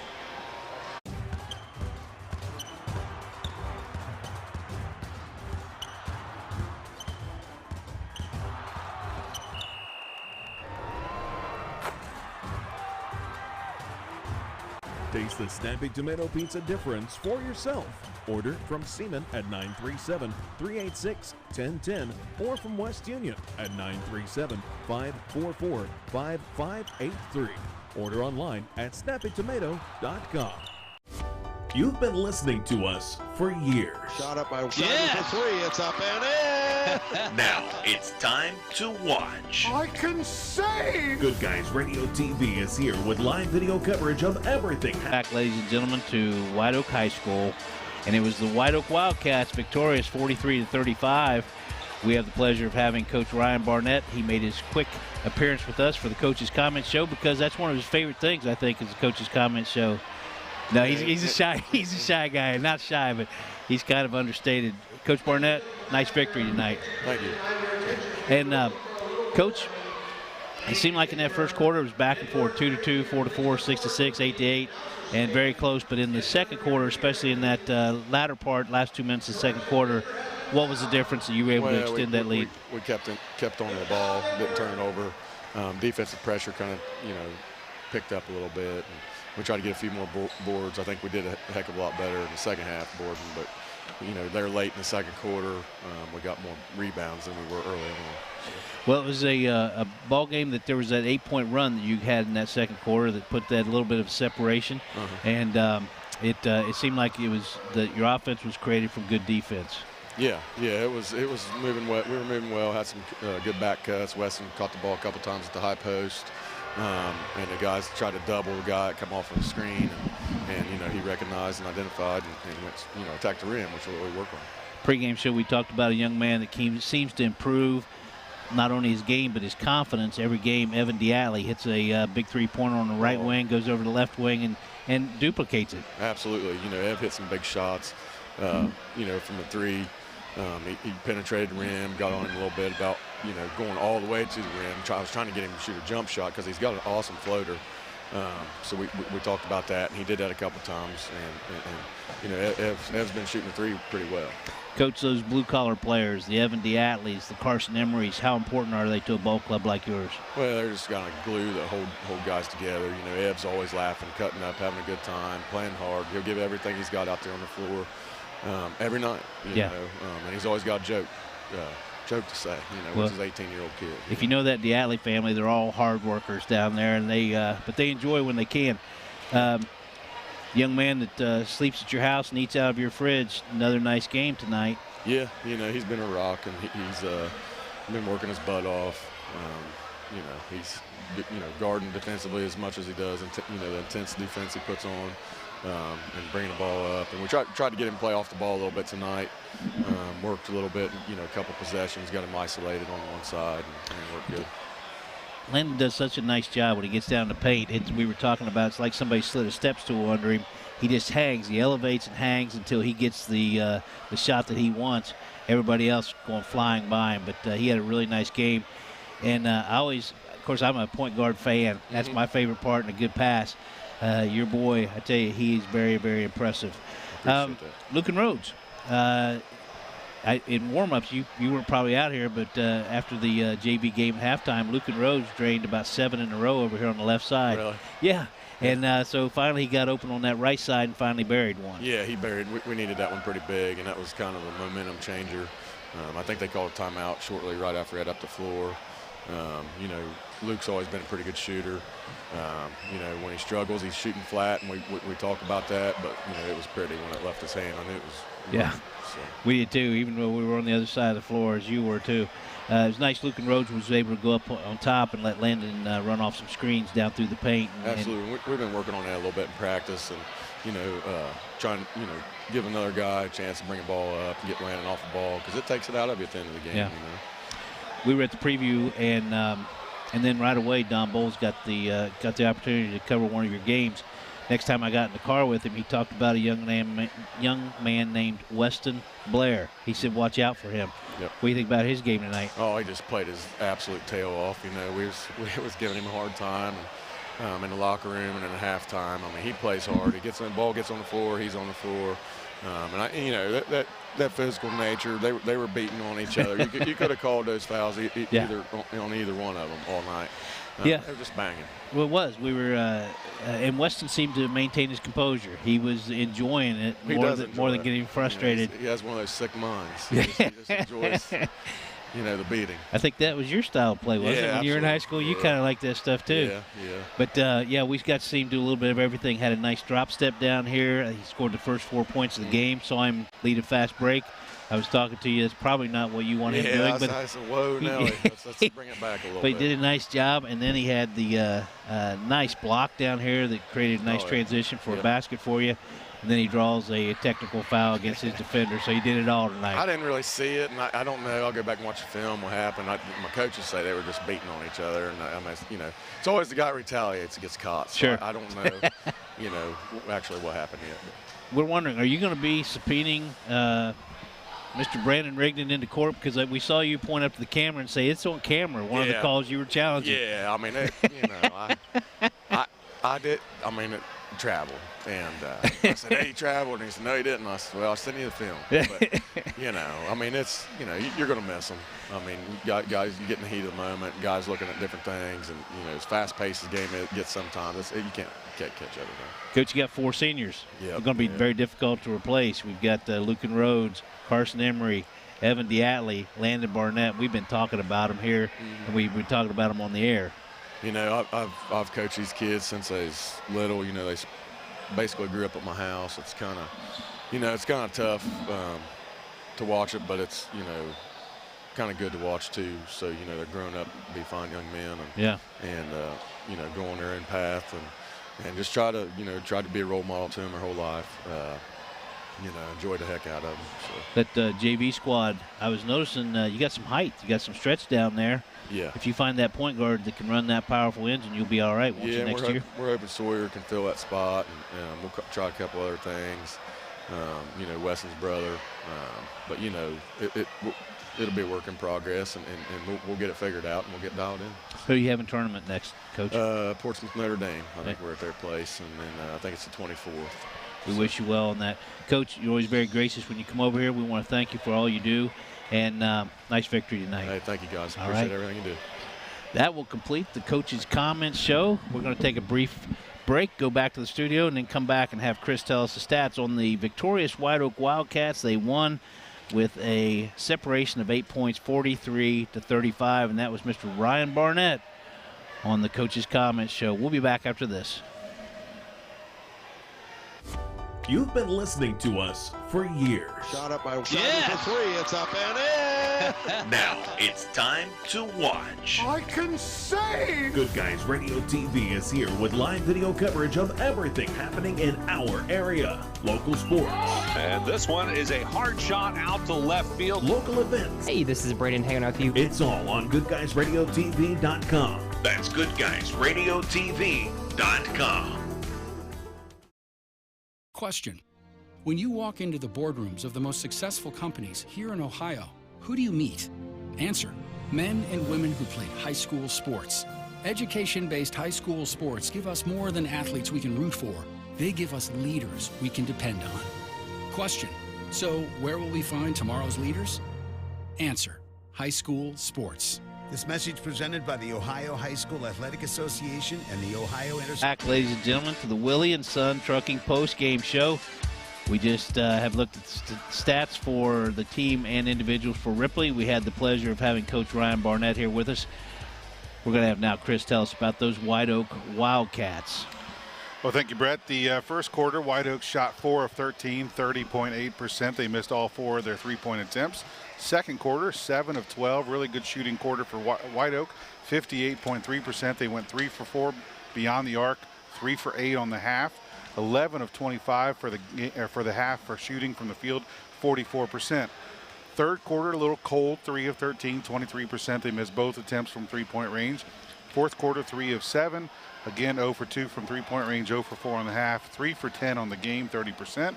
Taste the Snappy Tomato Pizza difference for yourself. Order from Seaman at 937-386-1010 or from West Union at 937-544-5583. Order online at snappytomato.com. You've been listening to us for years. Shot up by Simon for 3. It's up and in. Now it's time to watch. I can save! Good Guys Radio TV is here with live video coverage of everything. Back, ladies and gentlemen, to Whiteoak High School. And it was the Whiteoak Wildcats victorious 43-35. We have the pleasure of having Coach Ryan Barnett. He made his quick appearance with us for the Coach's Comment Show because that's one of his favorite things, I think, is the Coach's Comment Show. No, he's a shy guy. Not shy, but he's kind of understated. Coach Barnett, nice victory tonight. Thank you. And Coach, it seemed like in that first quarter it was back and forth, 2-2, 4-4, 6-6, 8-8, and very close. But in the second quarter, especially in that latter part, last 2 minutes of the second quarter, what was the difference that you were able to extend that lead? We kept on the ball, didn't turn it over. Defensive pressure kind of, picked up a little bit. And we tried to get a few more boards. I think we did a heck of a lot better in the second half boarding, but they're late in the second quarter. We got more rebounds than we were early on. Well, it was a ball game that there was that 8-point run that you had in that second quarter that put that little bit of separation, and it seemed like it was that your offense was created from good defense. Yeah, it was moving well. We were moving well. Had some good back cuts. Weston caught the ball a couple times at the high post. And the guys tried to double the guy, come off of the screen, and he recognized and identified and went, attacked the rim, which is what we work on. Pre-game show, we talked about a young man that seems to improve not only his game but his confidence every game. Evan Diatley hits a big three-pointer on the right wing, goes over to the left wing, and duplicates it. Absolutely. Ev hit some big shots, from the three. He penetrated the rim, got on him a little bit about, going all the way to the rim. I was trying to get him to shoot a jump shot because he's got an awesome floater. So we talked about that, and he did that a couple times. And Ev's been shooting the three pretty well. Coach, those blue-collar players, the Evan Diatleys, the Carson Emerys, how important are they to a ball club like yours? Well, they're just kind of glue that hold guys together. Ev's always laughing, cutting up, having a good time, playing hard. He'll give everything he's got out there on the floor. Every night, and he's always got a joke to say, with his 18-year-old kid. If you know that Diatley family, they're all hard workers down there, and but they enjoy when they can. Young man that sleeps at your house and eats out of your fridge, another nice game tonight. Yeah, he's been a rock, and he's been working his butt off. He's guarding defensively as much as he does, and the intense defense he puts on. And bringing the ball up. And we tried to get him to play off the ball a little bit tonight. Worked a little bit, a couple possessions, got him isolated on one side, and worked good. Landon does such a nice job when he gets down to paint. We were talking about it's like somebody slid a step stool under him. He just hangs. He elevates and hangs until he gets the shot that he wants. Everybody else going flying by him. But he had a really nice game. And of course, I'm a point guard fan. That's my favorite part, and a good pass. Your boy, I tell you, he's very, very impressive. Lucan Rhodes, in warm-ups, you weren't probably out here, but after the JV game at halftime, Lucan Rhodes drained about 7 in a row over here on the left side. Really? Yeah. And so finally he got open on that right side and finally buried one. Yeah, he buried. We needed that one pretty big, and that was kind of a momentum changer. I think they called a timeout shortly right after it up the floor. You know, Luke's always been a pretty good shooter. You know, when he struggles, he's shooting flat, and we talk about that. But you know, it was pretty when it left his hand. I knew it was. Yeah, so. We did too. Even though we were on the other side of the floor, as you were too. It was nice. Lucan Rhodes was able to go up on top and let Landon run off some screens down through the paint. Absolutely, we've been working on that a little bit in practice, and you know, trying to give another guy a chance to bring a ball up and get Landon off the ball because it takes it out of you at the end of the game. Yeah. You know? We were at the preview, and then right away Don Bowles got the opportunity to cover one of your games. Next time I got in the car with him, he talked about a young man named Weston Blair. He said, "Watch out for him." Yep. What do you think about his game tonight? Oh, he just played his absolute tail off. You know, we was giving him a hard time in the locker room and in the halftime. I mean, he plays hard. He gets on the ball, gets on the floor. He's on the floor. And that physical nature, they were beating on each other. You could have called those fouls either on either one of them all night. Yeah, they were just banging. Well, it was. We were, and Weston seemed to maintain his composure. He was enjoying it more than getting frustrated. He has one of those sick minds. He just enjoys, the beating. I think that was your style of play, wasn't it? When you were in high school, you kind of like that stuff too. Yeah. But we got to see him do a little bit of everything. Had a nice drop step down here. He scored the first 4 points of the game. Saw him lead a fast break. I was talking to you. It's probably not what you want him doing. But I said, whoa, Nelly, let's bring it back a little bit. But he did a nice job, and then he had the nice block down here that created a nice transition for a basket for you. And then he draws a technical foul against his defender, so he did it all tonight. I didn't really see it, and I don't know. I'll go back and watch the film. What happened? My coaches say they were just beating on each other, and it's always the guy who retaliates that gets caught. So Sure. I don't know, actually what happened yet. We're wondering, are you going to be subpoenaing Mr. Brandon Rigdon into court? Because we saw you point up to the camera and say it's on camera. One of the calls you were challenging. Yeah, I mean, I did. I mean, it traveled, and I said, "Hey, he traveled," and he said, "No, he didn't." I said, "Well, I'll send you the film." But I mean, it's you're going to miss him. I mean, guys, you get in the heat of the moment. Guys looking at different things, and as fast-paced as the game gets, sometimes you can't catch everything. Coach, you got 4 seniors. Yep. They're going to be very difficult to replace. We've got Lucan Rhodes, Carson Emery, Evan Diatley, Landon Barnett. We've been talking about them here, and we've been talking about them on the air. I've coached these kids since they was little. They basically grew up at my house. It's kind of tough to watch it, but it's kind of good to watch too. So they're growing up to be fine young men, and go on their own path and just try to be a role model to them their whole life. Enjoy the heck out of them. So. That JV squad, I was noticing you got some height. You got some stretch down there. Yeah. If you find that point guard that can run that powerful engine, you'll be all right next year. We're hoping Sawyer can fill that spot, and we'll try a couple other things. Weston's brother. But, it'll be a work in progress, and we'll get it figured out, and we'll get dialed in. Who do you have in tournament next, Coach? Portsmouth, Notre Dame. I think we're at their place, and then I think it's the 24th. We wish you well on that. Coach, you're always very gracious when you come over here. We want to thank you for all you do, and nice victory tonight. Hey, thank you, guys. All Appreciate right. everything you do. That will complete the Coach's Comments show. We're going to take a brief break, go back to the studio, and then come back and have Chris tell us the stats on the victorious Whiteoak Wildcats. They won with a separation of 8 points, 43-35, and that was Mr. Ryan Barnett on the Coach's Comments show. We'll be back after this. You've been listening to us for years. Shot up by for 3. It's up and in. Now it's time to watch. I can save! Good Guys Radio TV is here with live video coverage of everything happening in our area. Local sports. And this one is a hard shot out to left field. Local events. Hey, this is Braden hanging out with you. It's all on GoodGuysRadioTV.com. That's GoodGuysRadioTV.com. Question. When you walk into the boardrooms of the most successful companies here in Ohio, who do you meet? Answer. Men and women who played high school sports. Education-based high school sports give us more than athletes we can root for. They give us leaders we can depend on. Question. So where will we find tomorrow's leaders? Answer: high school sports. This message presented by the Ohio High School Athletic Association and the Ohio Back, ladies and gentlemen, to the Willie and Son Trucking post-game show. We just have looked at stats for the team and individuals for Ripley. We had the pleasure of having Coach Ryan Barnett here with us. We're going to have now Chris tell us about those Whiteoak Wildcats. Well, thank you, Brett. The first quarter, Whiteoak shot 4 of 13, 30.8%. They missed all 4 of their three-point attempts. Second quarter, 7 of 12. Really good shooting quarter for Whiteoak, 58.3%. They went 3 for 4 beyond the arc, 3 for 8 on the half. 11 of 25 for the half for shooting from the field, 44%. Third quarter, a little cold, 3 of 13, 23%. They missed both attempts from three-point range. Fourth quarter, 3 of 7. Again, 0 for 2 from three-point range, 0 for 4 on the half, 3 for 10 on the game, 30%.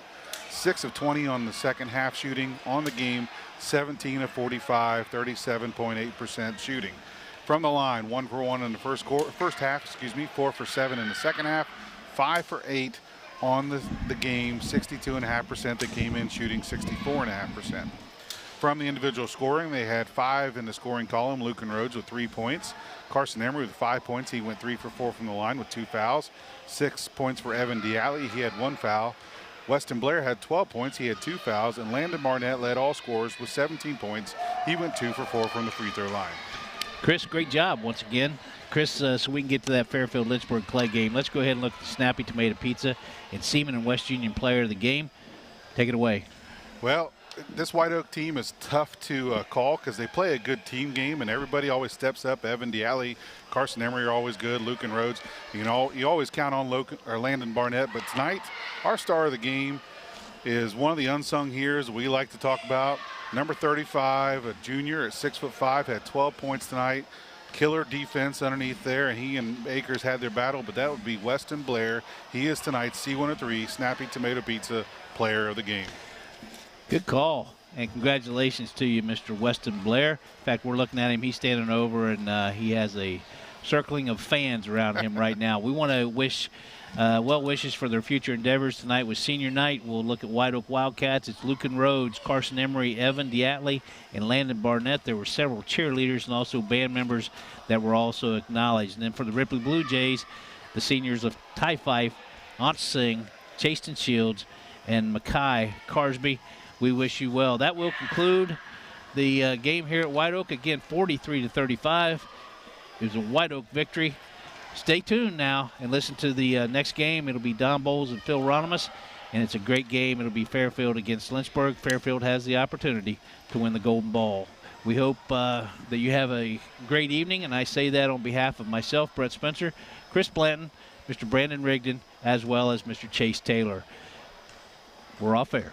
6 of 20 on the second half shooting. On the game, 17 of 45, 37.8% shooting. From the line, 1 for 1 in the first half, 4 for 7 in the second half, 5 for 8 on the game, 62.5%. They came in shooting 64.5%. From the individual scoring, they had 5 in the scoring column. Lucan Rhodes with 3 points. Carson Emery with 5 points. He went 3 for 4 from the line with 2 fouls. 6 points for Evan Diatley. He had 1 foul. Weston Blair had 12 points. He had 2 fouls. And Landon Barnett led all scorers with 17 points. He went 2 for 4 from the free throw line. Chris, great job once again. Chris, so we can get to that Fairfield-Lynchburg Clay game, let's go ahead and look at the Snappy Tomato Pizza and Seaman and West Union player of the game. Take it away. Well, this Whiteoak team is tough to call because they play a good team game and everybody always steps up. Evan Diatley, Carson Emery are always good. Lucan Rhodes, you always count on Landon Barnett. But tonight, our star of the game is one of the unsung heroes we like to talk about. Number 35, a junior at 6'5", had 12 points tonight. Killer defense underneath there, and he and Akers had their battle, but that would be Weston Blair. He is tonight's C103 Snappy Tomato Pizza player of the game. Good call, and congratulations to you, Mr. Weston Blair. In fact, we're looking at him. He's standing over, and he has a circling of fans around him right now. We want to wish well wishes for their future endeavors. Tonight was senior night. We'll look at Whiteoak Wildcats. It's Lucan Rhodes, Carson Emery, Evan Diatley, and Landon Barnett. There were several cheerleaders and also band members that were also acknowledged. And then for the Ripley Blue Jays, the seniors of Ty Fife, Aunt Singh, Chaston Shields, and Mackay Carsby, we wish you well. That will conclude the game here at Whiteoak. Again, 43-35. It was a Whiteoak victory. Stay tuned now and listen to the next game. It'll be Don Bowles and Phil Ronimus, and it's a great game. It'll be Fairfield against Lynchburg. Fairfield has the opportunity to win the Golden Ball. We hope that you have a great evening, and I say that on behalf of myself, Brett Spencer, Chris Blanton, Mr. Brandon Rigdon, as well as Mr. Chase Taylor. We're off air.